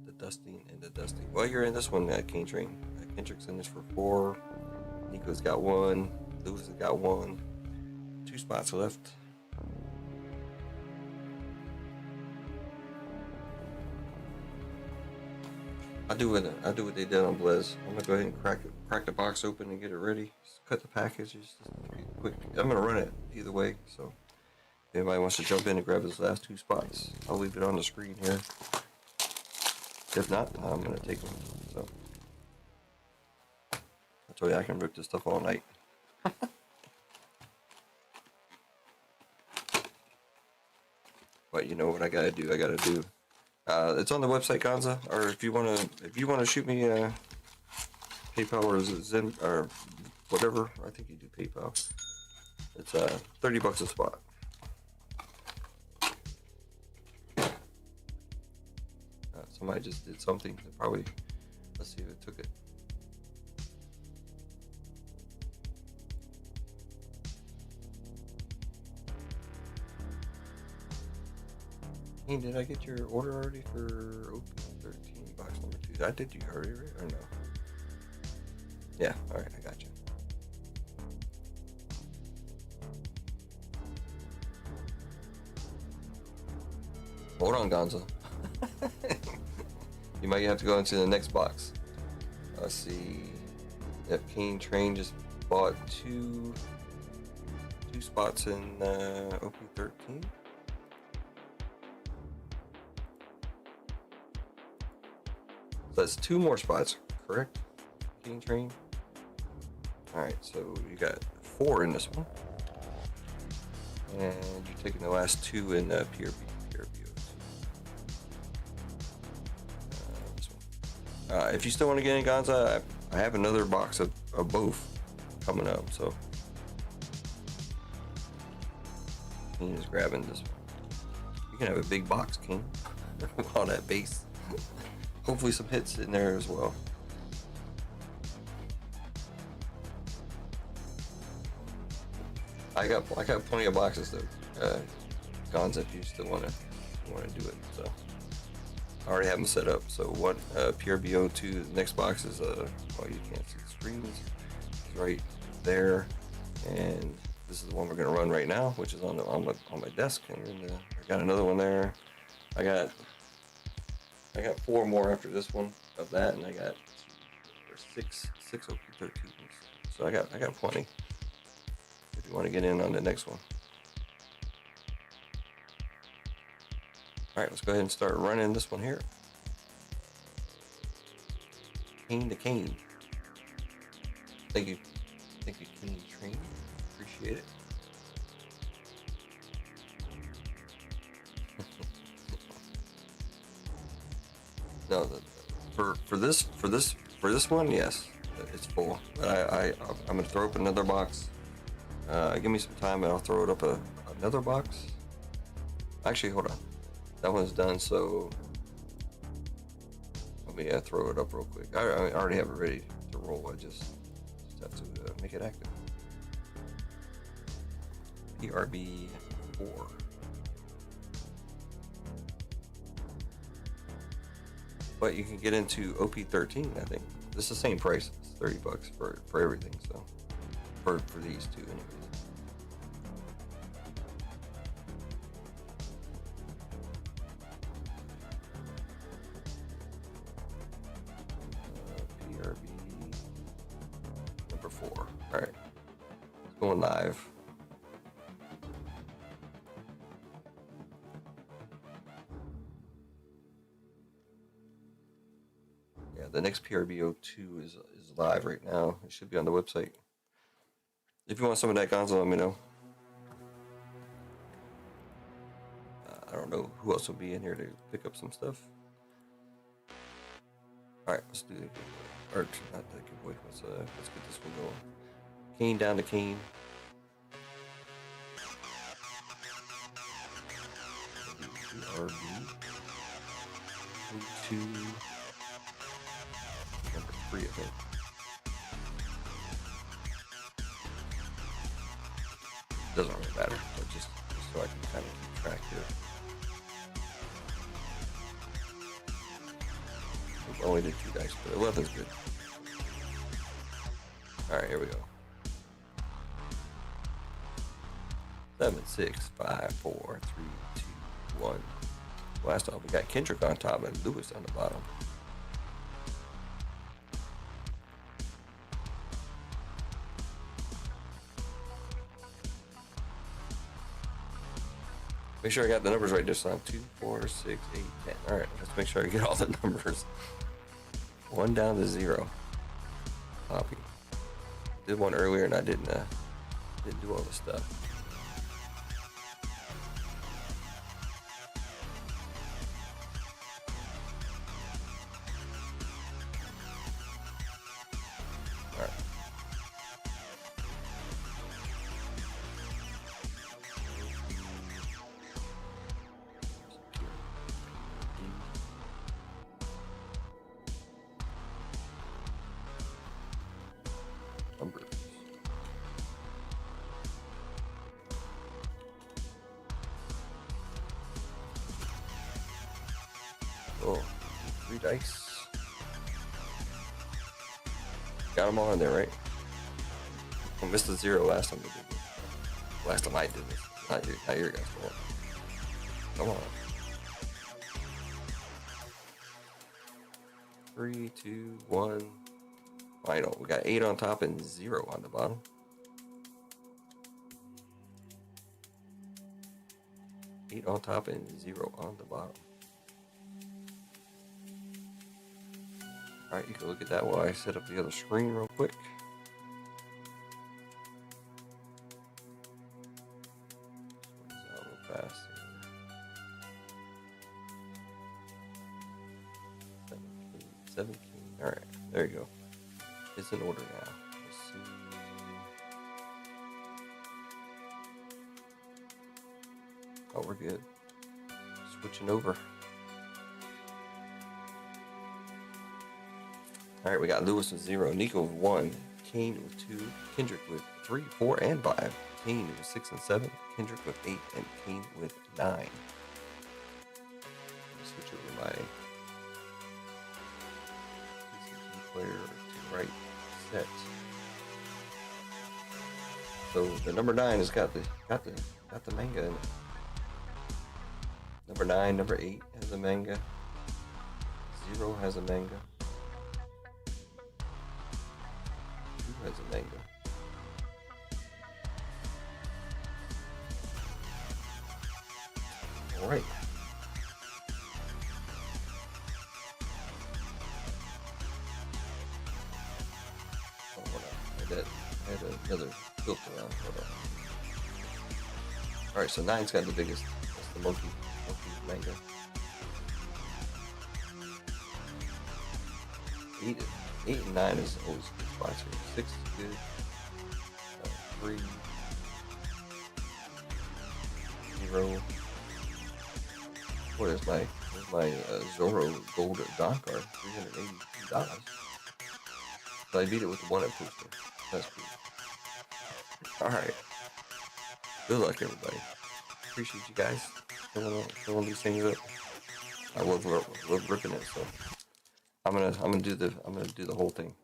The dusting, and the dusting. Well, you're in this one, King Train. Kendrick's in this for 4. Nico's got 1. Lewis has got 1. 2 spots left. I do what they did on Blizz. I'm gonna go ahead and crack the box open and get it ready. Just cut the packages. Quick. I'm gonna run it either way. So if anybody wants to jump in and grab those last 2 spots, I'll leave it on the screen here. If not, I'm gonna take them. So I told you I can rip this stuff all night. But you know what I gotta do? It's on the website, Gonza. Or if you wanna shoot me PayPal or Zen or whatever, I think you do PayPal. It's $30 a spot. Somebody just did something. Probably. Let's see if it took it. Hey, did I get your order already for OP13 box number 2? I did you already, right? Or no? Yeah. All right, I got you. Hold on, Gonza. You might have to go into the next box. Let's see. Yep, King Train just bought two spots in OP13. So that's 2 more spots, correct? King Train. All right, so you got 4 in this one, and you're taking the last 2 in PRB. If you still want to get in Gonza, I have another box of both coming up, so King is grabbing this one. You can have a big box, King, with all that base. Hopefully some hits in there as well. I got plenty of boxes though, Gonza, if you still want to do it. So I already have them set up. So what PRBO2, the next box is well, you can't see the screens. It's right there, and this is the one we're gonna run right now, which is on my desk. And I got another one there. I got 4 more after this one of that, and I got 6 OP13s. So I got plenty. If you want to get in on the next one. All right, let's go ahead and start running this one here. Cane to cane. Thank you, Cane Train. Appreciate it. No, for this one, yes, it's full. But I'm gonna throw up another box. Give me some time, and I'll throw it up another box. Actually, hold on. That one's done, so let me throw it up real quick. I already have it ready to roll. I just have to make it active. PRB 4. But you can get into OP13, I think. This is the same price. It's $30 for everything, so for these 2 anyways. PRB number 4. All right, it's going live. the next PRBO2 is live right now. It should be on the website. If you want some of that, Gonzo, let me know. I don't know who else will be in here to pick up some stuff. All right, let's do the giveaway. Or not the giveaway. Let's get this one going. Kane down to Kane. RB. 2. Number 3, I think. Doesn't really matter, but just so I can kind of keep track here. We only did 2 dice, but 11's good. Alright, here we go. 7, 6, 5, 4, 3, 2, 1. Last off, we got Kendrick on top and Lewis on the bottom. Make sure I got the numbers right this time. 2, 4, 6, 8, 10. Alright, let's make sure I get all the numbers. 1 down to 0. Copy. Did one earlier and I didn't do all the stuff. Numbers. Oh, 3 dice. Got them all in there, right? I missed the 0 last time we did this. Last time I did this. Not your guys' fault. Come on. 3, 2, 1. Final. We got 8 on top and 0 on the bottom. Eight on top and 0 on the bottom. Alright, you can look at that while I set up the other screen real quick. Real fast. 17. Alright, there you go. It's in order now. Let's see. Oh, we're good. Switching over. Alright, we got Lewis with 0, Nico with 1, Kane with 2, Kendrick with 3, 4, and 5, Kane with 6 and 7, Kendrick with 8, and Kane with 9. Switch over my PCT player to right set. So the number 9 has got the manga in it. Number 9, number 8 has a manga. 0 has a manga. 2 has a manga. All right. Oh, hold on. I had another filter on. Hold on. All right, so 9's got the biggest. That's the monkey manga. 8 and 9 is always good spots here. 6 is good. 3, 0. What is my Zoro Gold Don card? $382. So I beat it with the 1 at booster. That's cool. Alright. Good luck, everybody. Appreciate you guys filling these things up. I love ripping it, so I'm gonna do the whole thing.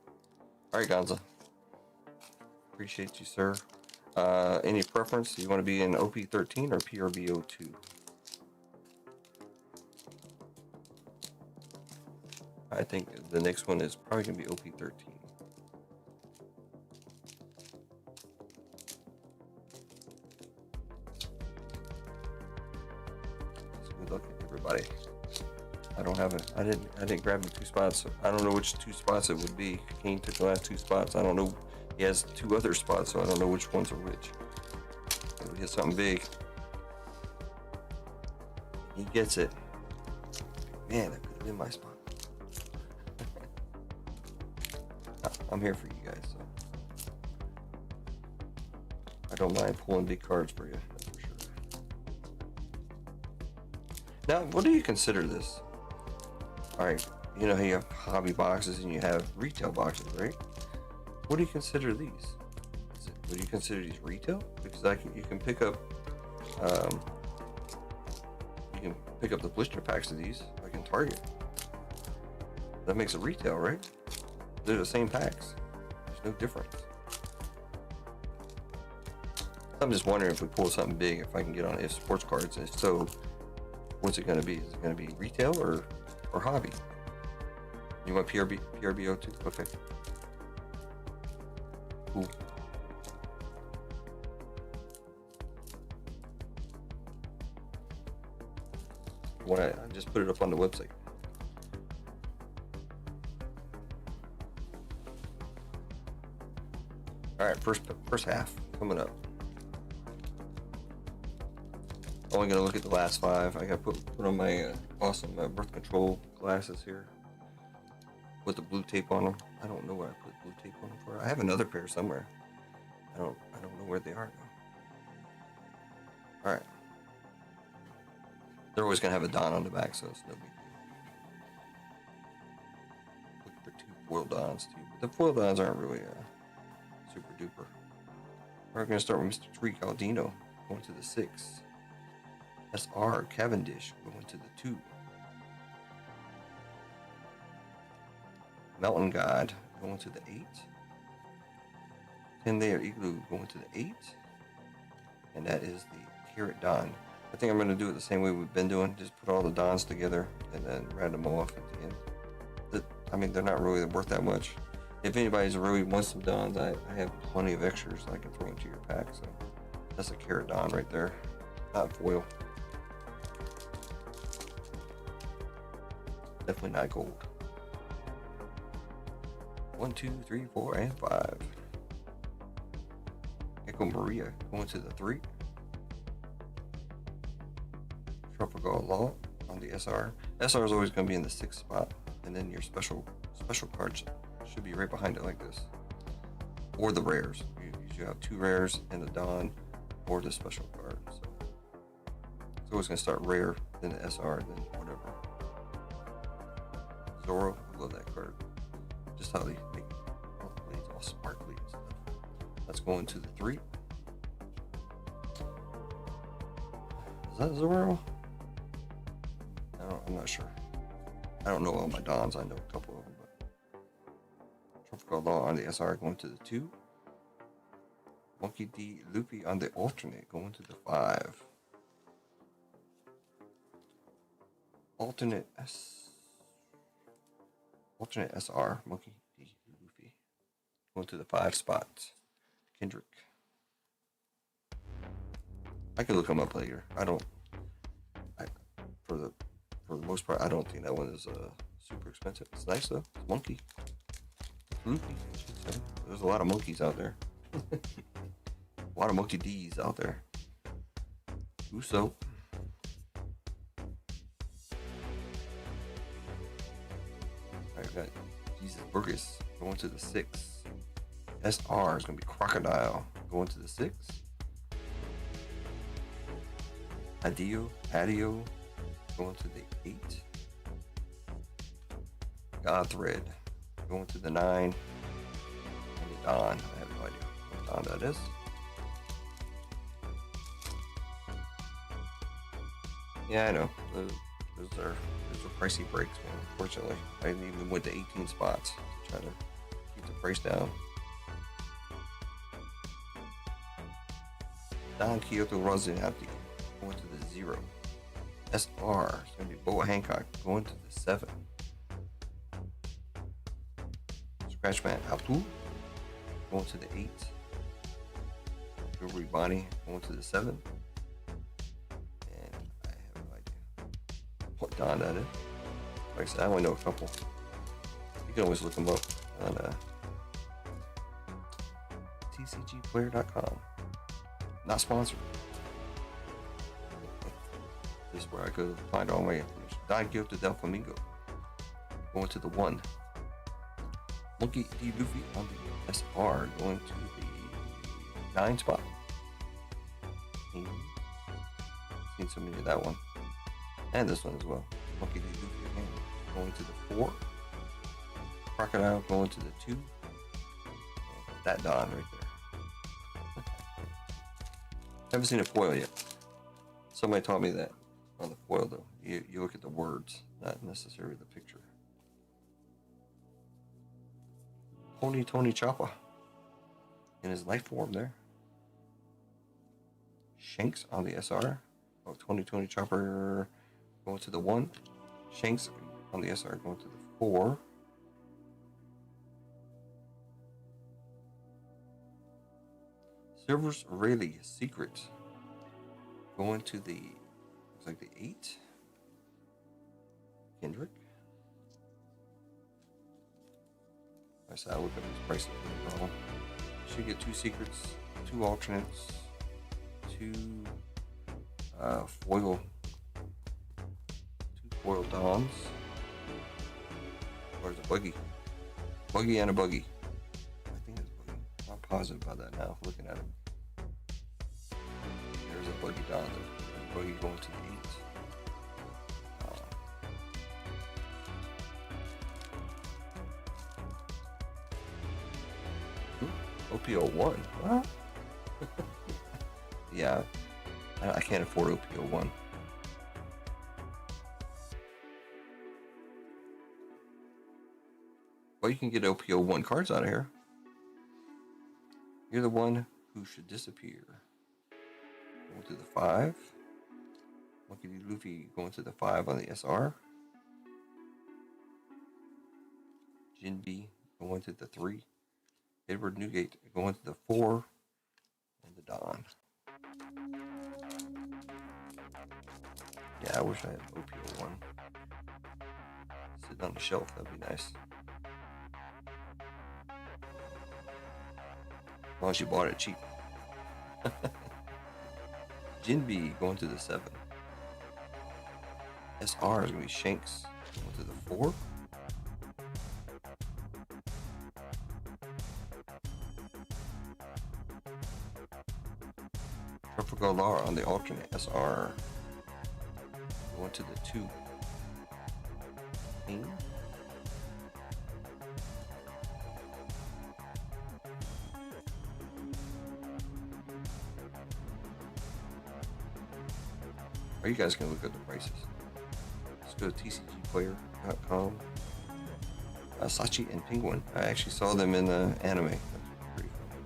Alright, Gonza. Appreciate you, sir. Any preference? You want to be in OP13 or PRBO2? I think the next one is probably gonna be OP13. Good luck, everybody. I don't have it. I didn't grab the 2 spots. So I don't know which 2 spots it would be. Kane took the last 2 spots. I don't know. He has 2 other spots, so I don't know which ones are which. If we hit something big, he gets it. Man, that could have been my spot. I'm here for you guys, so I don't mind pulling big cards for you. That's for sure. Now, what do you consider this? All right, you know how you have hobby boxes and you have retail boxes, right? What do you consider these? Would you consider these retail? Because you can pick up the blister packs of these like in Target. That makes it retail, right? They're the same packs. There's no difference. I'm just wondering if we pull something big, if I can get on if sports cards, and if so, what's it going to be? Is it going to be retail or hobby? You want PRBO too? Okay. Cool. I just put it up on the website. All right, first half coming up. Only gonna look at the last 5. I gotta put on my awesome birth control glasses here with the blue tape on them. I don't know what I put blue tape on them for. I have another pair somewhere. I don't know where they are though. All right. They're always gonna have a Don on the back, so it's no big deal. Looking for 2 foil Dons too, but the foil Dons aren't really super duper. We're gonna start with Mr. Tariq Aldino going to the 6. SR Cavendish going to the 2. Mountain God going to the 8. 10 Layer Igloo going to the 8. And that is the Carrot Don. I think I'm going to do it the same way we've been doing. Just put all the Dons together and then round them off at the end. I mean, they're not really worth that much. If anybody's really wants some Dons, I have plenty of extras I can throw into your pack. So that's a Carrot Don right there. Not foil. Definitely not gold. 1, 2, 3, 4, and 5. Echo Maria going to the 3. Tropical Law on the SR. SR is always going to be in the 6th spot, and then your special cards should be right behind it like this. Or the rares. You should have 2 rares and a Don, or the special card. So it's always going to start rare, then the SR, then whatever. Zoro, I love that card. Just how they make all the blades all sparkly and stuff. Let's go into the 3. Is that Zoro? I'm not sure. I don't know all my Dons. I know a couple of them, but Tropical Law on the SR going to the 2. Monkey D. Luffy on the alternate going to the 5. Alternate SR, Monkey D. Luffy going to the 5 spot. Kendrick. I can look him up later. For the most part, I don't think that one is super expensive. It's nice though. It's monkey. Luffy. There's a lot of monkeys out there. A lot of monkey D's out there. Uso. Alright, got Jesus Burgess going to the 6. SR is going to be Crocodile going to the 6. Adio going to the 8. Godthread going to the 9. And the Don. I have no idea what Don that is. Yeah, I know. Those are pricey breaks, man. Unfortunately, I even went to 18 spots to try to keep the price down. Don Kyoto Rosinati going to the 0. SR is going to be Boa Hancock going to the 7. Scratchman Altu going to the 8. Jewelry Bonnie going to the 7. And I have no idea what Don that is. Like I said, I only know a couple. You can always look them up on tcgplayer.com. Not sponsored. This is where I go to find all my information. Don Quixote del Flamingo. Going to the 1. Monkey D. Luffy on the SR. Going to the 9 spot. Seen so many of that one. And this one as well. Monkey D. Luffy again. Going to the 4. Crocodile going to the 2. And that Don right there. Haven't seen a foil yet. Somebody taught me that on the foil though. You look at the words, not necessarily the picture. Pony Tony Choppa in his life form there. Shanks on the SR. Oh, Tony Chopper going to the 1. Shanks on the SR going to the 4. Silver's Rayleigh Secret going to the, looks like the 8. Kendrick. I said I look at these prices wrong. Should get 2 secrets, 2 alternates, 2 foil, 2 foil Dons. Or is it Buggy? Buggy and a Buggy. I think it's Buggy. I'm not positive about that now, looking at it. There's a Buggy Don. There's Buggy going to the 8. OPO 1. What? Yeah, I can't afford OPO 1. Well, you can get OPO 1 cards out of here. You're the one who should disappear. Going to the 5. Monkey D. Luffy going to the 5 on the SR. Jinbe going to the 3. Edward Newgate going to the 4. And the Don. Yeah, I wish I had OPO 1. Sitting on the shelf, that'd be nice. As long as you bought it cheap. Jinbe going to the 7. SR is going to be Shanks going to the 4. Trafalgar on the alternate SR going to the 2. King. Are you guys going to look at the prices? Let's go to tcgplayer.com. Sachi and Penguin. I actually saw them in the anime. That's pretty funny.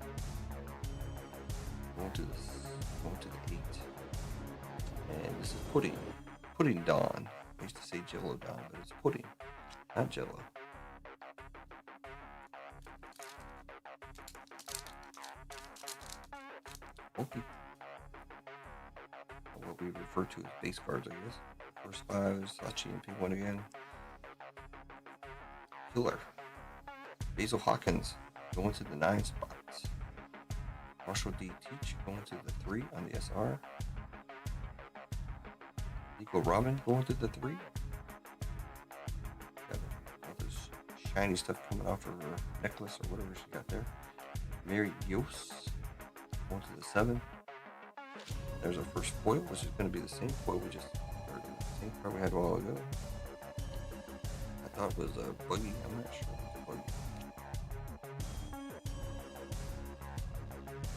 Going to the 8. And this is Pudding. Pudding Dawn. I used to say Jello Dawn, but it's Pudding, not Jello. Okay. What we refer to as base cards, I guess. First 5 is Sachi and Penguin again. Killer. Basil Hawkins going to the 9 spots. Marshall D. Teach going to the 3 on the SR. Nico Robin going to the 3. Got all this shiny stuff coming off of her necklace or whatever she got there. Mary Yos going to the 7. There's our first foil, which is going to be the same foil we just, or the same card we had a while ago. I thought it was a Buggy. I'm not sure it was a Buggy.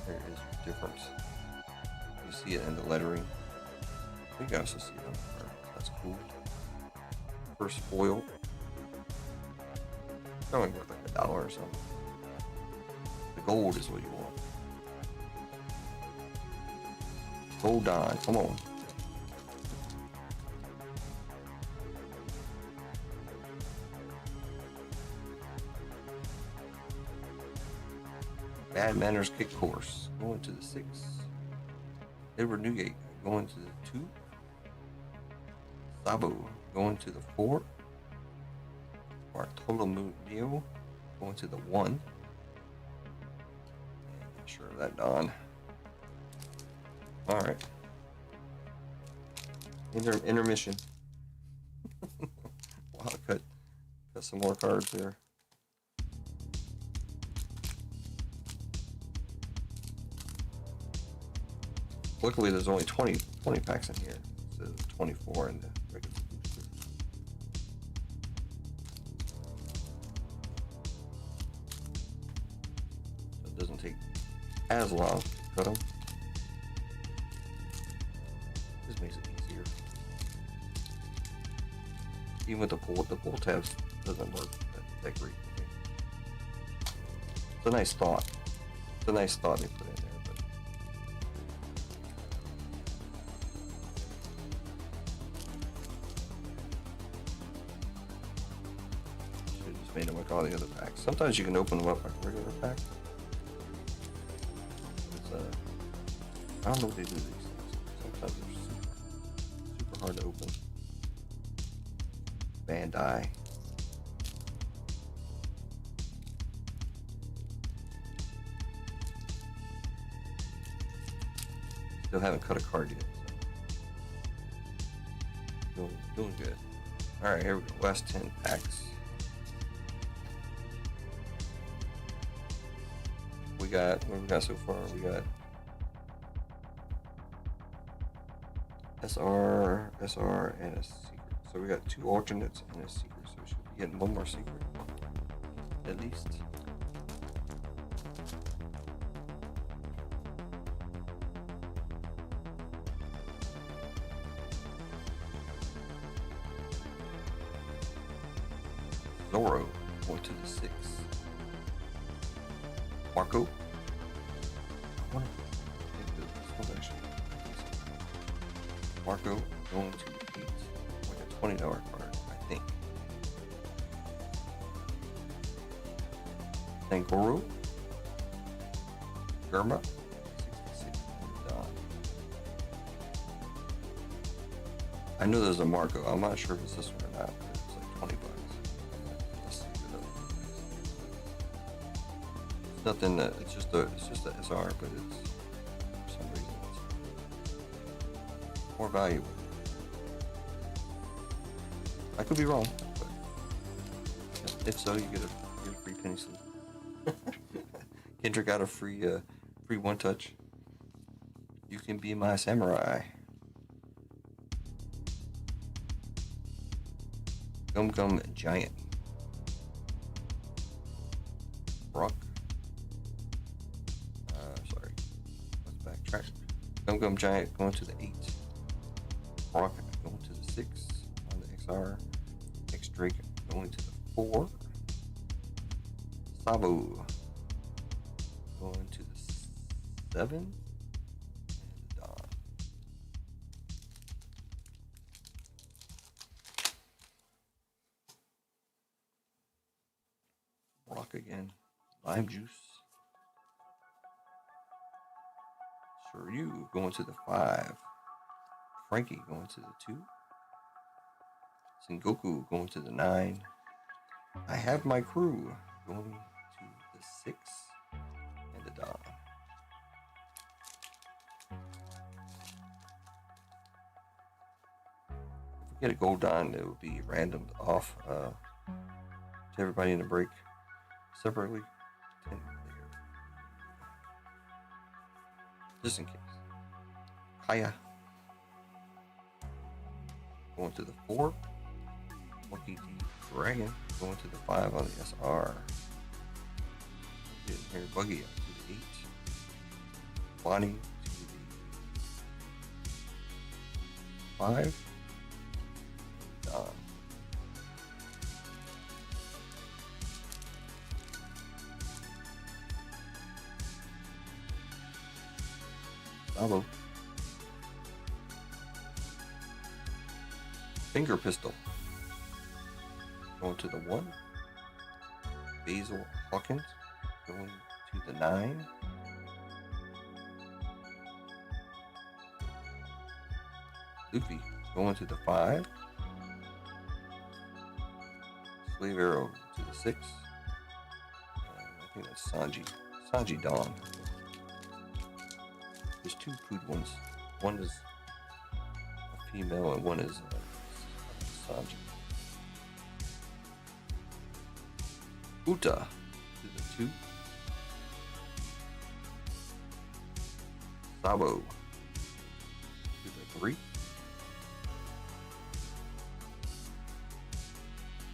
There is a difference. You see it in the lettering. You can also see it on the card. That's cool. First foil. It's only worth like $1 or something. The gold is what you want. Hold on, come on. Bad Manners Kick Course going to the 6. Edward Newgate going to the 2. Sabo going to the 4. Bartolomeo going to the 1. And sure that Don. Alright. Intermission. Wow, cut some more cards there. Luckily, there's only 20 packs in here instead of 24 in the regular booster. So it doesn't take as long to cut them. This makes it easier. Even with the pull tabs doesn't work that great for me. It's a nice thought. It's a nice thought they put in there. Made them like all the other packs. Sometimes you can open them up like a regular pack. I don't know what they do these things. Sometimes they're super hard to open. Bandai. Still haven't cut a card yet. So. Doing good. Alright, here we go. Last 10 packs. What we got so far? We got SR, and a secret. So we got 2 alternates and a secret. So we should be getting 1 more secret, at least. Zoro going to the 6. Marco. Marco going to 8. Like a $20 card, I think. Tangoro. Germa. 66. I know there's a Marco. I'm not sure if it's this one or not, but it's like 20 bucks. Let's see what it's nothing that it's just the SR, but it's for some reason it's more valuable. I could be wrong, but if so, you get a free penny sleeve. Kendrick got a free 1-touch. You can be my samurai. Gum Gum Giant. Brock. Sorry. Let's backtrack. Gum Gum Giant going to the 8. Brock going to the 6 on the XR. X Drake going to the 4. Sabo going to the 7. And Don. Brock again. Lime Juice. Shiryu going to the 5. Frankie going to the 2. Sengoku going to the 9. I have my crew going to the 6. And the Don. If we get a gold Don, it would be random off to everybody in the break separately. 10 there. Just in case. Kaya going to the 4. Monkey D Dragon going to the 5 on the SR. Getting here Buggy up to the 8. Bonnie to the 5. Don. Sabo. Finger Pistol. Going to the 1. Basil Hawkins. Going to the 9. Luffy. Going to the 5. Slave Arrow to the 6. And I think that's Sanji Dawn. There's two food ones. One is a female and one is Sanji. Uta to the 2. Sabo to the 3.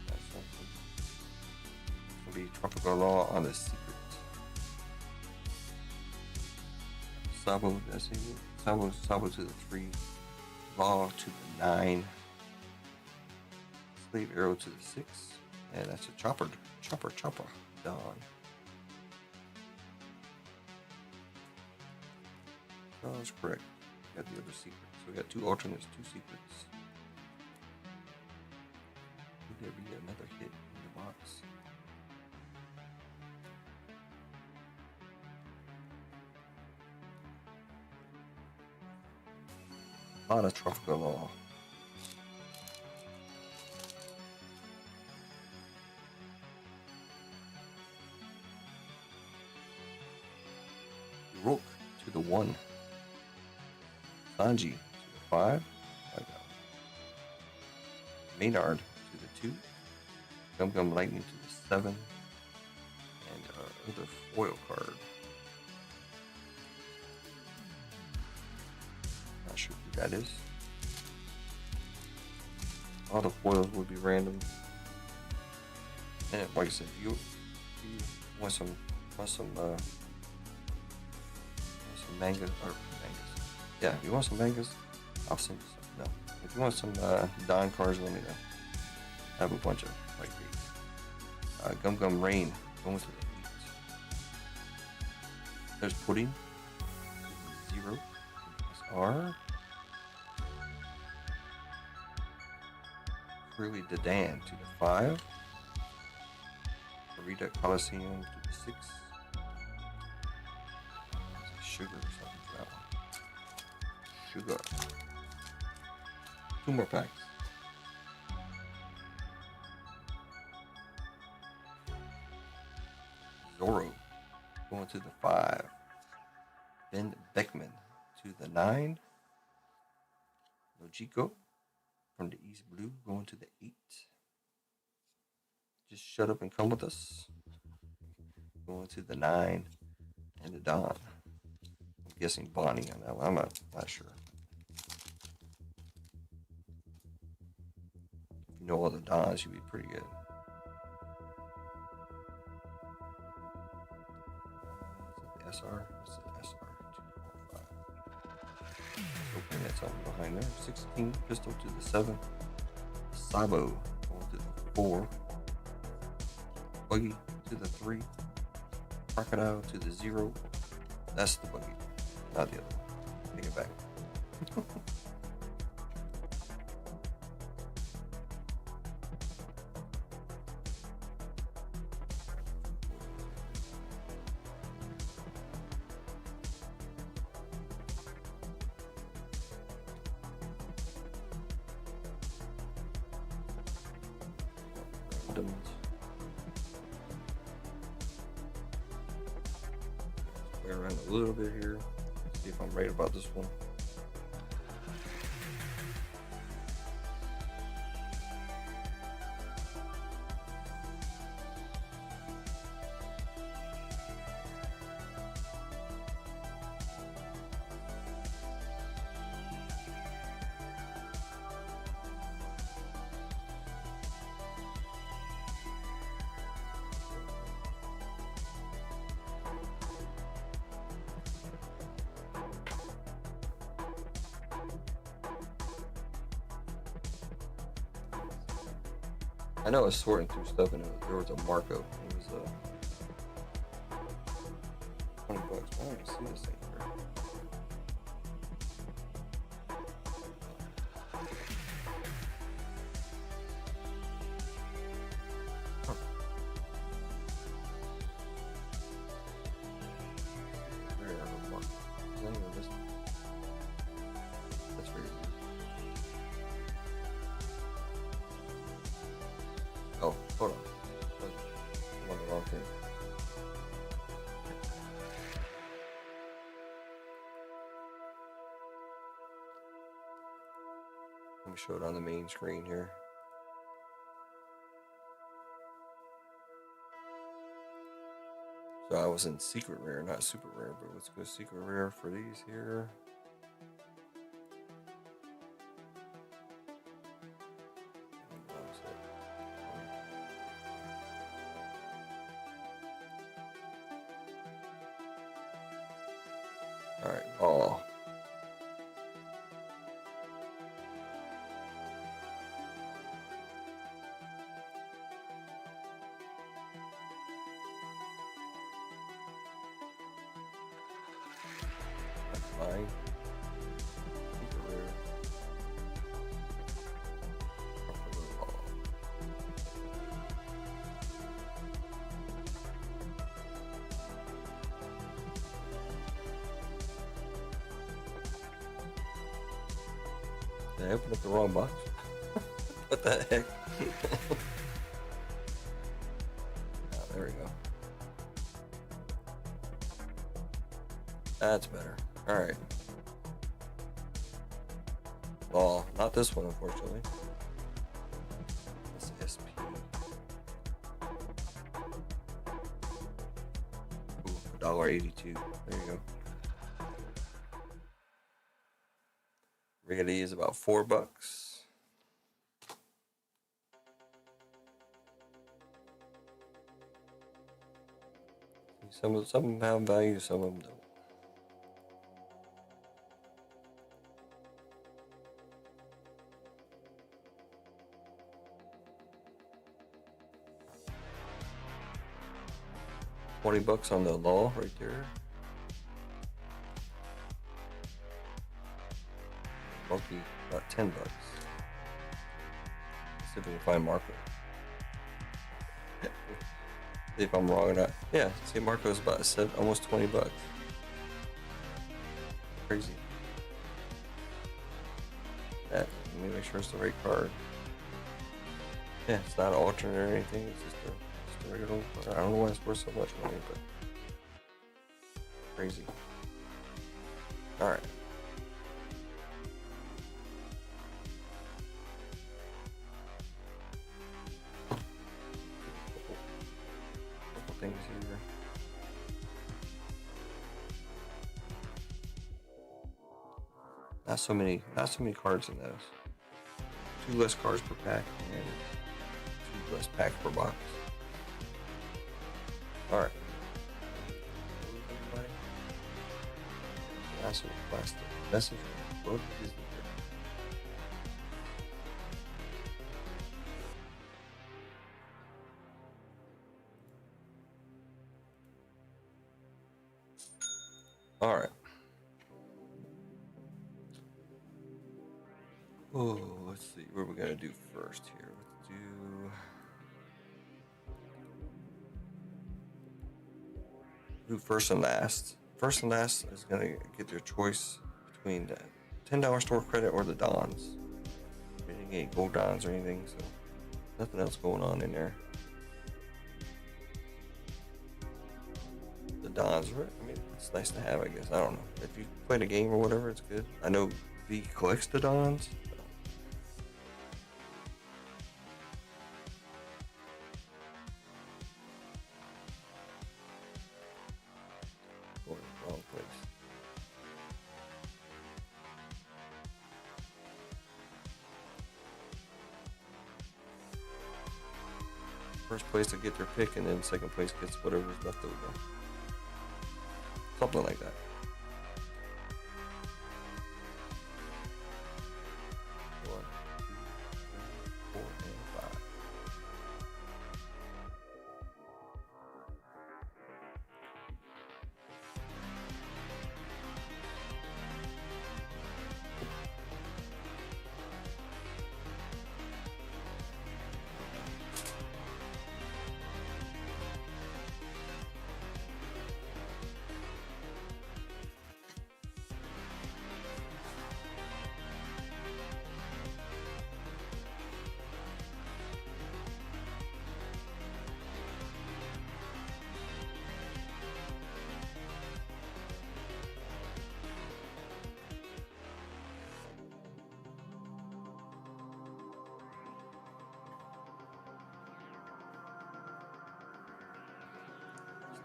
That's something. It's going to be Tropical Law on the Secret. Sabo, that's it. Sabo to the 3. Law to the 9. Slave Arrow to the 6. And that's a Chopper. Dawn. Oh, that's correct. We got the other secret. So we got 2 alternates, 2 secrets. Could there be another hit in the box? A lot of Tropical Law. Rook to the 1. Sanji to the 5. Maynard to the 2. Gum Lightning to the 7. And our other foil card. Not sure who that is. All the foils will be random. And like I said, if you want some mangas. Yeah, if you want some mangas, I'll send you some. No. If you want some Don cards, let me know. I have a bunch of like these. Gum Rain going to the 8. There's Pudding. 0. SR. Curly Dadan to the 5. Rita Coliseum to the 6. Sugar or something for that one. Sugar. 2 more packs. Zoro going to the 5. Ben Beckman to the 9. Nojiko from the East Blue going to the 8. Just shut up and come with us. Going to the 9 and the Dawn. I'm guessing Bonnie on that one. I'm not sure. If you know all the Dons, you'd be pretty good. Is it the SR? It's the SR 245. Opening that something behind there. 16. Pistol to the 7. Sabo going to the 4. Buggy to the 3. Crocodile to the 0. That's the buggy, not the other one. Take it back. Randoms. Play around a little bit here. See if I'm right about this one. I know I was sorting through stuff and there was a Marco. It was $20. I don't even see this thing here. Huh. Where are the Marco? Is that even this one? That's very weird. Oh, hold on. Let me show it on the main screen here. So I was in secret rare, not super rare, but let's go secret rare for these here. All right, ball. That's fine. Super rare. Ball. Did I open up the wrong box? What the heck? Oh, there we go. That's better. Alright. Well, not this one, unfortunately. This SP. Ooh, $1.82. There you go. Riggedy is about $4. Some of them have value, some of them don't. $20 on the law right there. Monkey about $10. See if we can find Marco. See if I'm wrong or not. Yeah, see Marco's about almost $20. Crazy. That, let me make sure it's the right card. Yeah, it's not an alternate or anything, it's just a regular card. I don't know why it's worth so much money, but crazy. Alright. Things here. Not so many cards in those. 2 less cards per pack and 2 less packs per box. Alright. Massive plastic message from both Disney. All right. Oh, let's see. What are we gonna do first here? Let's do first and last. First and last is gonna get their choice between the $10 store credit or the Dons. We didn't get gold Dons or anything, so nothing else going on in there. The Dons, I mean, it's nice to have, I guess. I don't know. If you play the game or whatever, it's good. I know V collects the Dons. Going to the wrong place. First place to get their pick, and then second place gets whatever's left over. Something like that. One, two, three, 4, and 5.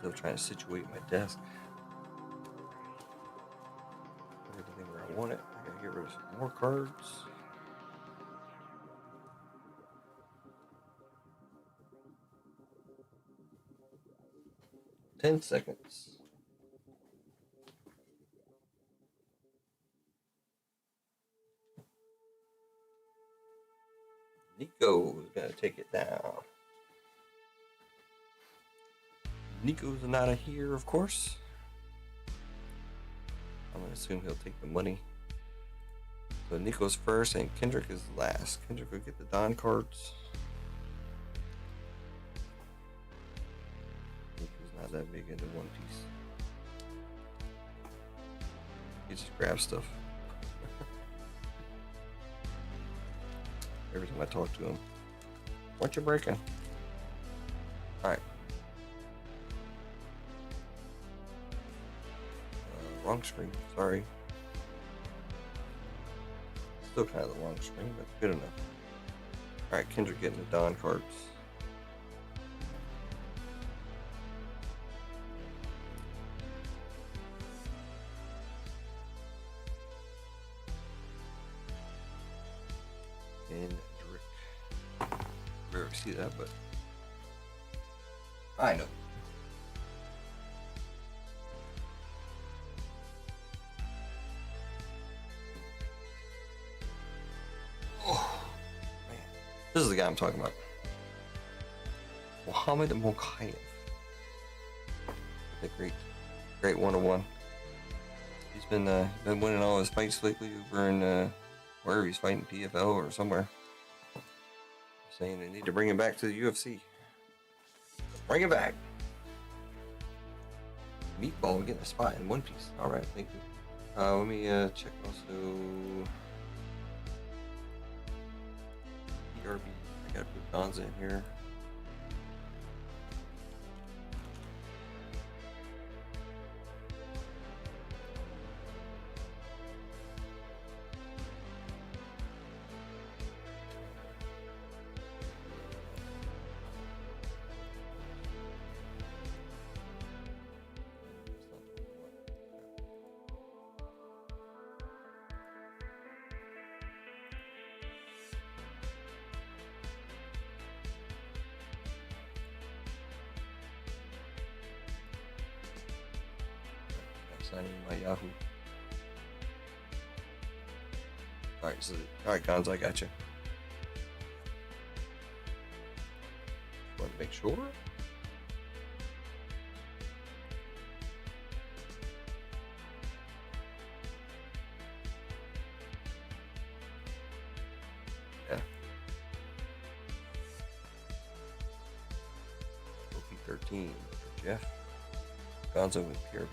Still trying to situate my desk. Put everything where I want it. I gotta get rid of some more cards. "10 seconds. Nico's gotta take it down. Nico's not here, of course. I'm gonna assume he'll take the money. So Nico's first and Kendrick is last. Kendrick will get the Don cards. Nico's not that big into One Piece. He just grabs stuff. Every time I talk to him. "What you breaking?" Alright. Wrong screen, sorry. Still kind of the wrong screen, but good enough. Alright, Kendrick getting the Don cards. Kendrick. Rarely see that, but I know. This is the guy I'm talking about. Muhammad Mokayev. The great 101. He's been winning all his fights lately over in wherever he's fighting, PFL or somewhere. Saying they need to bring him back to the UFC. Bring him back. Meatball getting a spot in One Piece. All right, thank you. Let me check also. PRB. I gotta put Don's in here. Signing my Yahoo. Alright, Gonz, I got you. Want to make sure? Yeah. OP13 for Jeff. Gonzo with PRBO2.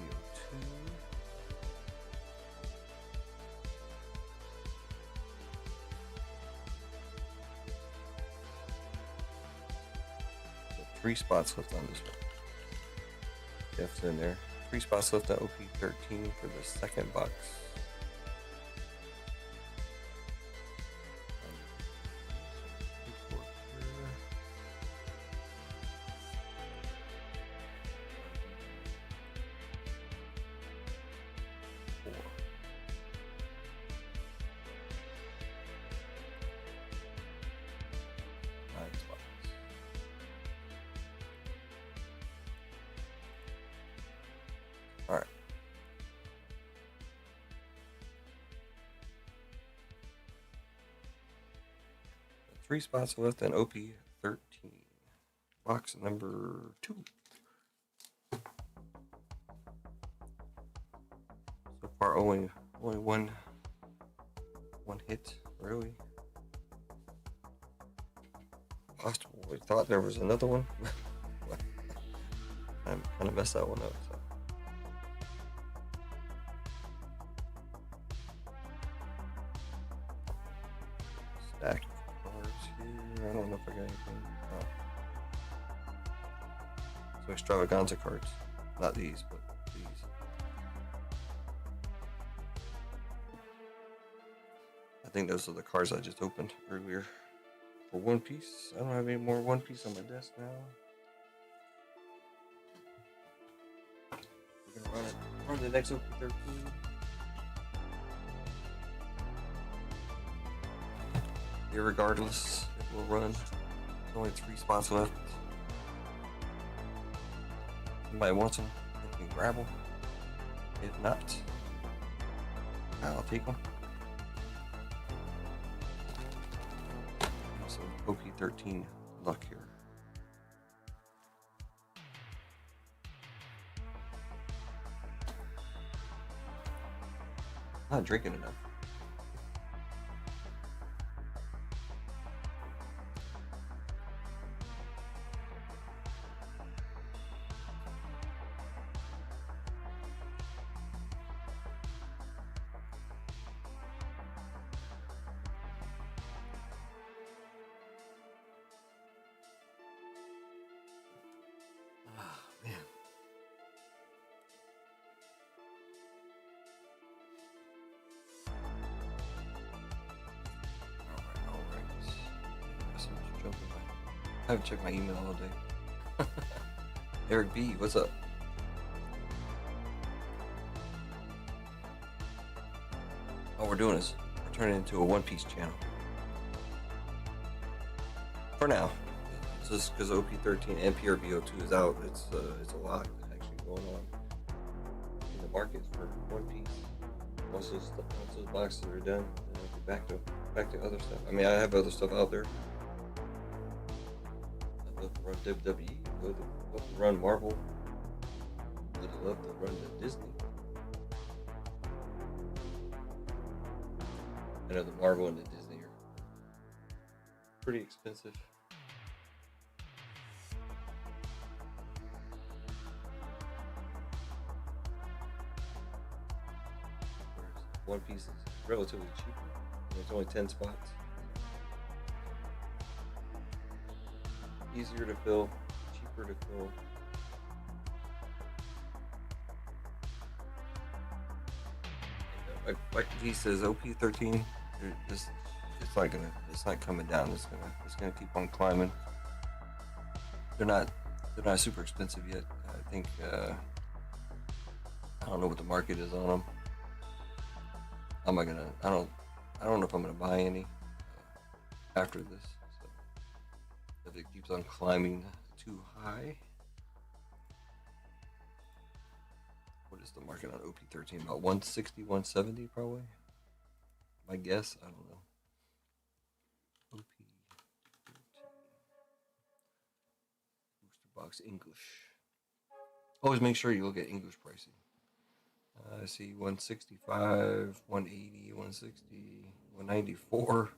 So 3 spots left on this one. Jeff's in there. 3 spots left on OP13 for the second box. Alright. Three spots left in OP13. Box number 2. So far only one hit, really. We thought there was another one. I kind of messed that one up. So. Stack of cards here. I don't know if I got anything. Oh. So extravaganza cards. Not these, but these. I think those are the cards I just opened earlier. For One Piece. I don't have any more One Piece on my desk now. We're gonna run the next OP13. Irregardless, it will run. There's only 3 spots left. Somebody wants them, they can grab them. If not, I'll take them. Some OP13 luck here. Not drinking enough. Man. Alright. So much jumping. I haven't checked my email all day. Eric B, what's up? All we're doing is we're turning it into a One Piece channel. For now. Just because OP13 and PRBO2 is out, it's a lot actually going on in the market for One Piece. Once those boxes are done, then I'll get back to other stuff. I mean, I have other stuff out there. I love to run WWE. I love to run Marvel. I love to run the Disney. I know the Marvel and the Disney are pretty expensive. One Piece is relatively cheap. There's only 10 spots. Easier to fill, cheaper to fill. Like he says, OP13, it's not coming down. It's gonna keep on climbing. They're not super expensive yet. I think I don't know what the market is on them. I don't know if I'm gonna buy any after this. So if it keeps on climbing too high. What is the market on OP13? About 160, 170 probably. My guess, I don't know. OP13 booster box English. Always make sure you look at English pricing. I see 165, 180, 160, 194,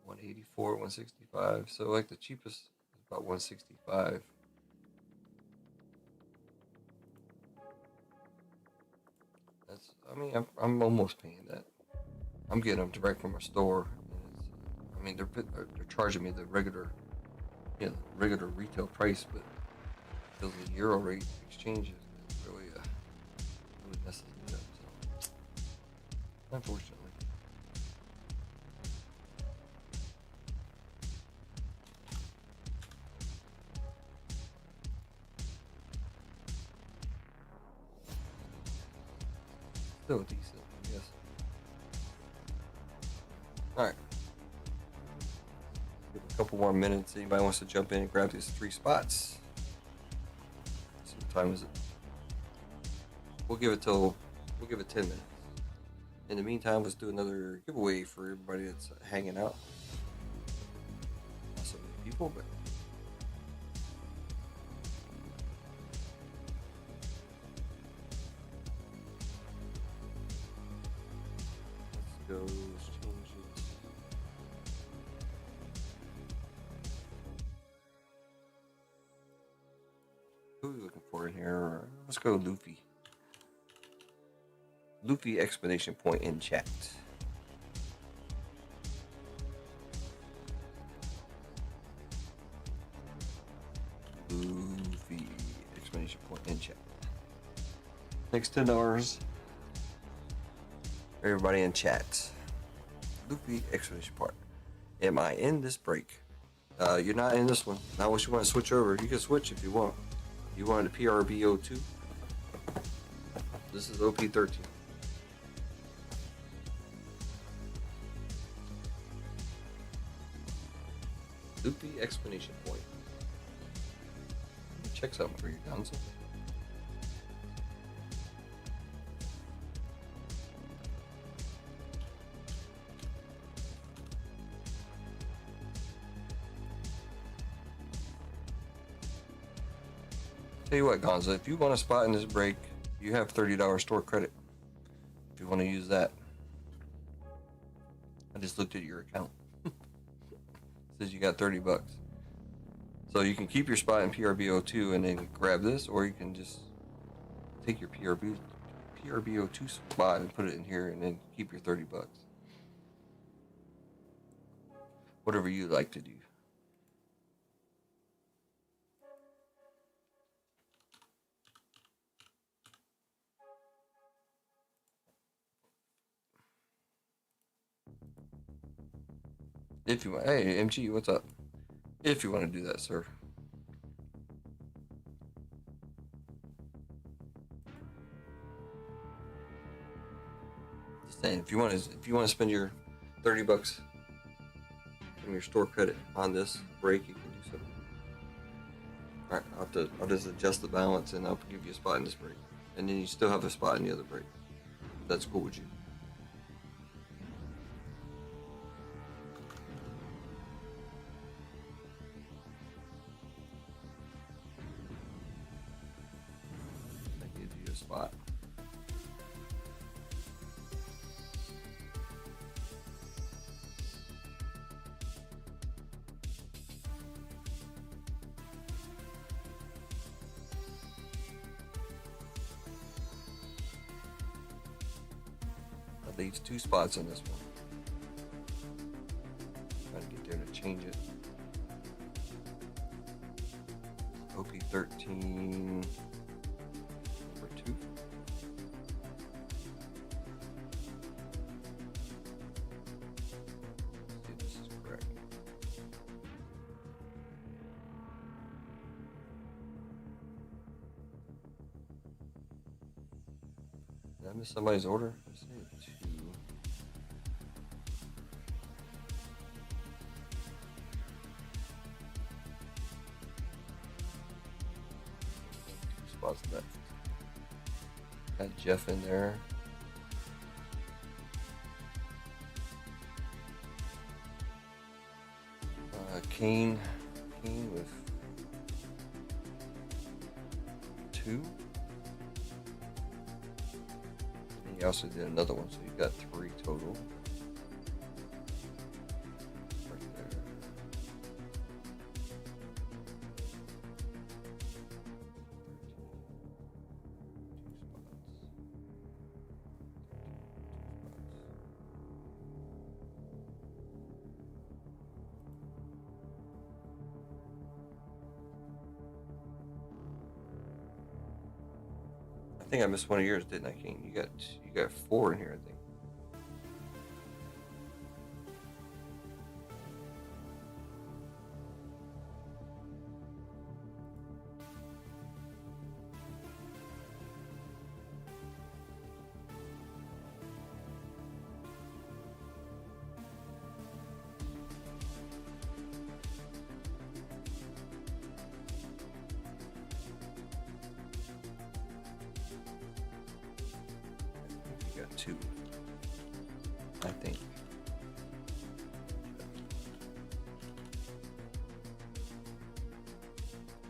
184, 165. So like the cheapest is about 165. I'm almost paying that. I'm getting them direct from a store. They're charging me the regular retail price, but because the euro rate exchanges, it really messes me up. So, unfortunately. Still decent, I guess. Alright. Give it a couple more minutes. Anybody wants to jump in and grab these 3 spots? Let's see, what time is it? We'll give it 10 minutes. In the meantime, let's do another giveaway for everybody that's hanging out. Not so many people, but let's change it. Who are we looking for in here? Let's go Luffy. Luffy explanation point in chat. Luffy explanation point in chat. Next $10. Everybody in chat. Luffy explanation part. Am I in this break? You're not in this one. Now, what you want to switch over? You can switch if you want. You wanted the PRBO2. This is OP13. Loopy explanation point. Check something for you, Gonzo. Tell you what, Gonzo, if you want a spot in this break, you have $30 store credit. If you want to use that. I just looked at your account. It says you got 30 bucks. So you can keep your spot in PRBO2 and then grab this, or you can just take your PRBO2 spot and put it in here and then keep your 30 bucks. Whatever you like to do. If you want, hey MG, what's up? If you want to do that, sir. Just saying, if you want to spend your 30 bucks from your store credit on this break, you can do so. All right, I'll just adjust the balance and I'll give you a spot in this break, and then you still have a spot in the other break. That's cool with you. Spot. That leaves 2 spots on this one. Trying to get there to change it. OP13. Did I miss somebody's order? I say 2. 2 spots left. Got Jeff in there. Kane with 2. And he also did another one, so you got 3 total. Right there. 2 spots. I think I missed one of yours, didn't I, King? You got 4 in here, I think. You got 2, I think.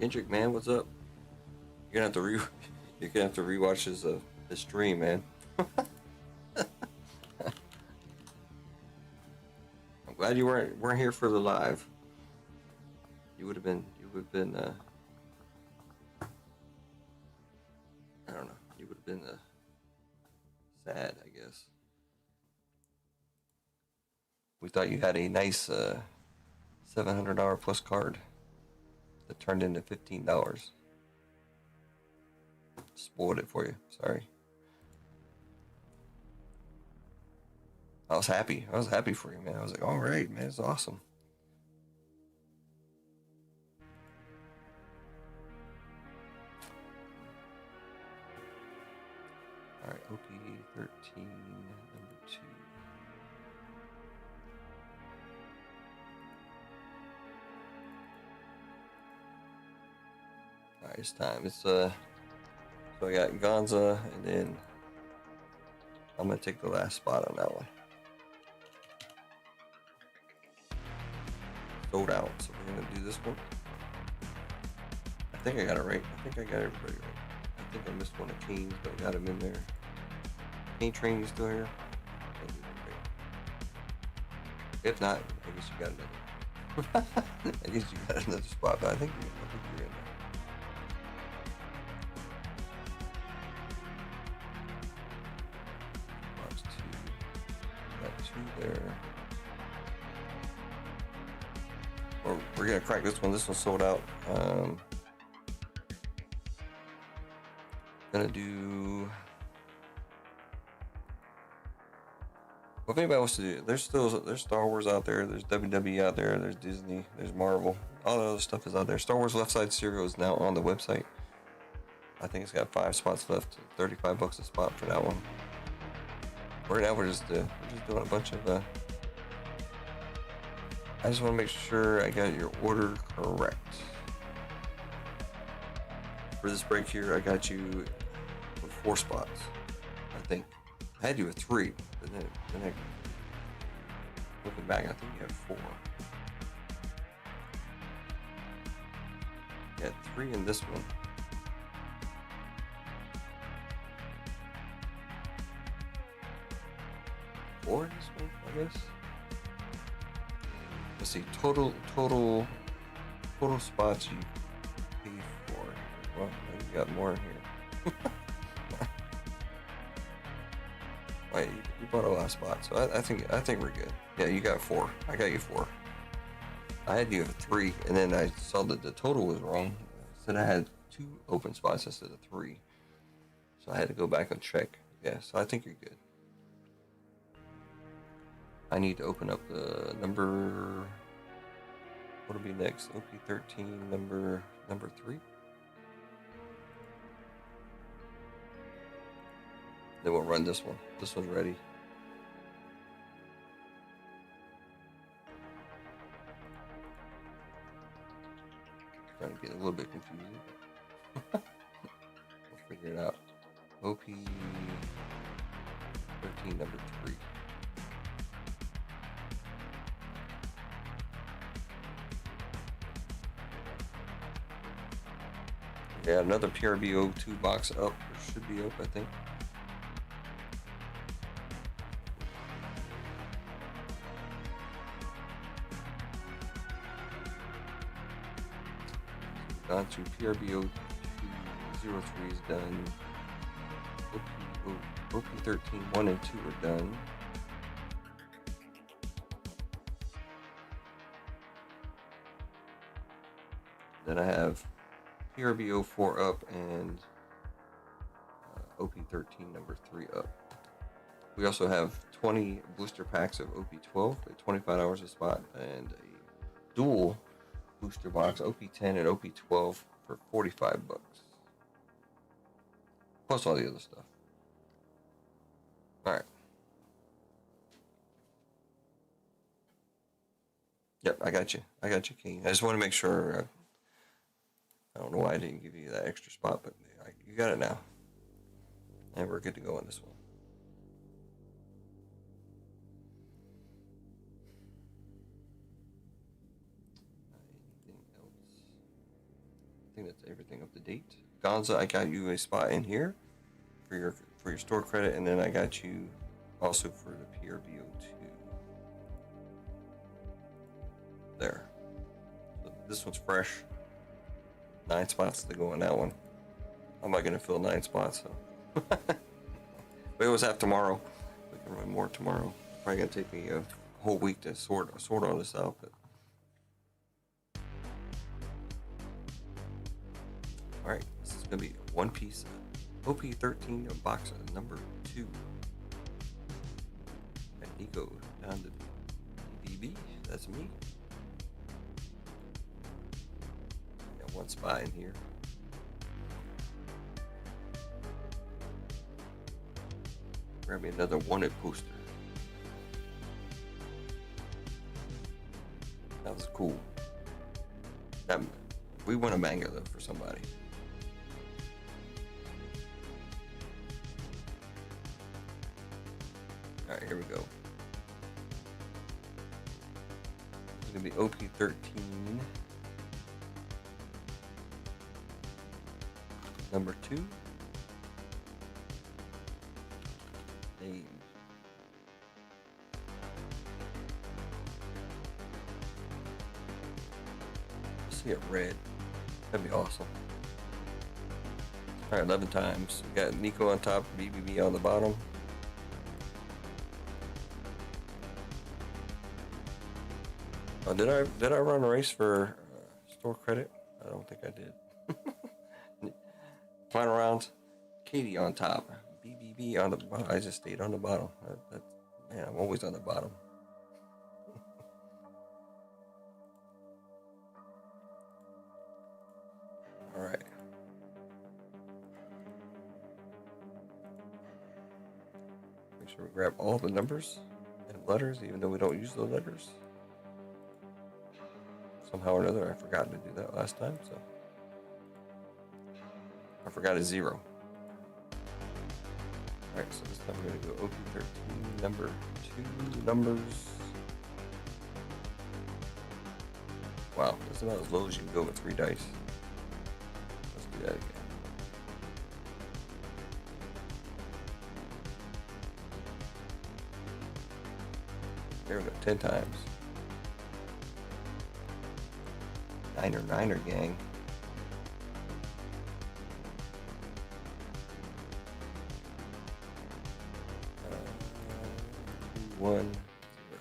Kendrick, man, what's up? You're gonna have to rewatch his stream, man. I'm glad you weren't here for the live. You would have been I don't know. You would have been sad, I guess. We thought you had a nice $700 plus card that turned into $15. Spoiled it for you. Sorry. I was happy. I was happy for you, man. I was like, all right, man, it's awesome. 13, number 2. Alright, it's time. It's so I got Gonza, and then I'm gonna take the last spot on that one. Sold out, so we're gonna do this one. I think I got it right. I think I got everybody right. I think I missed one of Kane's, but I got him in there. Kane Train, you still here? If not, I guess you got another. I guess you got another spot, but I think you're in there. Box 2. Got 2 there. We're gonna crack this one. This one's sold out. Gonna do. Well, if anybody wants to do it, there's Star Wars out there, there's WWE out there, there's Disney, there's Marvel, all the other stuff is out there. Star Wars Left Side Serial is now on the website. I think it's got 5 spots left, $35 a spot for that one. Right now we're just doing a bunch of. I just want to make sure I got your order correct. For this break here, I got you with 4 spots, I think. I had you with 3, but then looking back, I think you had 4. You had 3 in this one. Four in this one, I guess. Let's see, total spots you paid for. Well, you got more in here. Wait, you bought a lot of spots, so I think we're good. Yeah, you got 4. I got you 4. I had you at 3, and then I saw that the total was wrong. I said I had 2 open spots instead of 3, so I had to go back and check. Yeah, so I think you're good. I need to open up the number. What'll be next? OP13 number 3. Then we'll run this one. This one's ready. Trying to get a little bit confusing. We'll figure it out. OP13 number 3. Yeah, another PRBO2 box up, or should be up, I think. Gone to PRBO 203 is done. OP13 1 and 2 are done. Then I have PRBO 4 up and OP13 number 3 up. We also have 20 booster packs of OP12 at $25 a spot, and a dual booster box OP10 and OP12 for $45, plus all the other stuff. All right. Yep, I got you, King. I just want to make sure. I don't know why I didn't give you that extra spot, but you got it now, and we're good to go on this one. Anything else? I think that's everything up to date. Gonza, I got you a spot in here for your store credit, and then I got you also for the PRBO2 there. So this one's fresh. 9 spots to go on that one. I'm not gonna fill 9 spots, so. But it was half tomorrow. We can run more tomorrow. Probably gonna take me a whole week to sort all this out, but. All right, this is gonna be one piece OP13 box number 2. And Nico down to BB. That's me. Got 1 spot in here. Grab me another wanted poster. That was cool. That, we want a manga though for somebody. All right, here we go. It's gonna be OP13. Number 2. Name. See it red. That'd be awesome. All right, 11 times. We got Nico on top, BBB on the bottom. Oh, did I run a race for store credit? I don't think I did. Final rounds. Katie on top, BBB on the bottom. I just stayed on the bottom. Man, I'm always on the bottom. All right. Make sure we grab all the numbers and letters, even though we don't use the letters. Somehow or another, I forgot to do that last time, so I forgot a 0. All right, so this time we're gonna go OP13, number 2 numbers. Wow, that's about as low as you can go with 3 dice. Let's do that again. There we go, 10 times. 9er gang. One, 0.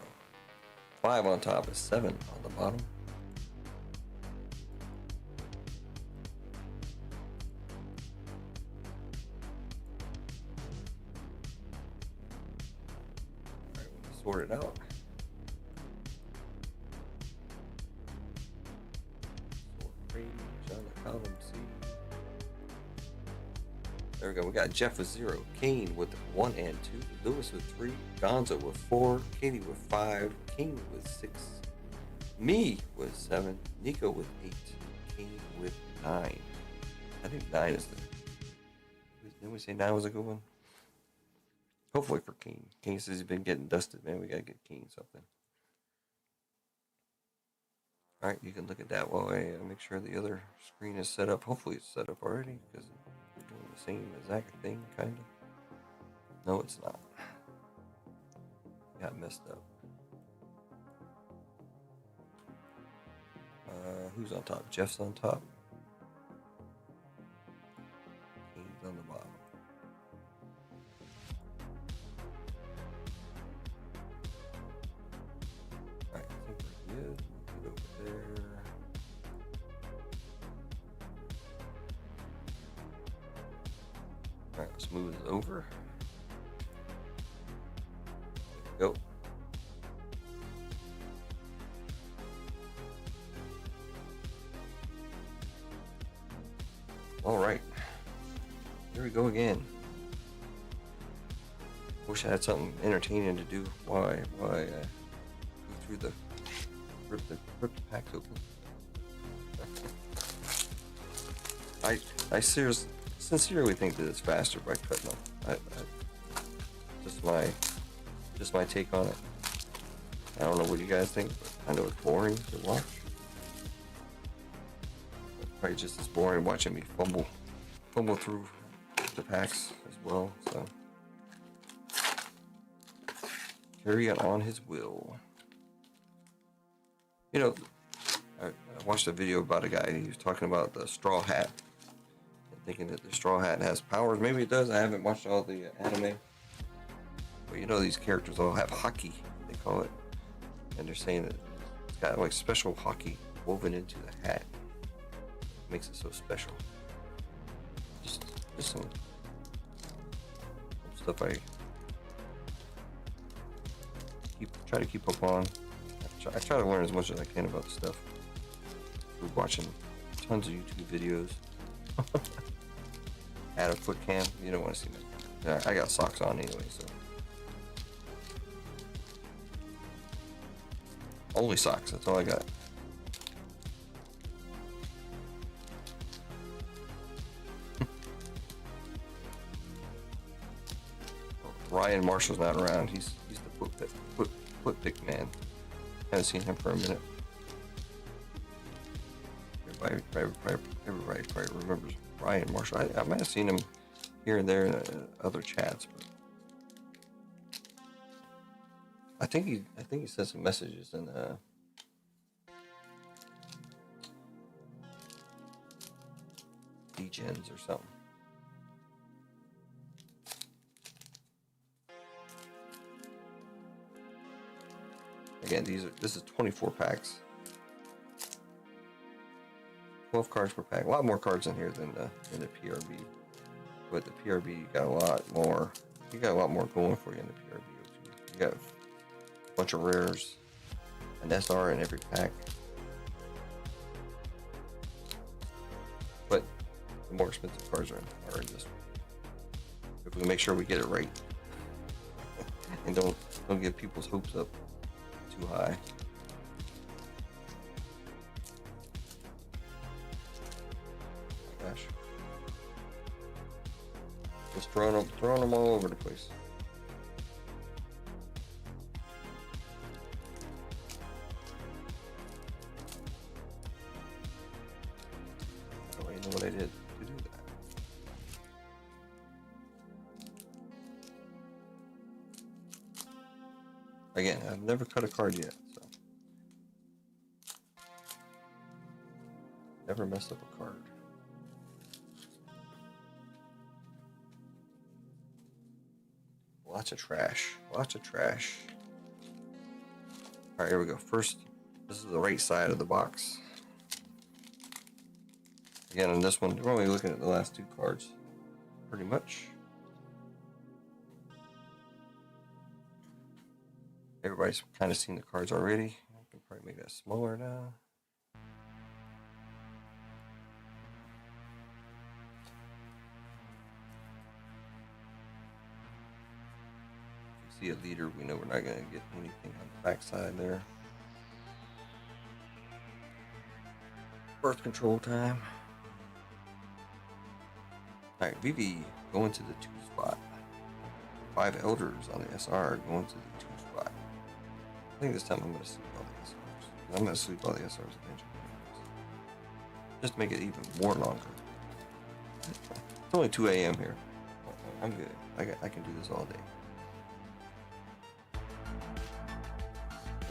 5 on top is 7 on the bottom. All right, we'll sort it out. There we go. We got Jeff with 0, Kane with 1 and 2, Lewis with 3, Gonzo with 4, Katie with 5, King with 6, me with 7, Nico with 8, King with 9. I think 9 is the. Didn't we say 9 was a good one? Hopefully for King. King says he's been getting dusted, man. We gotta get King something. All right, you can look at that while I make sure the other screen is set up. Hopefully it's set up already because we're doing the same exact thing, kind of. No, it's not. Got messed up. Who's on top? Jeff's on top. King's on the bottom. All right, I think we're good. Get over there. All right, let's move it over. There we go. All right, here we go again. Wish I had something entertaining to do while I go through the rip the packs open. I sincerely think that it's faster by cutting them. Just my take on it. I don't know what you guys think, but I know it's boring to watch. Probably just as boring watching me fumble through the packs as well. So carry it on his will. You know, I watched a video about a guy. He was talking about the straw hat and thinking that the straw hat has powers. Maybe it does. I haven't watched all the anime, but you know these characters all have haki, they call it, and they're saying that it's got like special haki woven into the hat. Makes it so special. Just some stuff I try to keep up on. I try to learn as much as I can about the stuff through watching tons of YouTube videos. Add a foot cam. You don't want to see me. I got socks on anyway, so Only socks. That's all I got. Ryan Marshall's not around. He's the foot pick man. Haven't seen him for a minute. Everybody probably remembers Ryan Marshall. I might have seen him here and there in other chats, but I think he sent some messages in D-Gens or something. Again, this is 24 packs. 12 cards per pack. A lot more cards in here than the PRB. But the PRB got a lot more. You got a lot more going for you in the PRB. You got a bunch of rares, an SR in every pack. But the more expensive cards are in this one. If we make sure we get it right, and don't get people's hopes up too high. Oh my gosh. Just throwing them all over the place. I don't even know what I did to do that. Again, I've never cut a card yet, so never messed up a card. Lots of trash. Lots of trash. Alright, here we go. First, this is the right side of the box. Again, on this one, we're only looking at the last two cards, pretty much. Everybody's kind of seen the cards already. I can probably make that smaller now. If you see a leader, we know we're not going to get anything on the back side there. Birth control time. Alright, VV going to the 2 spot. 5 elders on the SR going to the 2 spot. I think this time I'm going to sleep all the SRs. I'm going to sleep all the SRs eventually. Just to make it even more longer. It's only 2 a.m. here. I'm good. I can do this all day.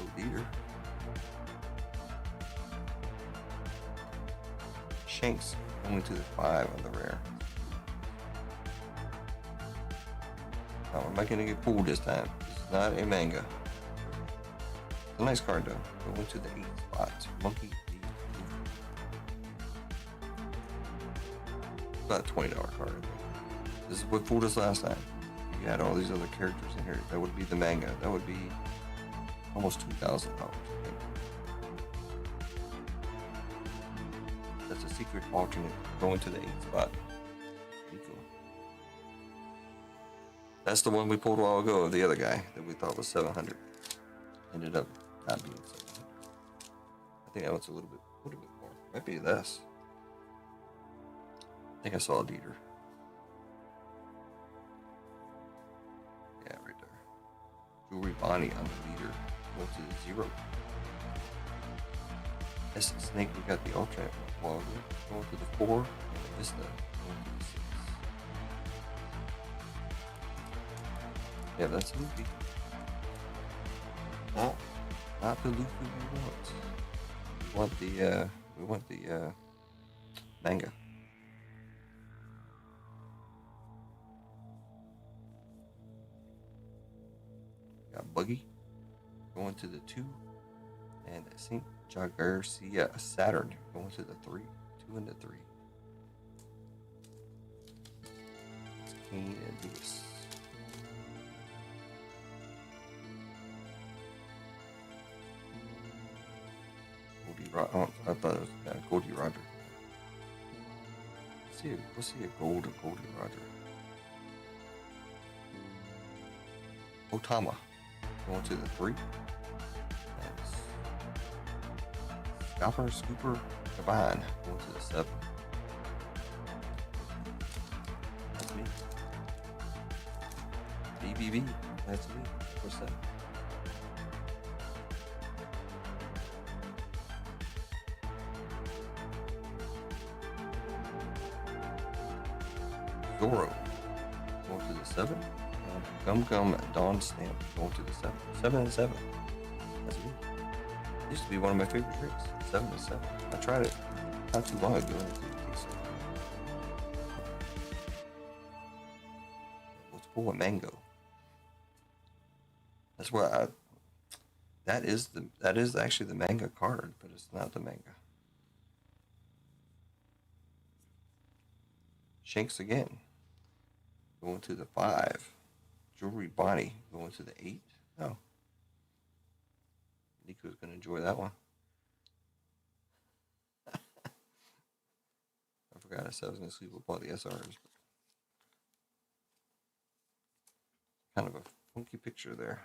Oh dear. Shanks only to the 5 on the rare. Now, am I going to get pulled this time? This is not a manga. It's a nice card though. Going to the 8th spot. Monkey D. About a $20 card, I think. This is what fooled us last time. You had all these other characters in here. That would be the manga. That would be almost $2,000, I think. That's a secret alternate going to the 8th spot. Pretty cool. That's the one we pulled a while ago of the other guy that we thought was 700. Ended up not being 700. I think that one's a little bit more. Might be less. I think I saw a leader. Yeah, right there. Jewelry Bonnie on the leader. Going to the 0. S Snake, we got the alternate while we're going to the 4. And Vista going to the 6. Yeah, that's Luffy. Not the Luffy we want. We want the manga. Got Buggy going to the 2, and St. Garcia Saturn going to the 3. 2 and the 3. It's Kane and Lewis. I thought it was Goldie Roger. Let's see a gold of Goldie Roger. Otama going to the 3. Chopper, Scooper, Combine. Going to the 7. That's me. BBB. That's me. For 7. Zorro. Going to the 7. Gum Gum Dawn Stamp. Going to the 7. 7 and 7. That's me. Used to be one of my favorite drinks. 7 and 7. I tried it not too long ago. And it didn't taste so good. Let's pull a mango. That's what I. That is actually the manga card, but it's not the manga. Shanks again. Going to the 5. Jewelry Bonnie going to the 8. Oh. Nico's gonna enjoy that one. I forgot I said I was gonna sleep with all the SRs. Kind of a funky picture there.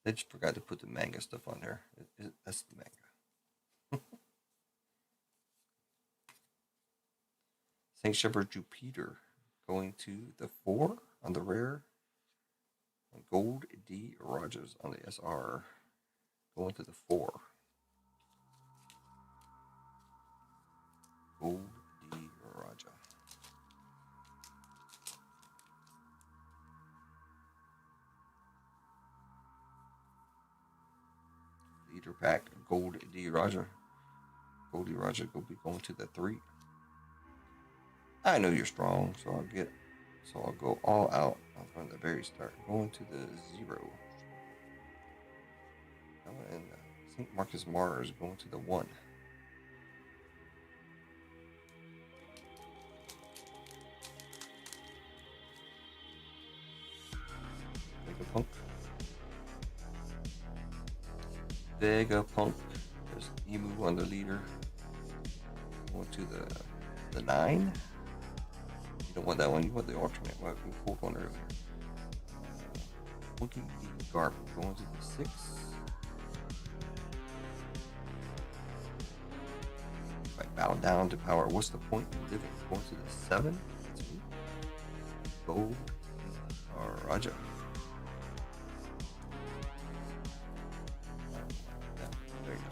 They just forgot to put the manga stuff on there. That's the manga. Saint Shepherd Jupiter going to the 4 on the rare. Gold D Rogers on the SR going to the 4. Gold D Raja. Leader pack Gold D Raja. Goldie Raja will be going to the 3. I know you're strong, so I'll go all out from the very start. Going to the 0. And St. Marcus Mars going to the 1. Vegapunk. Vegapunk. There's Emu on the leader. Going to the 9. You don't want that one. You want the alternate one. We pulled one earlier. Wookie D. Garp going to the 6. If I bow down to power, what's the point in living? Going to the 7. That's me. Gold Raja. There you go.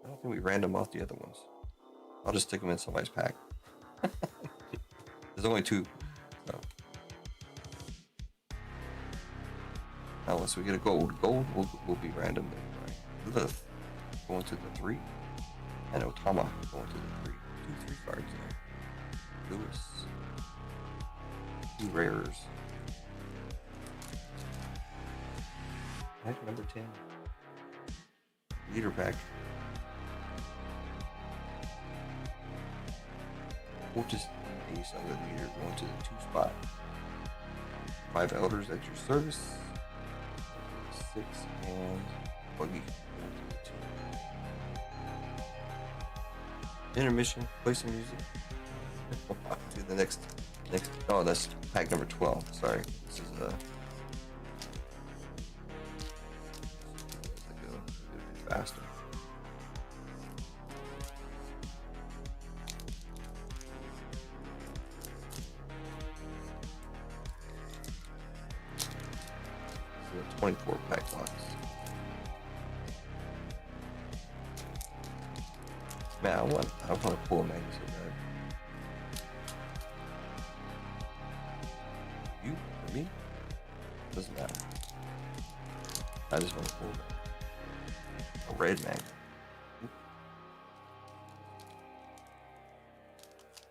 I don't think we random off the other ones. I'll just stick them in somebody's pack. There's only 2. So. Now, unless we get a gold. Gold will be random. Right? Lilith going to the 3. And Otama going to the 3. 2 3 cards there. Lewis. 2 rares. Pack number 10. Leader pack. Fortis Ace on the leader going to the 2 spot. 5 elders at your service. 6 and Buggy going to the 2. Intermission. Play some music. To the next. Oh, that's pack number 12. Sorry, this is faster. So 24 pack box. Man, I want to pull a magnet so bad. You or me? Doesn't matter. I just want to pull a red magnet.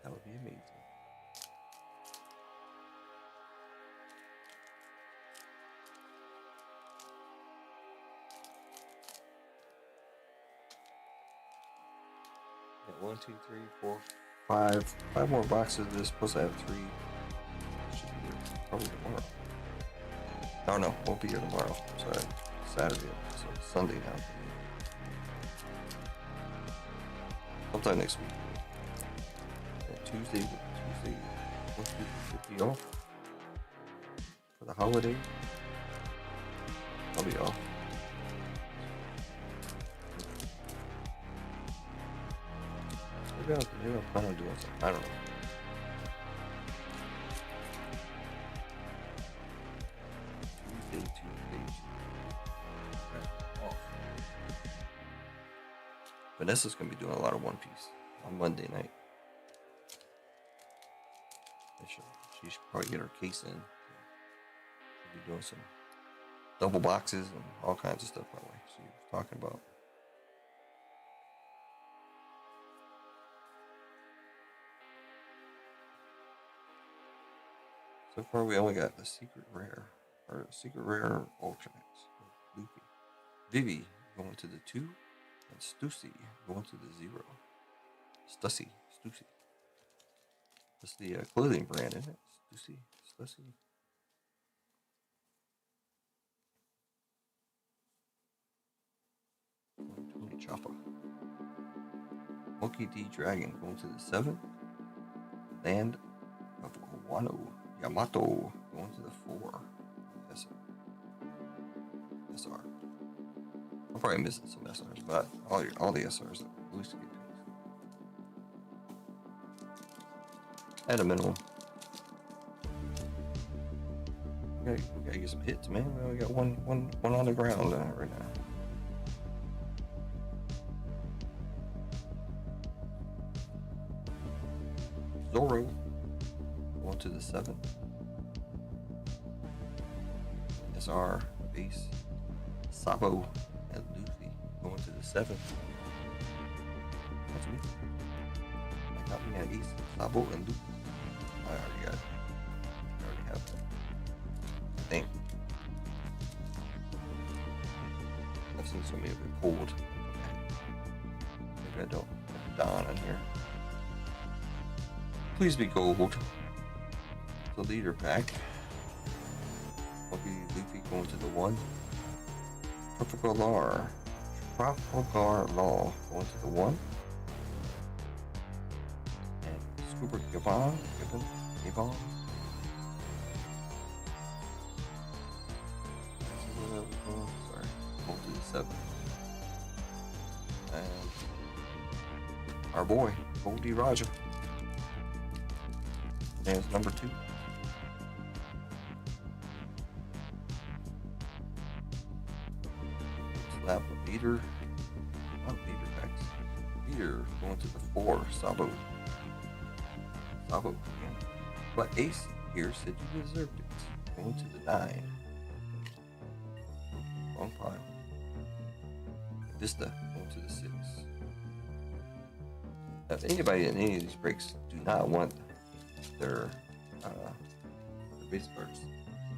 That would be amazing. Yeah, 1, 2, 3, 4, 5. 5 more boxes of this. Plus I have 3. Should be here probably tomorrow. Oh no, won't be here tomorrow. Sorry, Saturday. So it's Sunday now. Sometime next week. Tuesday, 50 off for the holiday. I'll be off. Maybe I'll plan on doing something. I don't know. Tuesday. Okay, off. Vanessa's gonna be doing a lot of One Piece on Monday night. She should probably get her case in. She'll be doing some double boxes and all kinds of stuff, by the way. She was talking about. So far, we only got the secret rare alternates. Luffy, Vivi going to the 2, and Stussy going to the 0. Stussy. That's the clothing brand, isn't it? Stussy. Tony Choppa. Monkey D. Dragon going to the 7. Land of Wano. Yamato going to the 4. SR. I'm probably missing some SRs, but all the SRs at least get picked. At a minimum. We gotta get some hits, man. We only got one on the ground right now. Zoro going to the 7. SR base. Sabo and Luffy going to the 7. That's me. I got me at Ace. Sabo and Luffy. I already got it. I already have it. I think. I've seen so many of them pulled. Maybe I don't. Don on here. Please be gold. The leader pack. Luffy going to the 1. Trafalgar Law going to the 1. And Scuba Gabon. Sorry, going to the 7. And our boy, Goldie Roger. There's number 2. Slap leader. Not leader packs. Leader going to the 4. Sabo. Again. But Ace here said you deserved it. Going to the 9. Wrong pile. Vista going to the 6. Now, if anybody in any of these breaks do not want their base cards,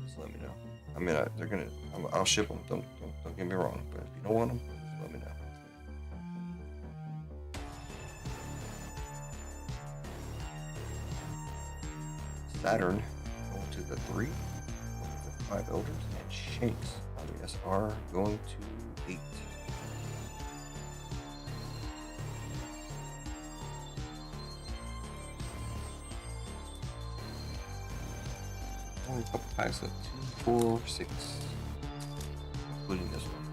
just let me know. I mean, I'll ship them. Don't get me wrong. But if you don't want them, just let me know. Saturn going to the 3, going to the 5 elders, and Shanks on the SR going to 8. Only a couple packs left. 2, 4, 6, including this one.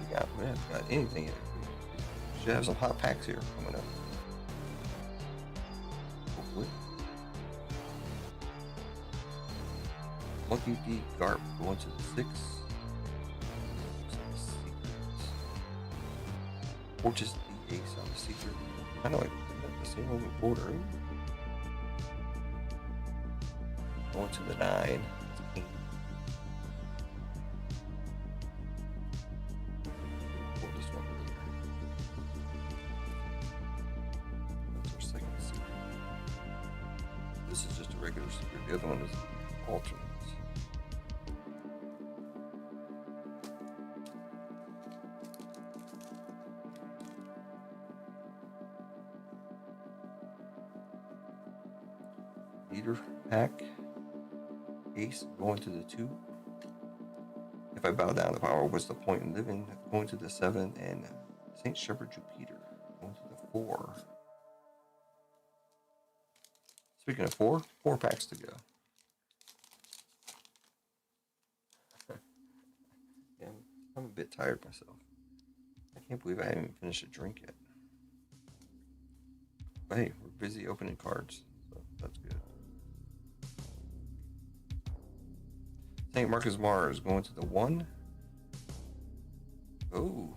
We haven't got anything yet. We should have some hot packs here coming up. Hopefully. Monkey D. Garp going to the 6. Fortress D. Ace on the secret. I know the same one we pulled earlier. Going to the 9. Pull this one earlier. That's our second secret. This is just a regular secret. The other one is alternates. Leader pack. Ace going to the 2. If I bow down to power, what's the point in living? Going to the 7, and Saint Shepherd Jupiter going to the 4. Speaking of four packs to go. Yeah, I'm a bit tired myself. I can't believe I haven't even finished a drink yet. But hey, we're busy opening cards, so that's good. St. Marcus Mars going to the 1. Oh.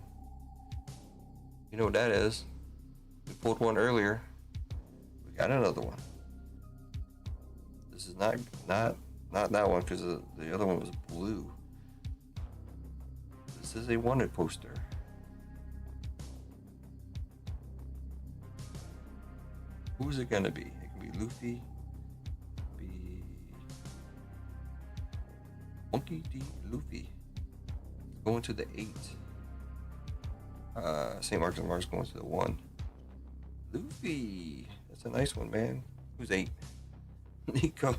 You know what that is? We pulled one earlier. We got another one. This is not that one because the other one was blue. This is a wanted poster. Who's it gonna be? It can be Luffy, be Monkey D. Luffy. Going to the 8. St. Marcus Mars going to the 1. Luffy. That's a nice one, man. Who's 8? Nico.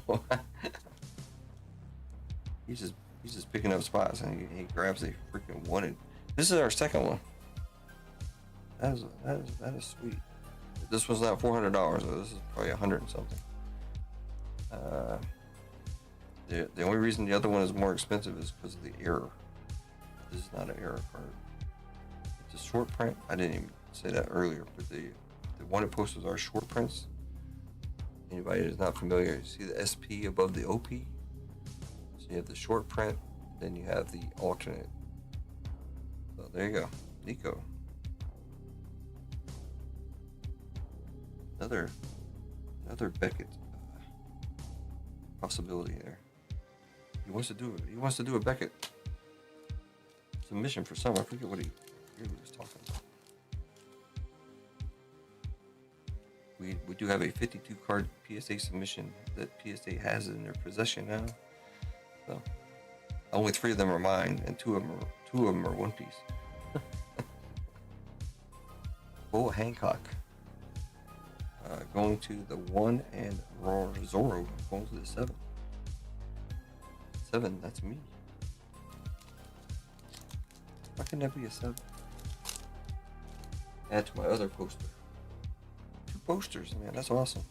he's just picking up spots and he grabs a freaking wanted. This is our second one. That is sweet. This was not $400 though. This is probably $100 and something. The only reason the other one is more expensive is because of the error. This is not an error card. It's a short print. I didn't even say that earlier, but the wanted posters are short prints. Anybody who's not familiar, you see the SP above the OP. So you have the short print, then you have the alternate. So there you go, Nico. Another Beckett possibility there. He wants to do a Beckett submission for some. I forget what he really was talking about. We do have a 52 card PSA submission that PSA has in their possession now. So only 3 of them are mine, and two of them are One Piece. Bull Hancock going to the 1, and Zoro going to the 7. 7, that's me. How can that be a 7? Add to my other poster. 2 posters, man, that's awesome.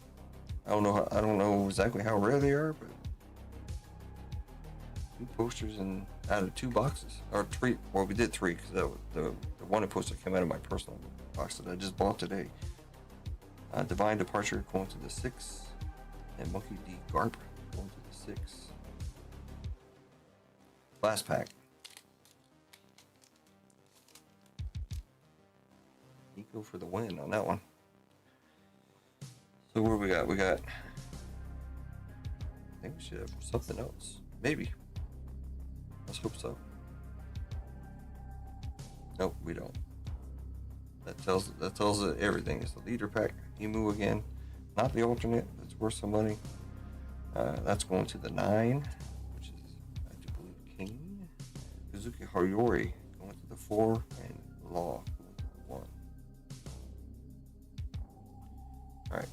I don't know exactly how rare they are, but 2 posters and out of 2 boxes, or 3. Well, we did 3 because the wanted poster came out of my personal box that I just bought today. Divine Departure going to the 6, and Monkey D. Garp going to the 6. Last pack. Nico for the win on that one. So what do we got? I think we should have something else. Maybe. Let's hope so. Nope, we don't. That tells it everything. It's the leader pack. Emu again. Not the alternate. That's worth some money. That's going to the 9, which is, I do believe, King. Kazuki Hariyori going to the 4, and Law going to the 1. Alright.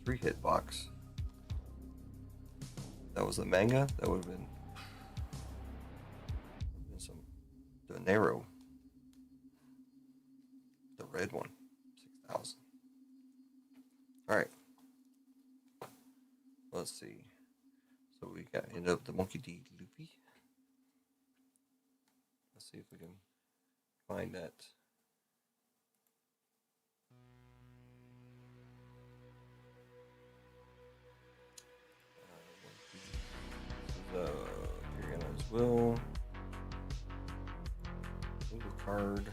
3-hit box. That was the manga. That would have been some dinero. The red one, 6,000. All right. Let's see. So we ended up the Monkey D. Luffy. Let's see if we can find that. Here again as well. Single card.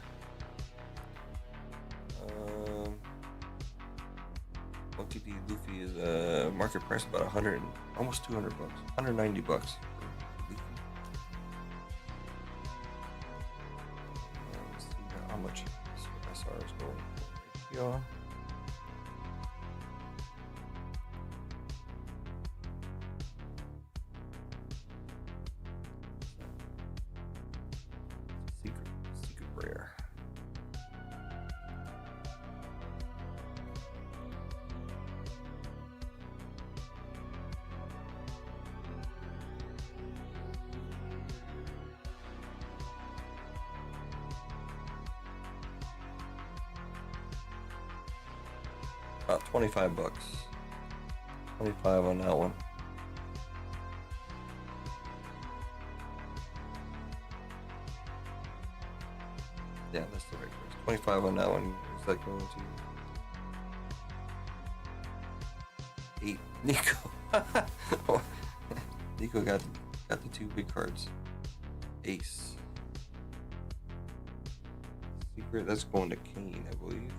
Monkey D. Luffy is market price about 100, almost 200 bucks, 190 bucks. Let's see how much SR is going for here. Secret rare. About 25 bucks. 25 on that one. Yeah, that's the right price. 25 on that one. Is that going to 8? Nico. Nico got the two big cards. Ace. Secret, that's going to Kane, I believe.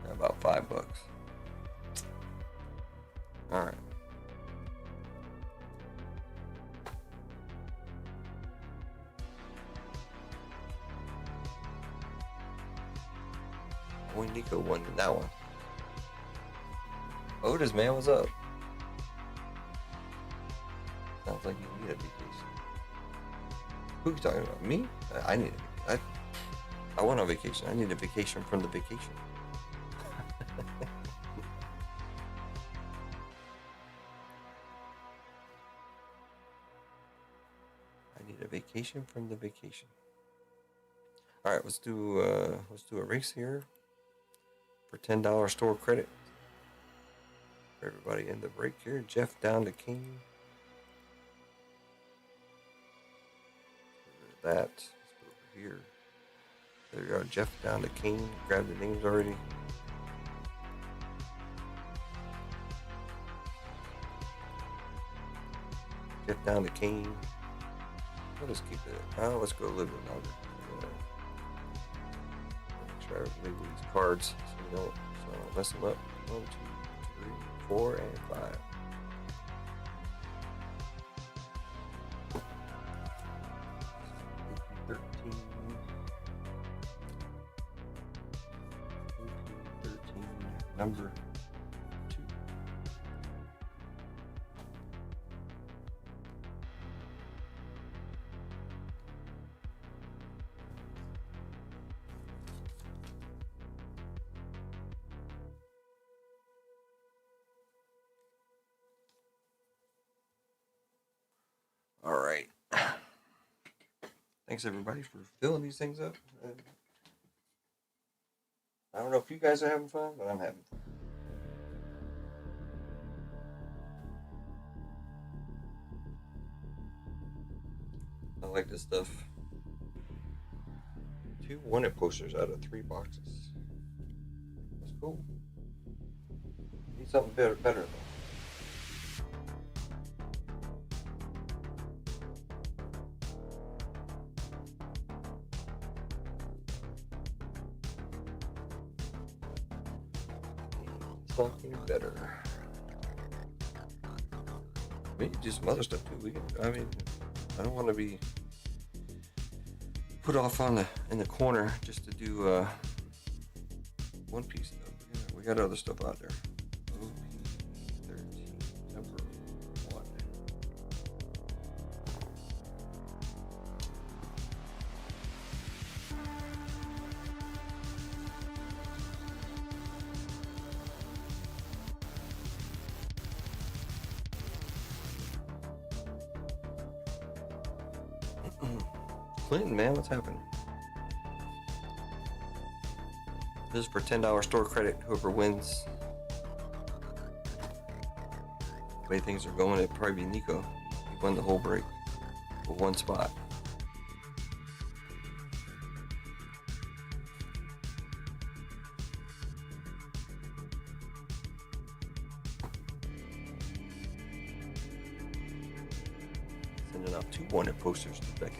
Yeah, about 5 bucks. Alright. Boy, Nico won that one. Otis, man, what's up? Sounds like you need a vacation. Who are you talking about? Me? I need a I want a vacation. I need a vacation from the vacation. I need a vacation from the vacation. All right, let's do a race here for $10 store credit for everybody in the break here. Jeff down to King. That. Let's go over here. There you are, Jeff down to King. Grab the names already. Jeff down to King. Let's keep it. Let's go a little bit longer. Make sure I label these cards so we don't mess them up. 1, 2, 3, 4, and 5. Number 2. All right. Thanks everybody for filling these things up. I don't know if you guys are having fun, but I'm having fun. I like this stuff. 2 wanted posters out of 3 boxes. That's cool. Need something better though. Something better. We can do some other stuff too. I don't want to be put off in the corner just to do One Piece stuff. Yeah, we got other stuff out there. OP13 number 1. Clinton, man, what's happening? This is for $10 store credit. Whoever wins. The way things are going, it'd probably be Nico. He won the whole break for 1 spot. Sending out 2 wanted posters to Becky.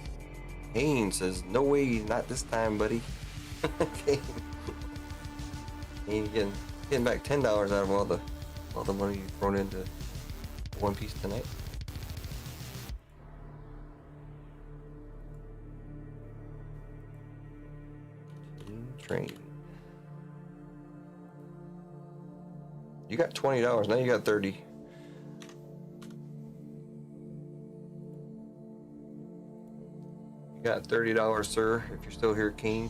Haynes says, no way, not this time, buddy. Okay. And you're getting back $10 out of all the money you've thrown into One Piece tonight. Train. You got $20, now you got 30. You got $30, sir, if you're still here, King.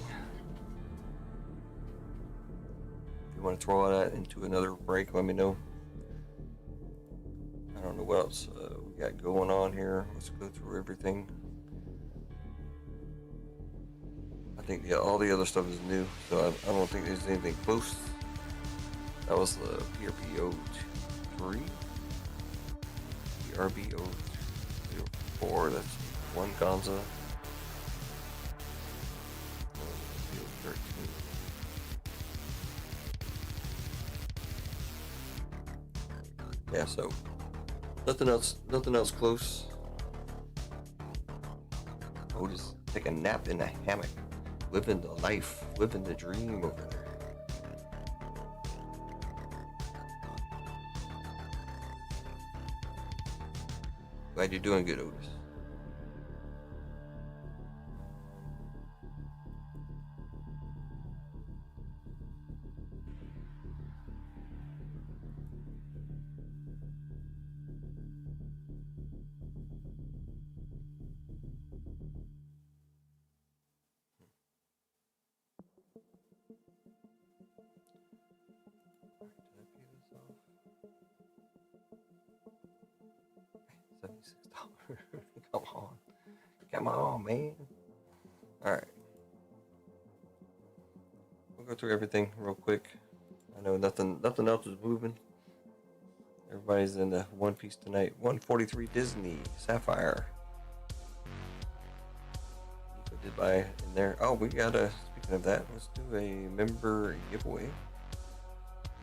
If you want to throw that into another break, let me know. I don't know what else we got going on here. Let's go through everything. think all the other stuff is new, so I don't think there's anything close. That was the PRBO 3, PRBO 04. That's one Gonza. Yeah, so nothing else close. Otis take a nap in a hammock, living the life, living the dream over there. Glad you're doing good, Otis. $76. Come on, man. All right, we'll go through everything real quick. I know nothing else is moving. Everybody's in the One Piece tonight. 143 Disney Sapphire. Nico did buy in there. Oh, we got a. Speaking of that, let's do a member giveaway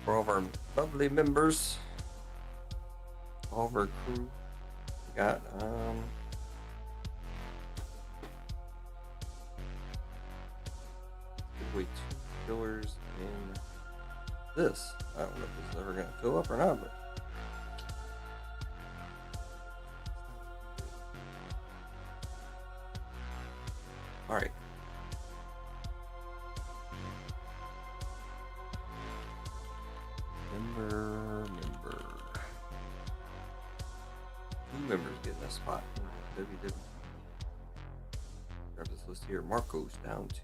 for all of our lovely members, all of our crew. We got giveaway 2 fillers in this. I don't know if this is ever gonna fill up or not, but. All right. Member. 2 members getting a spot. WW. Grab this list here. Marco's down to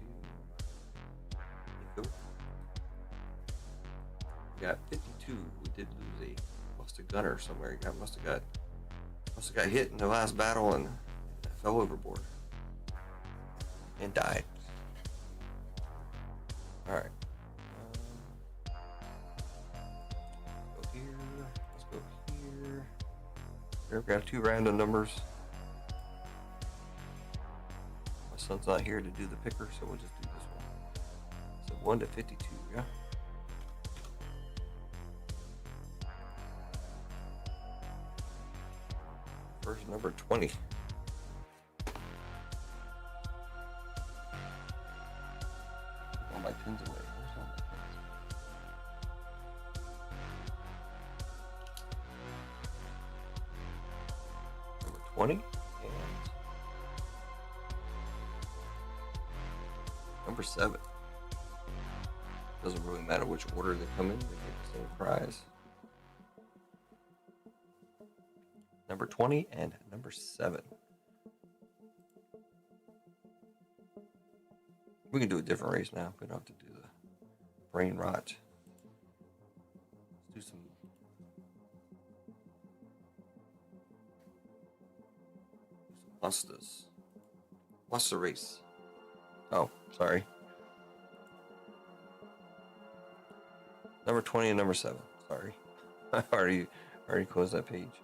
Nico. We got 52. We did lose lost a gunner somewhere. Must have got hit in the last battle and fell overboard. And died. Alright. Go here. Let's go here. Here we've got 2 random numbers. My son's not here to do the picker, so we'll just do this one. So 1 to 52, yeah? First number 20. My pins away. Where's all my pins? Number 20 and number 7. Doesn't really matter which order they come in, they get the same prize. Number 20 and number 7. We can do a different race now. We don't have to do the brain rot. Let's do some mustas. What's the race? Oh, sorry. Number 20 and number 7. Sorry. I already closed that page.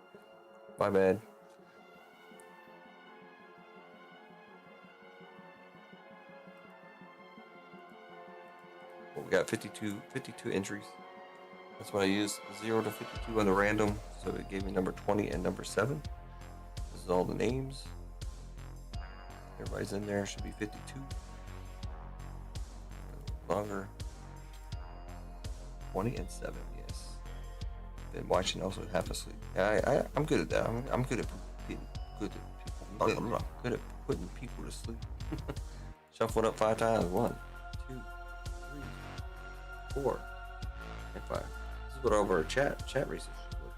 My bad. Well, we got 52 entries. That's what I used. 0 to 52 on the random. So it gave me number 20 and number 7. This is all the names. Everybody's in there. Should be 52. Longer. 20 and 7, yes. Been watching also half asleep. I'm good at that. I'm good at good at putting people to sleep. Shuffle it up 5 times. 1, 2, 3, 4, and 5. This is what all of our chat races look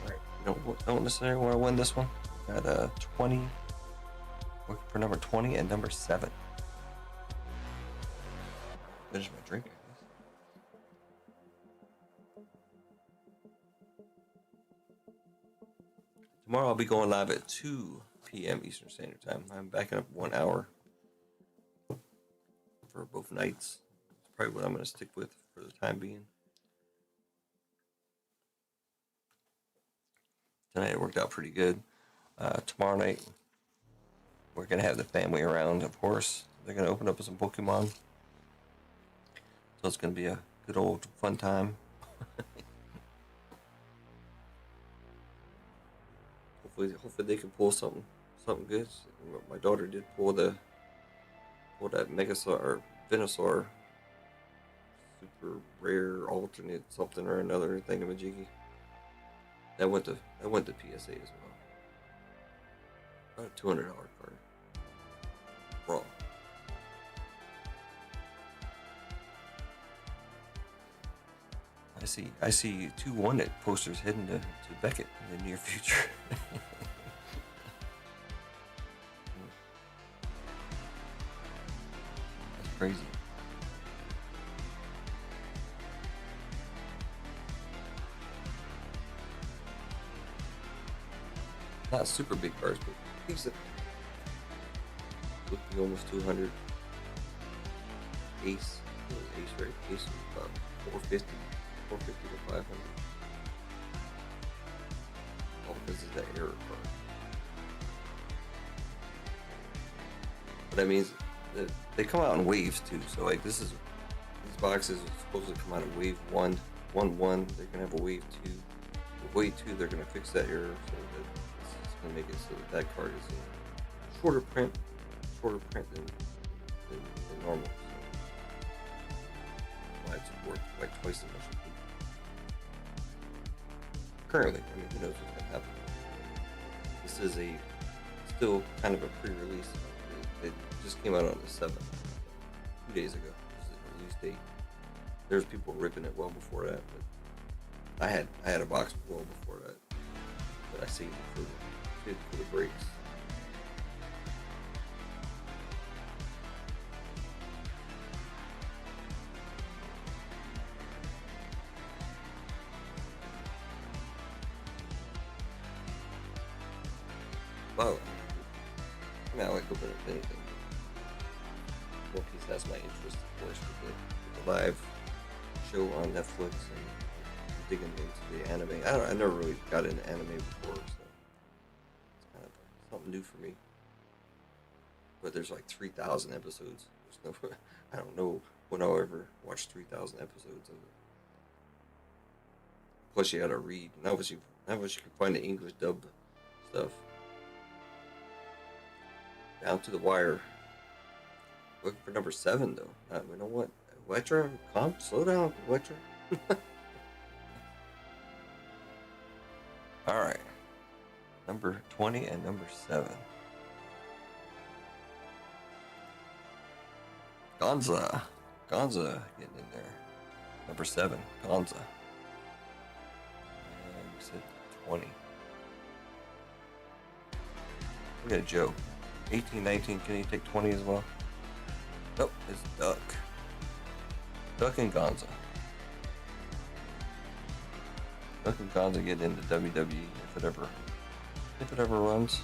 like. Alright, don't necessarily want to win this one. Got 20. Looking for number 20 and number 7. Finish my drink, I guess. Tomorrow I'll be going live at 2 p.m. Eastern Standard Time. I'm backing up 1 hour for both nights. It's probably what I'm going to stick with for the time being. Tonight it worked out pretty good. Tomorrow night we're going to have the family around, of course. They're going to open up with some Pokemon. So it's going to be a good old fun time. Hopefully they can pull something good. My daughter did pull that Megasaur or Venusaur super rare alternate something or another thingamajiggy. That went to PSA as well. About a $200 card. Raw. I see 2 One-It posters heading to Beckett in the near future. That's crazy. Not super big cards, but decent. Would be almost 200. Ace. It was Ace, right? Ace was about 450. 450 to 500. All because of that error card. But that means that they come out in waves too. So like these boxes are supposed to come out in wave 1. They're gonna have a wave 2. With wave 2, they're gonna fix that error so that it's gonna make it so that card is a shorter print than normal. So why it's worth like twice as much. Currently, I mean, who knows what's going to happen. This is still kind of a pre-release. It just came out on the 7th, 2 days ago. This is the release date. There's people ripping it well before that, but I had a box well before that. But I saved it for the breaks. Well, I mean, I like opening up anything. One Piece has my interest, of course, with the live show on Netflix and digging into the anime. I never really got into anime before, so it's kind of something new for me. But there's like 3,000 episodes. I don't know when I'll ever watch 3,000 episodes of it. Plus, you gotta read. Not what you can find the English dub stuff. Down to the wire. Looking for number 7 though. You know what? Wetra, slow down, Wetra. All right. Number 20 and number 7. Gonza getting in there. Number 7, Gonza. And we said 20. Look at Joe. 18, 19, can he take 20 as well? Nope, it's Duck. Duck and Gonza. Duck and Gonza get into WWE if it ever runs.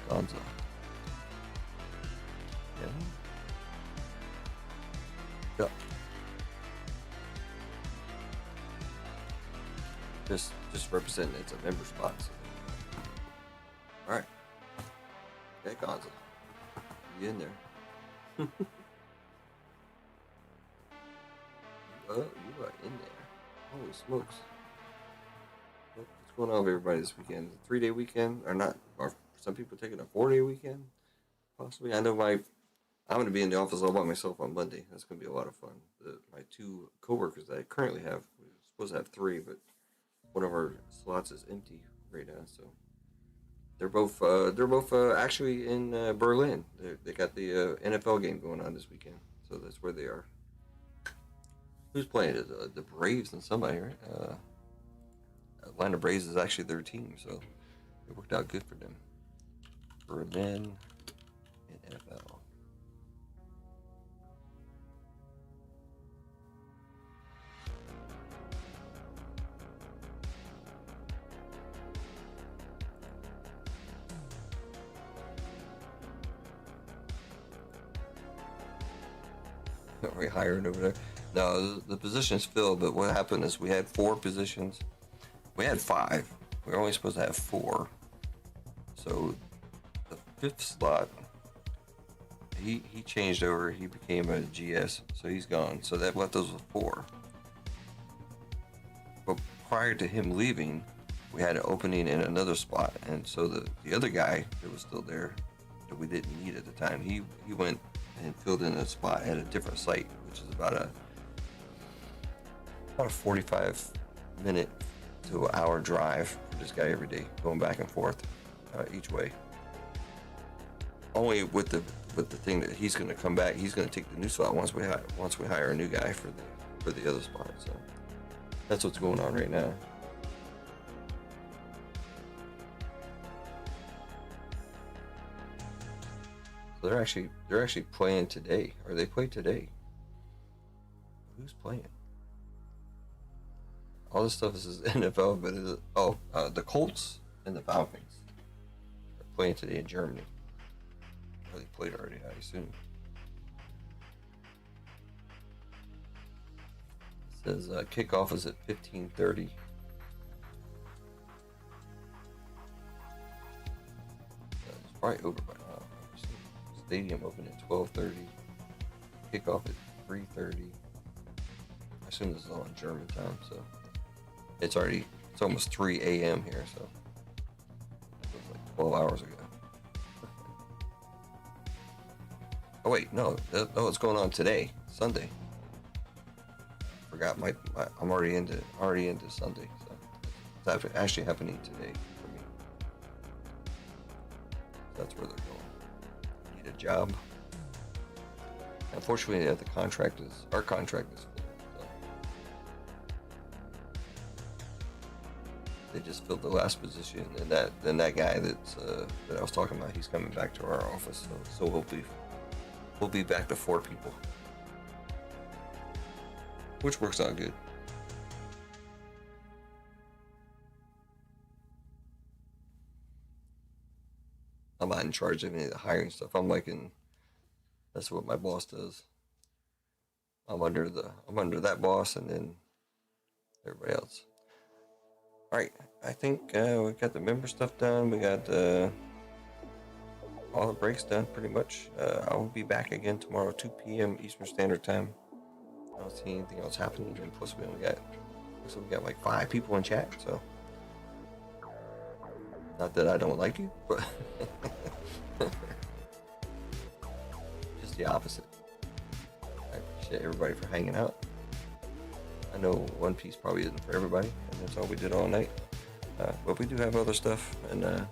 Gonza. Yeah. Duck. Just representing it's a member spot. So. Alright. Okay, Gonza. You in there. You are in there. Holy smokes. What's going on with everybody this weekend? 3-day weekend? Or not? Or some people taking a 4-day weekend? Possibly. I know I'm going to be in the office all by myself on Monday. That's going to be a lot of fun. My 2 coworkers that I currently have, we're supposed to have 3, but one of our slots is empty right now, so they're both actually in Berlin. They got the NFL game going on this weekend, so that's where they are. Who's playing it? The Braves and somebody, right? Atlanta Braves is actually their team, so it worked out good for them. Berlin and NFL. we hired over there. No, the position's filled, but what happened is we had 4 positions. We had 5. We were only supposed to have 4. So the 5th slot, he changed over. He became a GS, so he's gone. So that left us with 4. But prior to him leaving, we had an opening in another spot, and so the other guy that was still there that we didn't need at the time, he went and filled in a spot at a different site, which is about a 45-minute to an hour drive for this guy every day, going back and forth each way. Only with the thing that he's going to come back, he's going to take the new spot once we hire a new guy for the other spot. So that's what's going on right now. So they're actually playing today, or they play today. Who's playing? All this stuff is NFL, but the Colts and the Falcons are playing today in Germany. Well, they played already, I assume. It says kickoff is at 15:30. It's probably over by now. Stadium open at 12:30. Kickoff at 3:30. I assume this is all in German time, so it's almost 3 a.m. here, so it was like 12 hours ago. Oh wait, no, it's going on today, Sunday. Forgot I'm already into Sunday, so it's actually happening today for me. So that's where they're going. Need a job. Unfortunately, our contract is full. So they just filled the last position, and that guy that I was talking about, he's coming back to our office, so we'll be back to 4 people, which works out good. I'm not in charge of any of the hiring stuff. That's what my boss does. I'm under that boss, and then everybody else. All right, I think we got the member stuff done. We got all the breaks done pretty much. I will be back again tomorrow, 2 p.m. Eastern Standard Time. I don't see anything else happening. And plus, we got like 5 people in chat. So, not that I don't like you, but just the opposite. I appreciate everybody for hanging out. I know One Piece probably isn't for everybody, and that's all we did all night. But we do have other stuff, and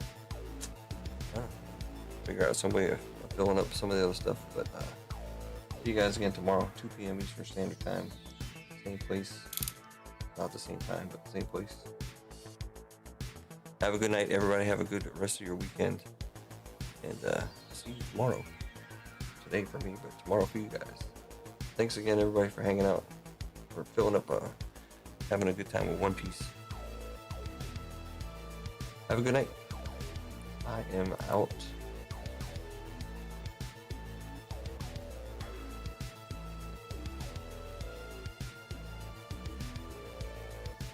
figure out some way of filling up some of the other stuff. But see you guys again tomorrow, 2 p.m. Eastern Standard Time. Same place. Not the same time, but the same place. Have a good night, everybody. Have a good rest of your weekend. And see you tomorrow. Today for me, but tomorrow for you guys. Thanks again, everybody, for hanging out. We're filling up, having a good time with One Piece. Have a good night. I am out.